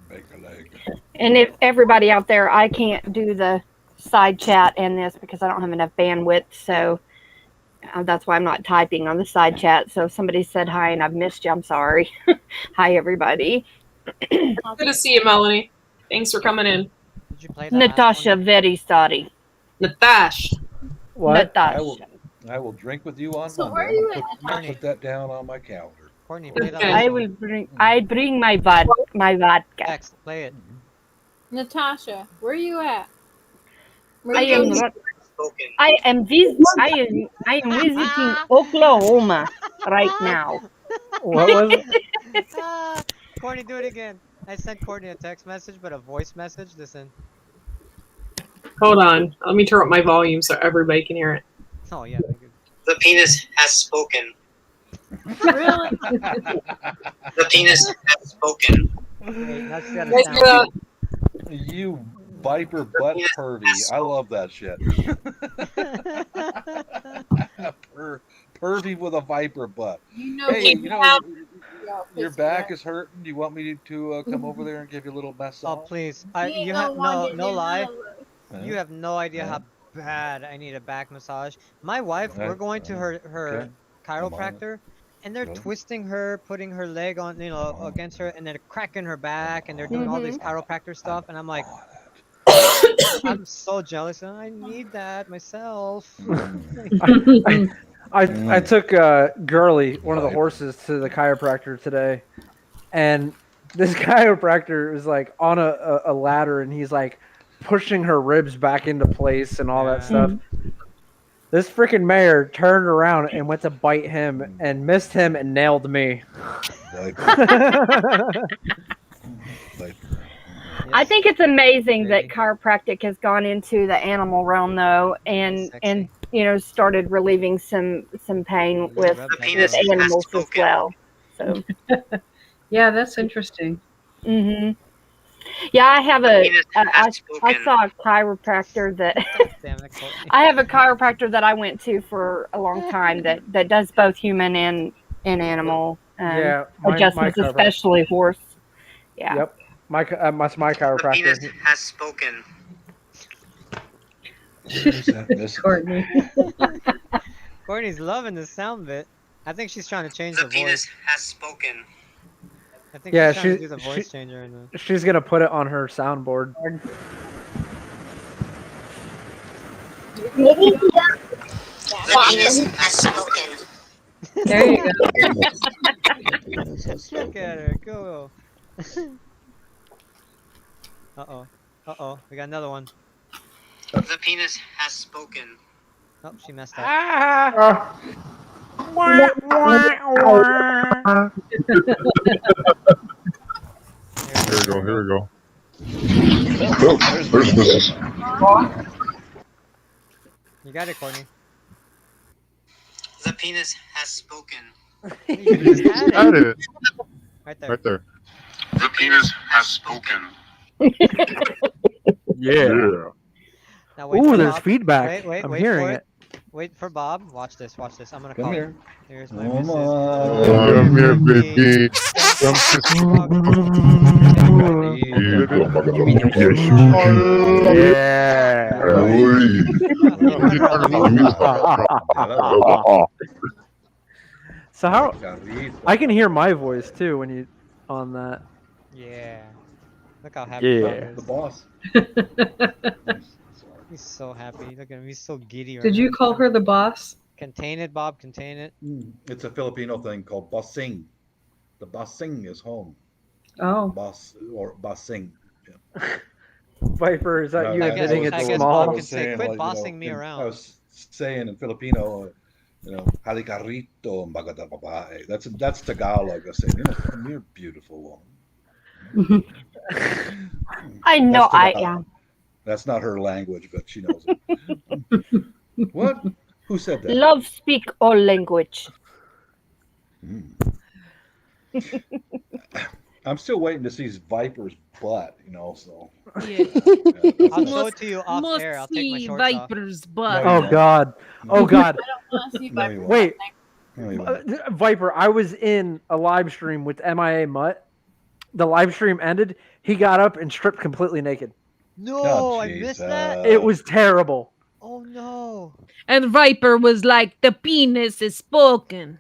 Make a leg. And if everybody out there, I can't do the side chat and this because I don't have enough bandwidth. So That's why I'm not typing on the side chat. So if somebody said hi and I've missed you, I'm sorry. Hi, everybody. Good to see you, Melanie. Thanks for coming in. Did you play that Natasha, very sorry. Natasha. What? Natasha. I will drink with you on So Monday. where are I'm you gonna at, put, put that down on my calendar. Courtney, play that Okay. last I one. will bring. I bring my vodka. X, play it. Natasha? Where are you at? Where I you am go- not. I am visiting Oklahoma right now. What was it? Courtney, do it again. I sent Courtney a text message, but a voice message. Listen. Hold on. Let me turn up my volume so everybody can hear it. Oh yeah. The penis has spoken. Really? The penis has spoken. Wait, now she got a Let's sound. do that. You viper butt pervy. I love that shit. Pervy with a viper butt. You know, Hey, we you know, have- your back is hurting. Do you want me to come over there and give you a little massage? Oh please. You ain't You gonna have want no it, no then lie. none of us. You have no idea how bad I need a back massage. My wife, we're going to her okay. chiropractor, and they're twisting her, putting her leg on, against her, and they're cracking her back, and they're doing all this chiropractor stuff, and I'm like, I'm so jealous, and I need that myself. I took Gurley, one of the horses, to the chiropractor today, and this chiropractor is like on a ladder, and he's like pushing her ribs back into place and all that stuff. This freaking mayor turned around and went to bite him and missed him and nailed me. I think it's amazing that chiropractic has gone into the animal realm, though, and started relieving some pain with animals as well. So, yeah, that's interesting. hmm yeah, I have I saw a chiropractor that I have a chiropractor that I went to for a long time that does both human and animal adjustments, especially horse. Yeah. Yep. That's my chiropractor. The penis has spoken. Courtney. Courtney's loving the sound bit. I think she's trying to change the penis voice. has spoken. I think she's trying to do the voice changer in the... She's gonna put it on her soundboard. The penis has spoken. There you go. Look at her, go. Uh-oh, we got another one. The penis has spoken. Oh, she messed up. Here we go. There's this. You got it, Courtney. The penis has spoken. You just had it. Right there. Right there. The penis has spoken. Yeah. Now wait Ooh, for there's Bob. feedback. Wait, I'm wait hearing for it. Wait for Bob. Watch this. I'm gonna Come call here. him. Here's my Come missus. on. Come here, baby. Come So how I can hear my voice too when you on that. Yeah. Look how happy Bob is. The boss. He's so happy. Look at him. He's so giddy right Did you now. call her the boss? Contain it, Bob. Contain it. It's a Filipino thing called bossing. The bossing is home. Oh. Boss or bossing. Yeah. Viper, is that you I admitting guess it's Bob small? can say, quit bossing me around. I was saying in Filipino, halika rito, maganda babae. That's Tagalog. I say, come here, beautiful woman. I know That's I Tagalog. am. That's not her language, but she knows it. What? Who said that? Love speak all language. I'm still waiting to see Viper's butt, so. Yeah. I'll show it to you off air. I'll take my shorts off. Viper's butt. Oh God! Oh God! I don't want to see No, you Viper. Wait, No, you won't. Viper. I was in a live stream with MIA Mutt. The live stream ended. He got up and stripped completely naked. No, Oh, I missed that. It was terrible. Oh no. And Viper was like, the penis is spoken.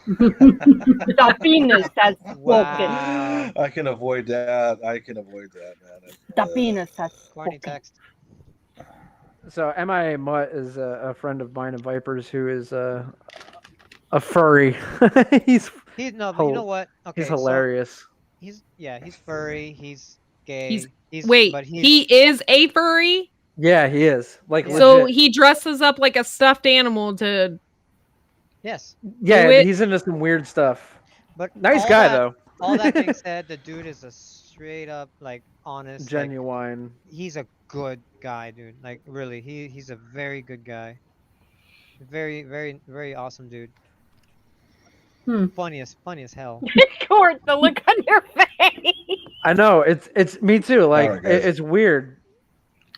The penis has spoken. Wow. I can avoid that. I can avoid that, man. The penis has Corny spoken. text. So MIA Mutt is a friend of mine of Vipers who is a furry. he's He's no, but you know what? Okay, he's so hilarious. he's furry, he's gay, Wait, but he is a furry? Yeah, he is. Like So legit. he dresses up like a stuffed animal to yes. Yeah, do it? he's into some weird stuff. But Nice all guy that, though. All that being said, the dude is a straight up like honest, like, Genuine. he's a good guy, dude. Like really, he's a very good guy. Very, very, very awesome dude. Funny as hell. Court, the look on your face. I know it's me too. Like Alright, guys. it's weird.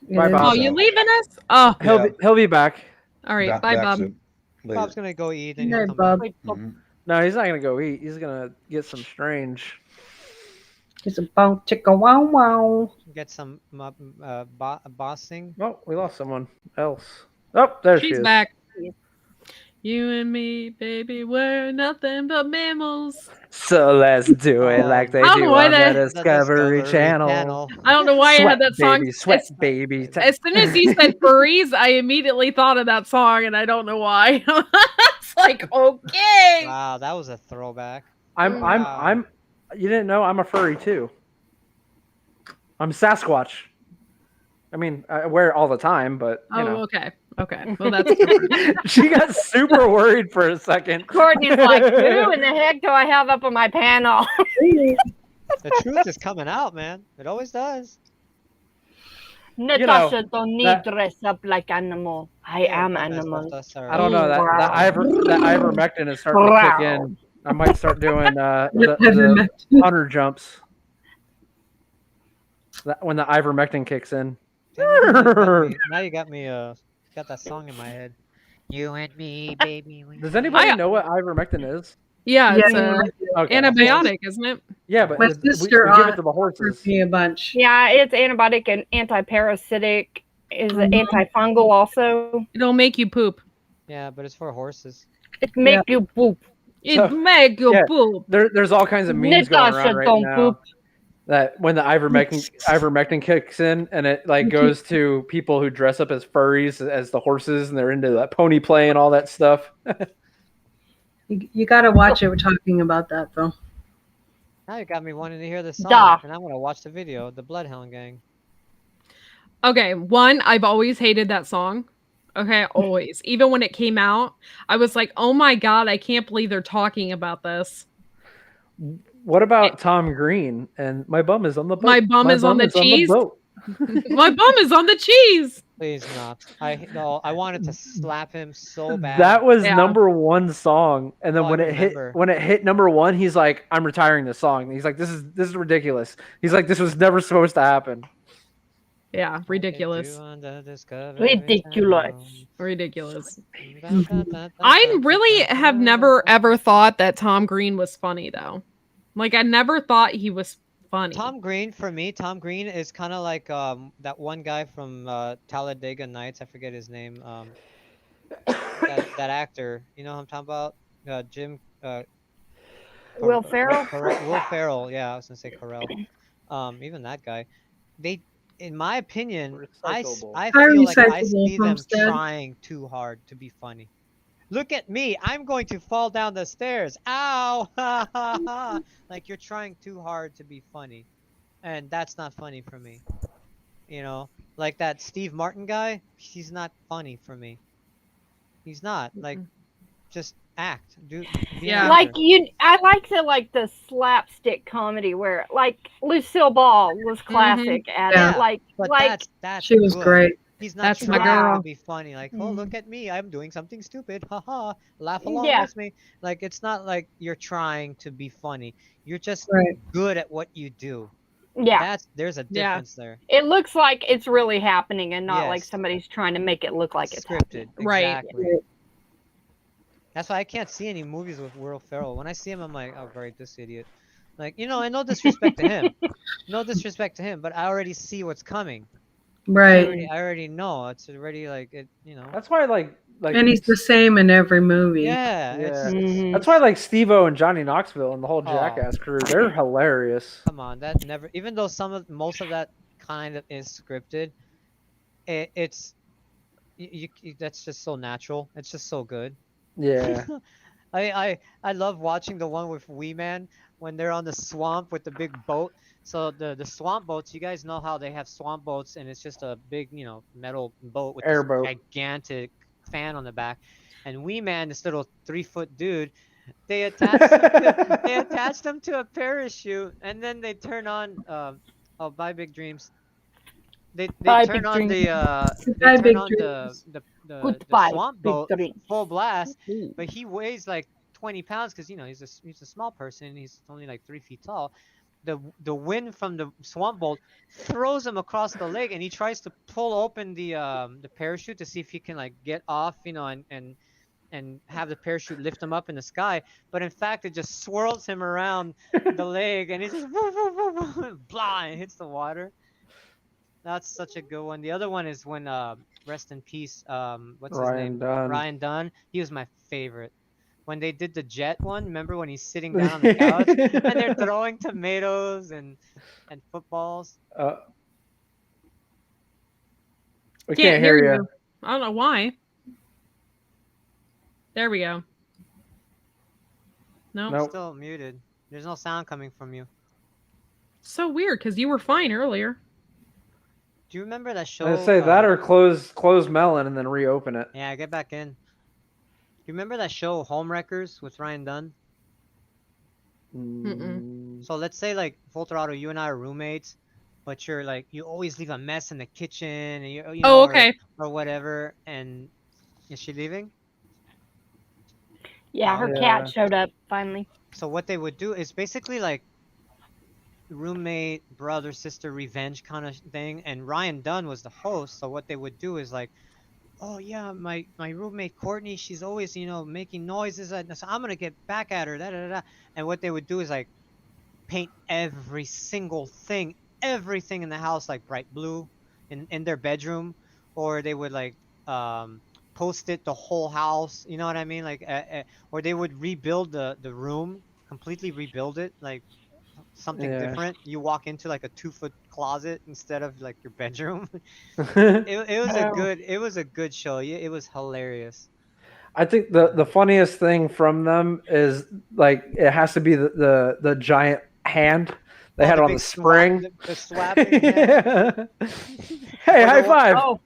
Bye, Oh, Bob. you leaving us? Oh, He'll be back. all right. Back- Bye, back Bob. soon. Later. Bob's gonna go eat and Good he'll night, come Bob. back. Mhm. No, he's not gonna go eat. He's gonna get some strange. It's about chicka wow wow. Get some bossing. Oh, we lost someone else. Oh, there she She's is. back. You and me, baby, we're nothing but mammals. So let's do it like they I don't do know why on the that- Discovery Channel. I don't know why I had that song. Sweat baby. As soon as you said furries, I immediately thought of that song, and I don't know why. It's like, okay. Wow, that was a throwback. I'm. You didn't know I'm a furry too. I'm Sasquatch. I mean, I wear it all the time, but you Oh, know. okay. Okay. Well, that's She got super worried for a second. Courtney's like, who in the heck do I have up on my panel? The truth is coming out, man. It always does. Natasha don't need that- dress up like animal. I am animal. I don't know that ivermectin is starting to kick in. I might start doing the hunter jumps. When the ivermectin kicks in. Now you got me got that song in my head. You and me, baby. Does anybody know what ivermectin is? Yeah, it's Okay. antibiotic, isn't it? Yeah, but My we sister give it to the horses. me a bunch. Yeah, it's antibiotic and antiparasitic. Is it antifungal also? It'll make you poop. Yeah, but it's for horses. It make you poop. It make you poop. There's all kinds of memes going Natasha around right don't now. poop. That when the ivermectin kicks in and it like goes to people who dress up as furries as the horses and they're into that pony play and all that stuff. You got to watch it. We're talking about that though. Now you got me wanting to hear the song, Duh. and I'm gonna watch the video, the Bloodhound Gang. Okay, one, I've always hated that song. Okay, always. Even when it came out, I was like, oh my God, I can't believe they're talking about this. What about Tom Green and my bum is on the boat? My bum is on the cheese? My bum is on the cheese. Please not. I wanted to slap him so bad. That was number one song, and then Oh, I when it hit number one, he's like, "I'm retiring the song." He's like, "This is ridiculous." He's like, "This was never supposed to happen." Yeah, ridiculous. Ridiculous. Ridiculous. I really have never ever thought that Tom Green was funny though. Like I never thought he was funny. Tom Green, for me, Tom Green is kind of like that one guy from Talladega Nights. I forget his name. That actor. You know who I'm talking about? Jim. Will Ferrell? Will Ferrell. Yeah, I was gonna say Carell. Even that guy. They, in my opinion, I feel like I see them trying too hard to be funny. Look at me. I'm going to fall down the stairs. Ow. Ha, ha, ha. Like you're trying too hard to be funny. And that's not funny for me. You know, like that Steve Martin guy, he's not funny for me. He's not. Like, just act. Be an Like actor. I like the slapstick comedy where like Lucille Ball was classic at Yeah, it. Like but like that's She was good. great. He's not That's my trying girl. to be funny. Like, oh, look at me. I'm doing something stupid. Haha. Laugh along Yeah. with me. Like, it's not like you're trying to be funny. You're just Right. good at what you do. yeah. There's a Yeah. difference there. It looks like it's really happening and not like Yes. somebody's trying to make it look like it's Scripted. Right. Exactly. That's why I can't see any movies with Will Ferrell. When I see him, I'm like, oh, great, this idiot. Like, you know, and no disrespect to him. No disrespect to him, but I already see what's coming. Right. I already know. It's already like it. You know. That's why like And he's the same in every movie. Yeah. Yeah. That's why like Steve-O and Johnny Knoxville and the whole Jackass crew, they're hilarious. Come on, that never. Even though most of that kind of is scripted, it's that's just so natural. It's just so good. Yeah. I love watching the one with Wee Man when they're on the swamp with the big boat. So the swamp boats, you guys know how they have swamp boats, and it's just a big metal boat with this Airboat. gigantic fan on the back. And Wee Man, this little 3-foot dude, they attached him to a parachute, and then they turn on Bye Big Dreams. They Bye, turn Big on Dreams. the Bye, they Big turn on Dreams. the Goodbye, swamp Big boat Dreams. full blast, but he weighs like 20 pounds because he's a small person. He's only like 3 feet tall. The wind from the swamp boat throws him across the lake, and he tries to pull open the parachute to see if he can like get off, and have the parachute lift him up in the sky. But in fact, it just swirls him around the lake, and he just blah, and hits the water. That's such a good one. The other one is when rest in peace. What's his Ryan name? Dunn. Ryan Dunn. He was my favorite. When they did the jet one, remember when he's sitting down on the couch and they're throwing tomatoes and footballs? We can't hear you. I don't know why. There we go. No. Still muted. There's no sound coming from you. So weird because you were fine earlier. Do you remember that show? I'd say that or close Melon and then reopen it. Yeah, get back in. Do you remember that show Homewreckers with Ryan Dunn? So let's say like Full Throttle, you and I are roommates, but you're like you always leave a mess in the kitchen, and you know, okay. or whatever. And is she leaving? Yeah, her cat showed up finally. So what they would do is basically like roommate, brother, sister revenge kind of thing. And Ryan Dunn was the host. So what they would do is like, oh yeah, my roommate Courtney, she's always making noises. So I'm gonna get back at her. Da, da, da, da. And what they would do is like paint every single thing, everything in the house like bright blue in their bedroom, or they would like post-it the whole house. You know what I mean? Like, or they would rebuild the room, completely rebuild it, like something different. You walk into like a 2-foot closet instead of like your bedroom. It was a good show. It was hilarious. I think the funniest thing from them is like it has to be the giant hand they had on the spring. The slapping hand. Hey, high five! Oh.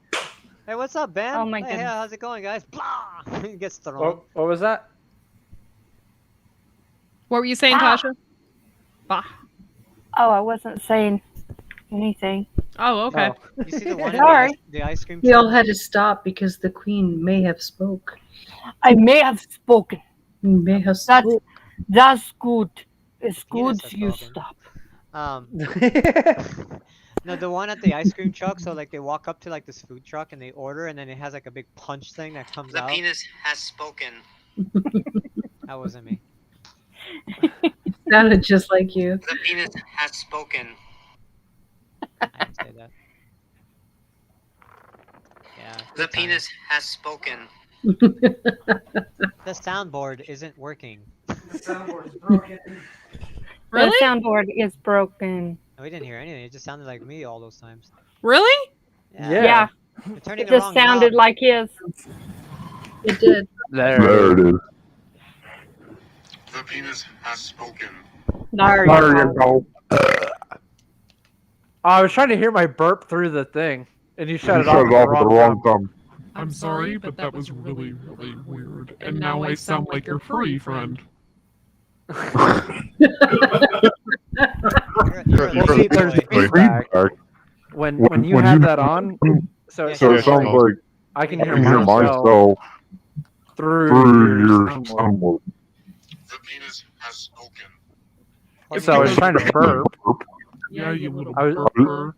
Hey, what's up, Ben? Oh my Hey, goodness. how's it going, guys? Blah! It gets thrown. What was that? What were you saying, Tasha? Bah. Oh, I wasn't saying anything. Oh, okay. You see the one Sorry. in the ice cream We all truck? had to stop because the queen may have spoke. I may have spoken. May have spoke. That's good. It's Penis good has you spoken. stop. No, the one at the ice cream truck. So like they walk up to like this food truck and they order, and then it has like a big punch thing that comes The out. penis has spoken. That wasn't me. Sounded just like you. The penis has spoken. I didn't say that. Yeah. The good penis has spoken. The soundboard isn't working. The soundboard is broken. Really? The soundboard is broken. No, we didn't hear anything. It just sounded like me all those times. Really? Yeah. You're turning It the just wrong sounded knob. like his. It did. There it is. The penis has spoken. There There you go. I was trying to hear my burp through the thing, and you shut You it shut off it with off the with the wrong thumb. thumb. I'm sorry, but that was really, really weird. And now I sound like your furry friend. You're a Well, lazy see, there's boy. feedback. When you have that on, so Yeah, So it yeah, sounds like I can you hear can hear myself myself through through your soundboard. soundboard. The penis has spoken. So I was trying to burp. Yeah, you little I was- burper.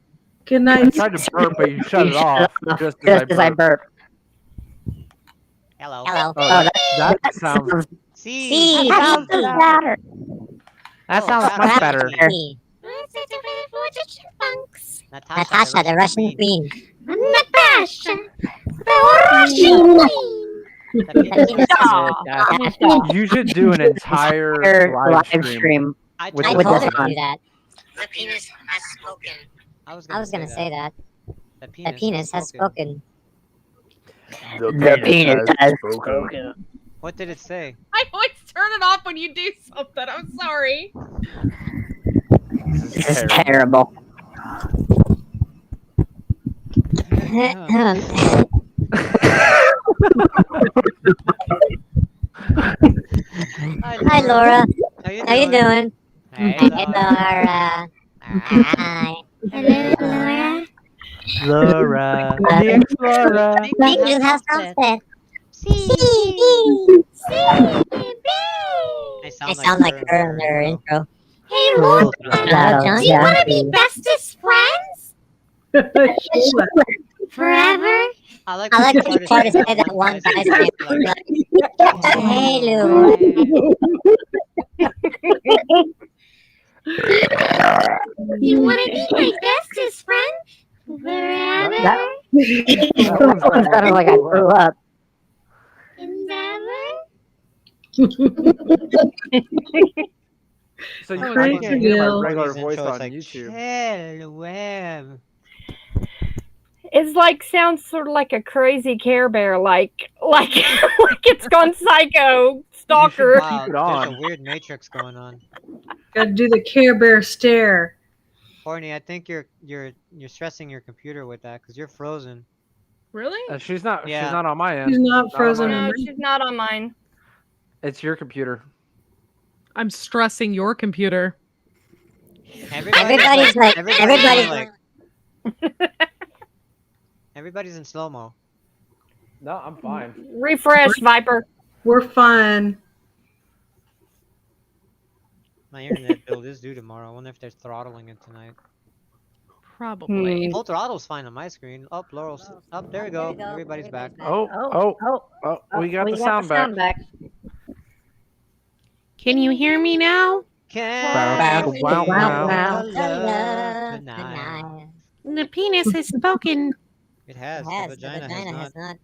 Good I night. tried to burp, but you shut it off just as I burped. Hello. Hello. Oh, that sounds. See, sounds better. That sounds much better. Chipmunks. Natasha, the Russian queen. Natasha, You should do an entire live stream I with told this her on. to do that. The penis has spoken. I was I was gonna gonna say that. The The penis has spoken. The penis has spoken. What did it say? I always turn it off when you do something. I'm sorry. This is terrible. Hi, Laura. How you doing? Hey, Laura. Hi. Hello, Laura. Laura, the explorer. Fingers has sunset. I I sound like her in her intro. Hey, Laura. Hello, Do you want to be bestest friends? Forever? I like I like when you try to say that one guy's name. Hey, Lou. You want to be my bestest friend? Forever? That one sounded like I grew up. So you Crazy can't hear my Bill. regular Intro, voice it's on like, YouTube. Hello. It's like sounds sort of like a crazy Care Bear, like like it's gone psycho, stalker. Wow, it there's on. a weird matrix going on. Gotta do the Care Bear stare. Courtney, I think you're stressing your computer with that because you're frozen. Really? She's not. Yeah. She's not on my end. She's not on frozen. mine. No, she's not on mine. It's your computer. I'm stressing your computer. Everybody's like, everybody's in slow mo. No, I'm fine. Refresh, Viper. We're fine. My internet bill is due tomorrow. I wonder if they're throttling it tonight. Probably. Full throttle's fine on my screen. Up, Laurel's up. There we go. Everybody's back. Oh, we got the sound back. Can you hear me now? Can you Wow, feel wow. the love tonight? The penis has spoken. It has. Yes, The vagina has not.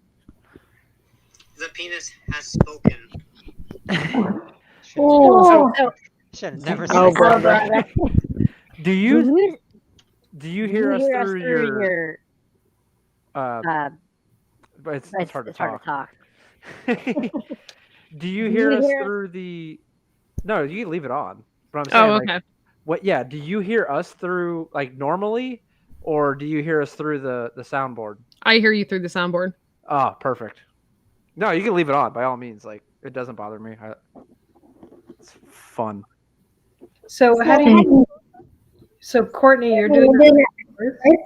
The penis has spoken. Should have never Oh, said brother. Do you hear us through your? But it's hard to talk. Do you hear us through the? No, you can leave it on. But I'm saying, Oh, like, okay. what? Yeah. Do you hear us through like normally, or do you hear us through the soundboard? I hear you through the soundboard. Oh, perfect. No, you can leave it on by all means. Like, it doesn't bother me. It's fun. So how do you? So Courtney, you're doing that with yours?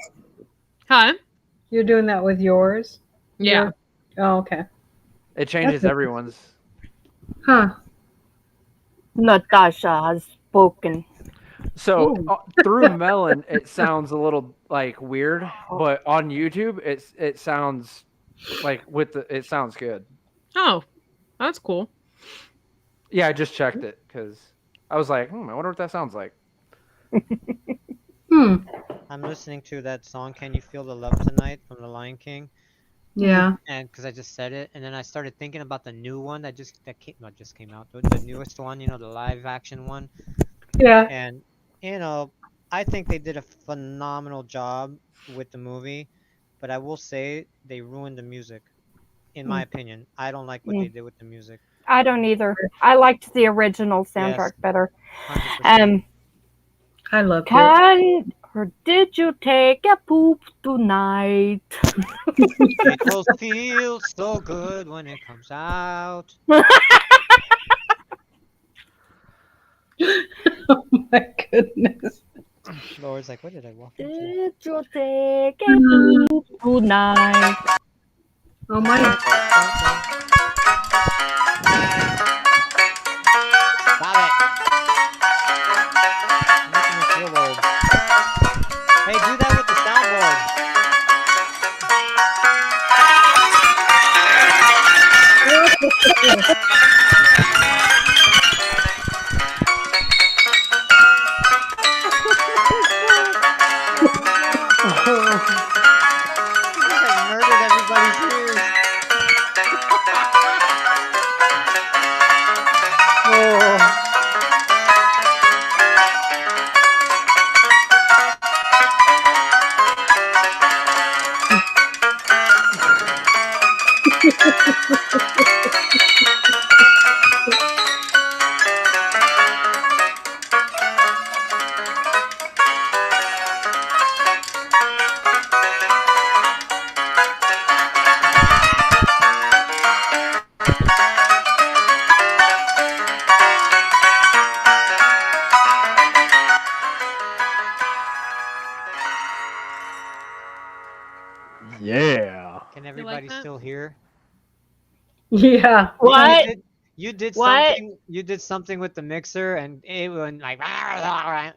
Huh? You're doing that with yours? Yeah. Oh, okay. It changes everyone's. Huh. Natasha has spoken. So through Melon, it sounds a little like weird, but on YouTube, it sounds like it sounds good. Oh, that's cool. Yeah, I just checked it because I was like, I wonder what that sounds like. I'm listening to that song "Can You Feel the Love Tonight" from The Lion King. Yeah. And because I just said it, and then I started thinking about the new one that just came out, the newest one, the live action one. Yeah. And I think they did a phenomenal job with the movie, but I will say they ruined the music. In my opinion, I don't like what they did with the music. I don't either. I liked the original soundtrack better. 100%. I love it. Or did you take a poop tonight? It will feel so good when it comes out. Oh my goodness. Laura's like, what did I walk into? Did you take a poop tonight? Oh my. Stop it. Making me feel old. Hey, do that with the soundboard. murdered everybody's ears. Oh. Yeah. Can everybody still hear? Yeah. What? You did What? something. You did something with the mixer, and it went like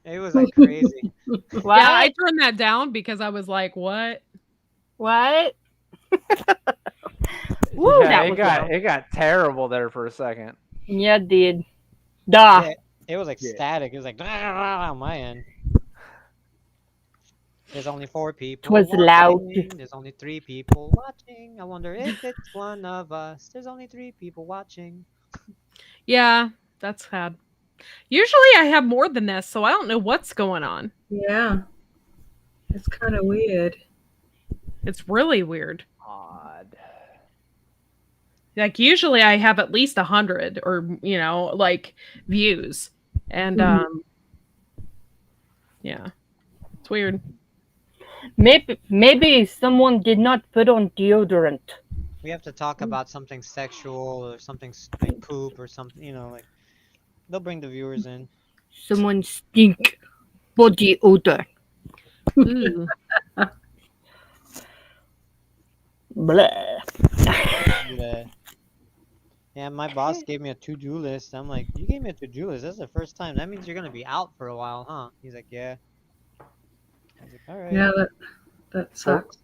it was like crazy. What? Yeah, I turned that down because I was like, "What? What? Woo, Yeah, that it was got loud. it got terrible there for a second. Yeah, it did. Duh. Yeah, it was like static. It was like on my end. There's only 4 people. Was loud. Watching. There's only 3 people watching. I wonder if it's one of us. There's only 3 people watching. Yeah, that's sad. Usually I have more than this, so I don't know what's going on. Yeah. It's kind of weird. It's really weird. Odd. Like usually I have at least 100 or like views. And yeah. It's weird. Maybe someone did not put on deodorant. We have to talk about something sexual or something like poop or something, like they'll bring the viewers in. Someone stink body odor. Ooh. Blah. Yeah, my boss gave me a to-do list. I'm like, you gave me a to-do list? That's the first time. That means you're gonna be out for a while, huh? He's like, yeah. I was like, all right. Yeah, that sucks.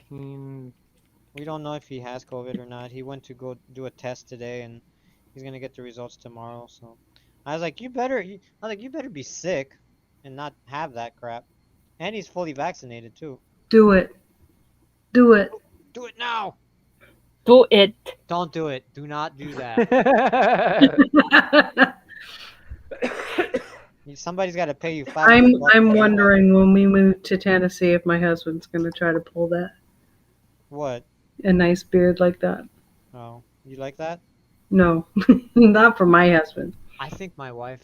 We don't know if he has COVID or not. He went to go do a test today, and he's gonna get the results tomorrow. So I was like, you better be sick and not have that crap. And he's fully vaccinated too. Do it. Do it. Do it now. Do it. Don't do it. Do not do that. Somebody's got to pay you $500. I'm wondering when we move to Tennessee if my husband's going to try to pull that. What? A nice beard like that. Oh, you like that? No, not for my husband. I think my wife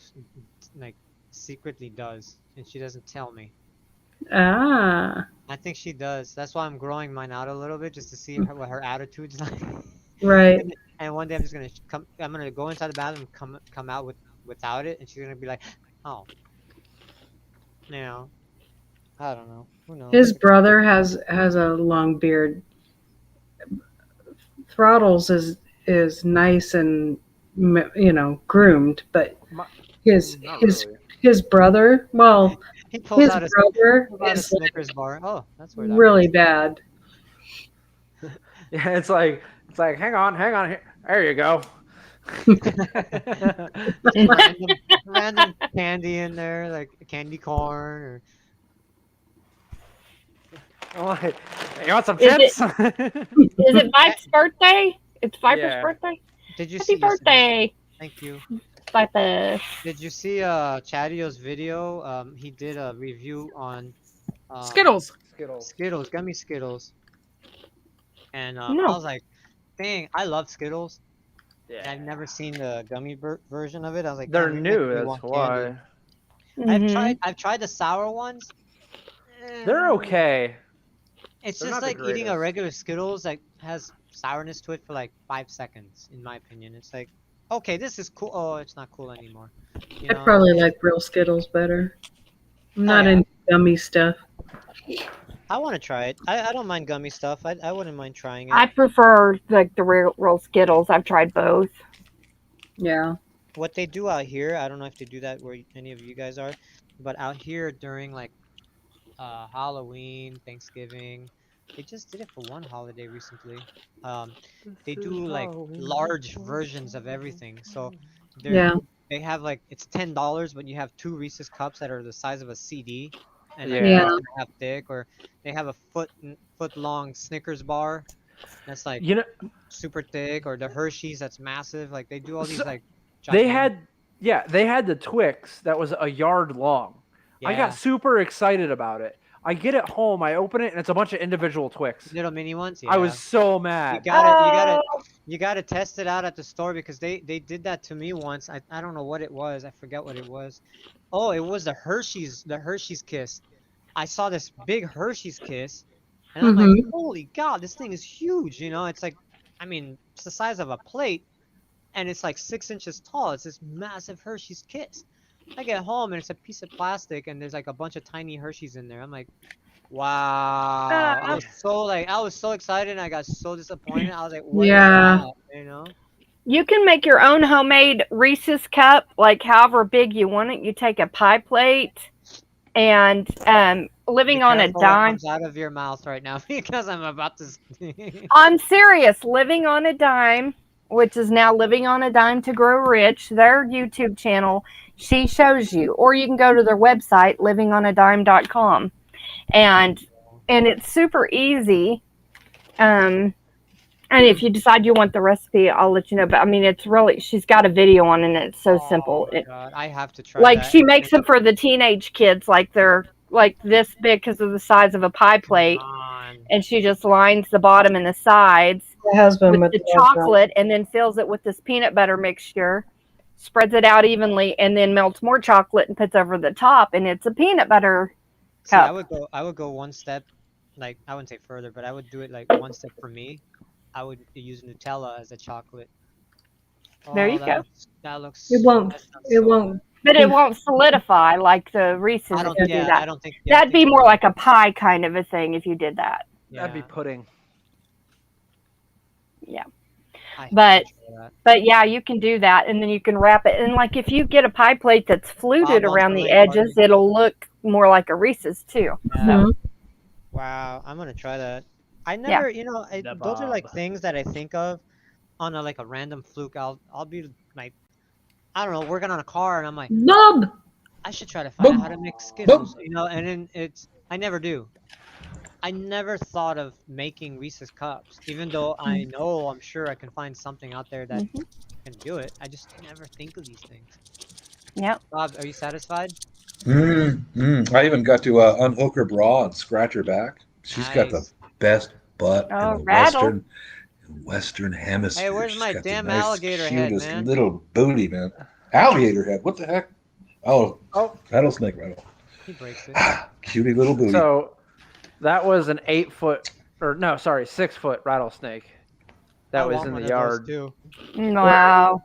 like secretly does, and she doesn't tell me. Ah. I think she does. That's why I'm growing mine out a little bit, just to see what her attitude's like. Right. And one day I'm just gonna come. I'm gonna go inside the bathroom, come out without it, and she's gonna be like, "Oh, I don't know. Who knows?" His brother has a long beard. Throttles is nice and groomed, but his brother, well, he pulls his out brother a is Snickers bar. Oh, that's where that really was. bad. Yeah, it's like hang on here. There you go. random candy in there, like candy corn or. Like, you want some Is chips? Is it Mike's birthday? It's Viper's birthday? Did you Happy birthday. Thank you. Viper. Did you see Chadio's video? He did a review on Skittles. Gummy Skittles. And No. I was like, dang, I love Skittles. Yeah. I've never seen the gummy version of it. I was like, They're "Damn, new, you that's want why. candy." I've tried the sour ones. They're okay. It's They're just not the like eating a greatest. regular Skittles that has sourness to it for like 5 seconds, in my opinion. It's like, okay, this is cool. Oh, it's not cool anymore. I probably like real Skittles better. I'm not into gummy stuff. I want to try it. I don't mind gummy stuff. I wouldn't mind trying it. I prefer like the real Skittles. I've tried both. Yeah. What they do out here, I don't know if they do that where any of you guys are, but out here during like Halloween, Thanksgiving, they just did it for one holiday recently. They do like large versions of everything. So they have like, it's $10, but you have 2 Reese's cups that are the size of a CD, and like Yeah. an inch and a half thick, or they have a foot long Snickers bar that's like You know, super thick, or the Hershey's that's massive. Like they do all these So- like they gigantic. had the Twix that was a yard long. I got Yeah. super excited about it. I get it home, I open it, and it's a bunch of individual Twix. Little mini ones. I was Yeah. so You mad. gotta test it out at the store, because they did that to me once. I don't know what it was. I forget what it was. Oh, it was the Hershey's Kiss. I saw this big Hershey's Kiss, and I'm like, holy God, this thing is huge. You know, it's like, I mean, it's the size of a plate, and it's like 6 inches tall. It's this massive Hershey's Kiss. I get home and it's a piece of plastic, and there's like a bunch of tiny Hershey's in there. I'm like, wow. I was so excited, and I got so disappointed. I was like, what is Yeah. that? You know? You can make your own homemade Reese's cup, like however big you want it. You take a pie plate and living Be on a careful what dime. comes out of your mouth right now, because I'm about to. I'm serious. Living on a Dime, which is now Living on a Dime to Grow Rich, their YouTube channel, she shows you. Or you can go to their website, livingonadime.com. And it's super easy. And if you decide you want the recipe, I'll let you know. But I mean, it's really, she's got a video on it, and it's so simple. God, I have to try Like that. she makes them for the teenage kids, like they're like this big because of the size of a pie plate, and she just lines the bottom and the sides My husband with would the love that. chocolate, and then fills it with this peanut butter mixture, spreads it out evenly, and then melts more chocolate and puts over the top, and it's a peanut butter See, I cup. would go one step, like I wouldn't say further, but I would do it like one step for me. I would use Nutella as a chocolate. There Oh, you go. that looks. It won't. That sounds It so won't. good. But it won't solidify like the Reese's I if don't. you do Yeah, that. I don't think. Yeah, I That'd be think more like a pie kind of a thing if you did that. That'd be pudding. Yeah. I have But to try that. but yeah, you can do that, and then you can wrap it. And like if you get a pie plate that's fluted Bob around wants the to link edges, party. it'll look more like a Reese's too. Yeah. So Wow, I'm gonna try that. I never, you know, those are like things that I think of on a like a random fluke. I'll be like, I don't know, working on a car, and I'm like, Bob. I should try to find out how to make Skittles, you know, and then I never do. I never thought of making Reese's cups, even though I know, I'm sure I can find something out there that can do it. I just never think of these things. Yep. Bob, are you satisfied? I even got to unhook her bra and scratch her back. She's got the Nice. best butt Oh, in the rattle. Western hemisphere. Hey, where's She's my got damn the nice, alligator head, cutest man? little booty, man. Alligator head. What the heck? Oh, rattlesnake rattle. He breaks it. Cutie little booty. So that was an 8-foot, or no, sorry, 6-foot rattlesnake. That I was want in one the of those yard. too. Wow.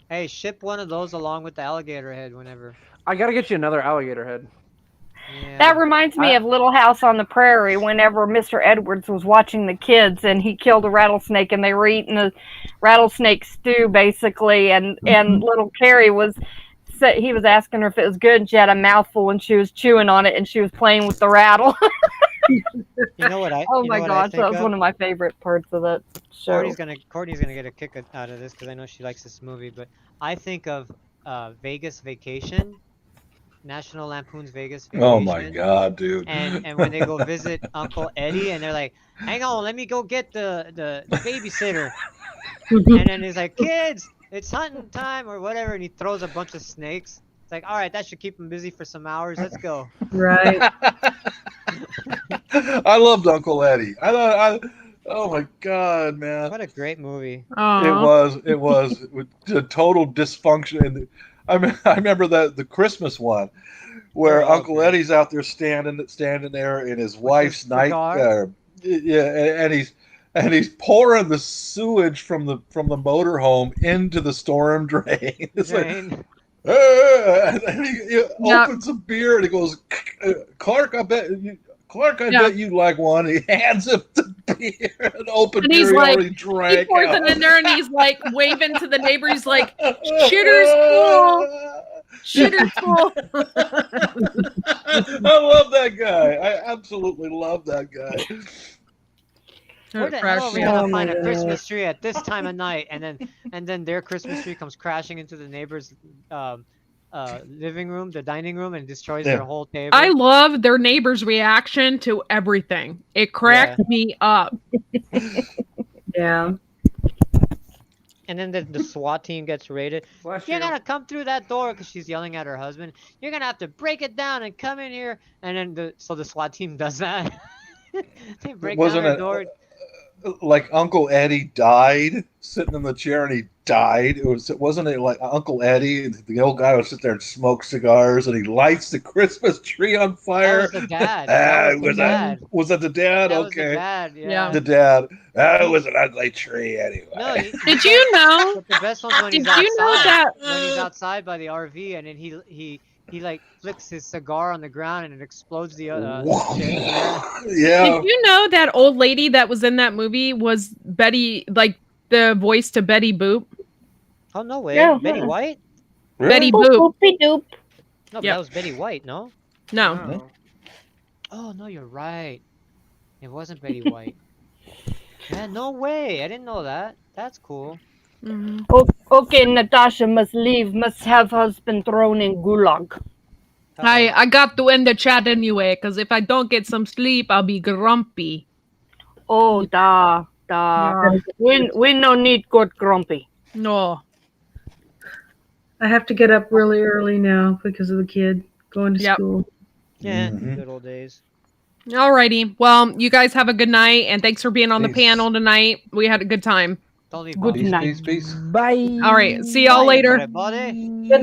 Hey, ship one of those along with the alligator head whenever. I gotta get you another alligator head. Yeah. That reminds me of Little House on the Prairie whenever Mr. Edwards was watching the kids and he killed a rattlesnake and they were eating the rattlesnake stew basically, and little Carrie he was asking her if it was good, and she had a mouthful and she was chewing on it and she was playing with the rattle. You know what I? Oh you my know what gosh, I that think was of? one of my favorite parts of that show. Courtney's gonna get a kick out of this because I know she likes this movie. But I think of Vegas Vacation, National Lampoon's Vegas Vacation. Oh my God, dude. And when they go visit Uncle Eddie, and they're like, "Hang on, let me go get the babysitter," and then he's like, "Kids, it's hunting time," or whatever, and he throws a bunch of snakes. It's like, all right, that should keep him busy for some hours. Let's go. Right. I loved Uncle Eddie. Oh my God, man. What a great movie. It was with the total dysfunction. And I remember the Christmas one where Uncle Eddie's out there standing there in his wife's night. And he's pouring the sewage from the motorhome into the storm drain. It's like, and he opens a beer and he goes, Clark, I bet you like one. He hands him the beer, an open And beer he's he like, already drank. he pours out. it in there and he's like waving to the neighbor. He's like, shooter's full. Shooter's full. I love that guy. I absolutely love that guy. Where the hell are we gonna find a Christmas tree at this time of night? And then their Christmas tree comes crashing into the neighbor's living room, the dining room, and destroys Yeah. their whole table. I love their neighbor's reaction to everything. It cracked me up. Yeah. And then the SWAT team gets raided. Bless You're you. gonna come through that door because she's yelling at her husband. You're gonna have to break it down and come in here. And then the SWAT team does that. They break down her door. Like Uncle Eddie died sitting in the chair and he died? Wasn't it like Uncle Eddie? The old guy would sit there and smoke cigars and he lights the Christmas tree on fire. That was the dad. That was the dad. Was that the dad? That Okay. was the dad. Yeah. The dad. That was an ugly tree anyway. No, Did you know? But the best one's when he's Did you know outside. that- When he's outside by the RV, and then he like flicks his cigar on the ground, and it explodes the shit. Yeah. Did you know that old lady that was in that movie was Betty, like the voice to Betty Boop? Oh no way. Yeah. Betty White? Betty Boop. No, but Yep. that was Betty White, no? No. Oh no, you're right. It wasn't Betty White. Yeah, no way. I didn't know that. That's cool. Okay, Natasha must leave. Must have husband thrown in gulag. I got to end the chat anyway, because if I don't get some sleep, I'll be grumpy. Oh, da. We no need good grumpy. No. I have to get up really early now because of the kid going to school. Yeah, good old days. Alrighty. Well, you guys have a good night, and thanks for being on the panel tonight. We had a good time. Don't leave Good Bobby. night. Peace. Bye. All right. See y'all Bye, later. everybody. Good night.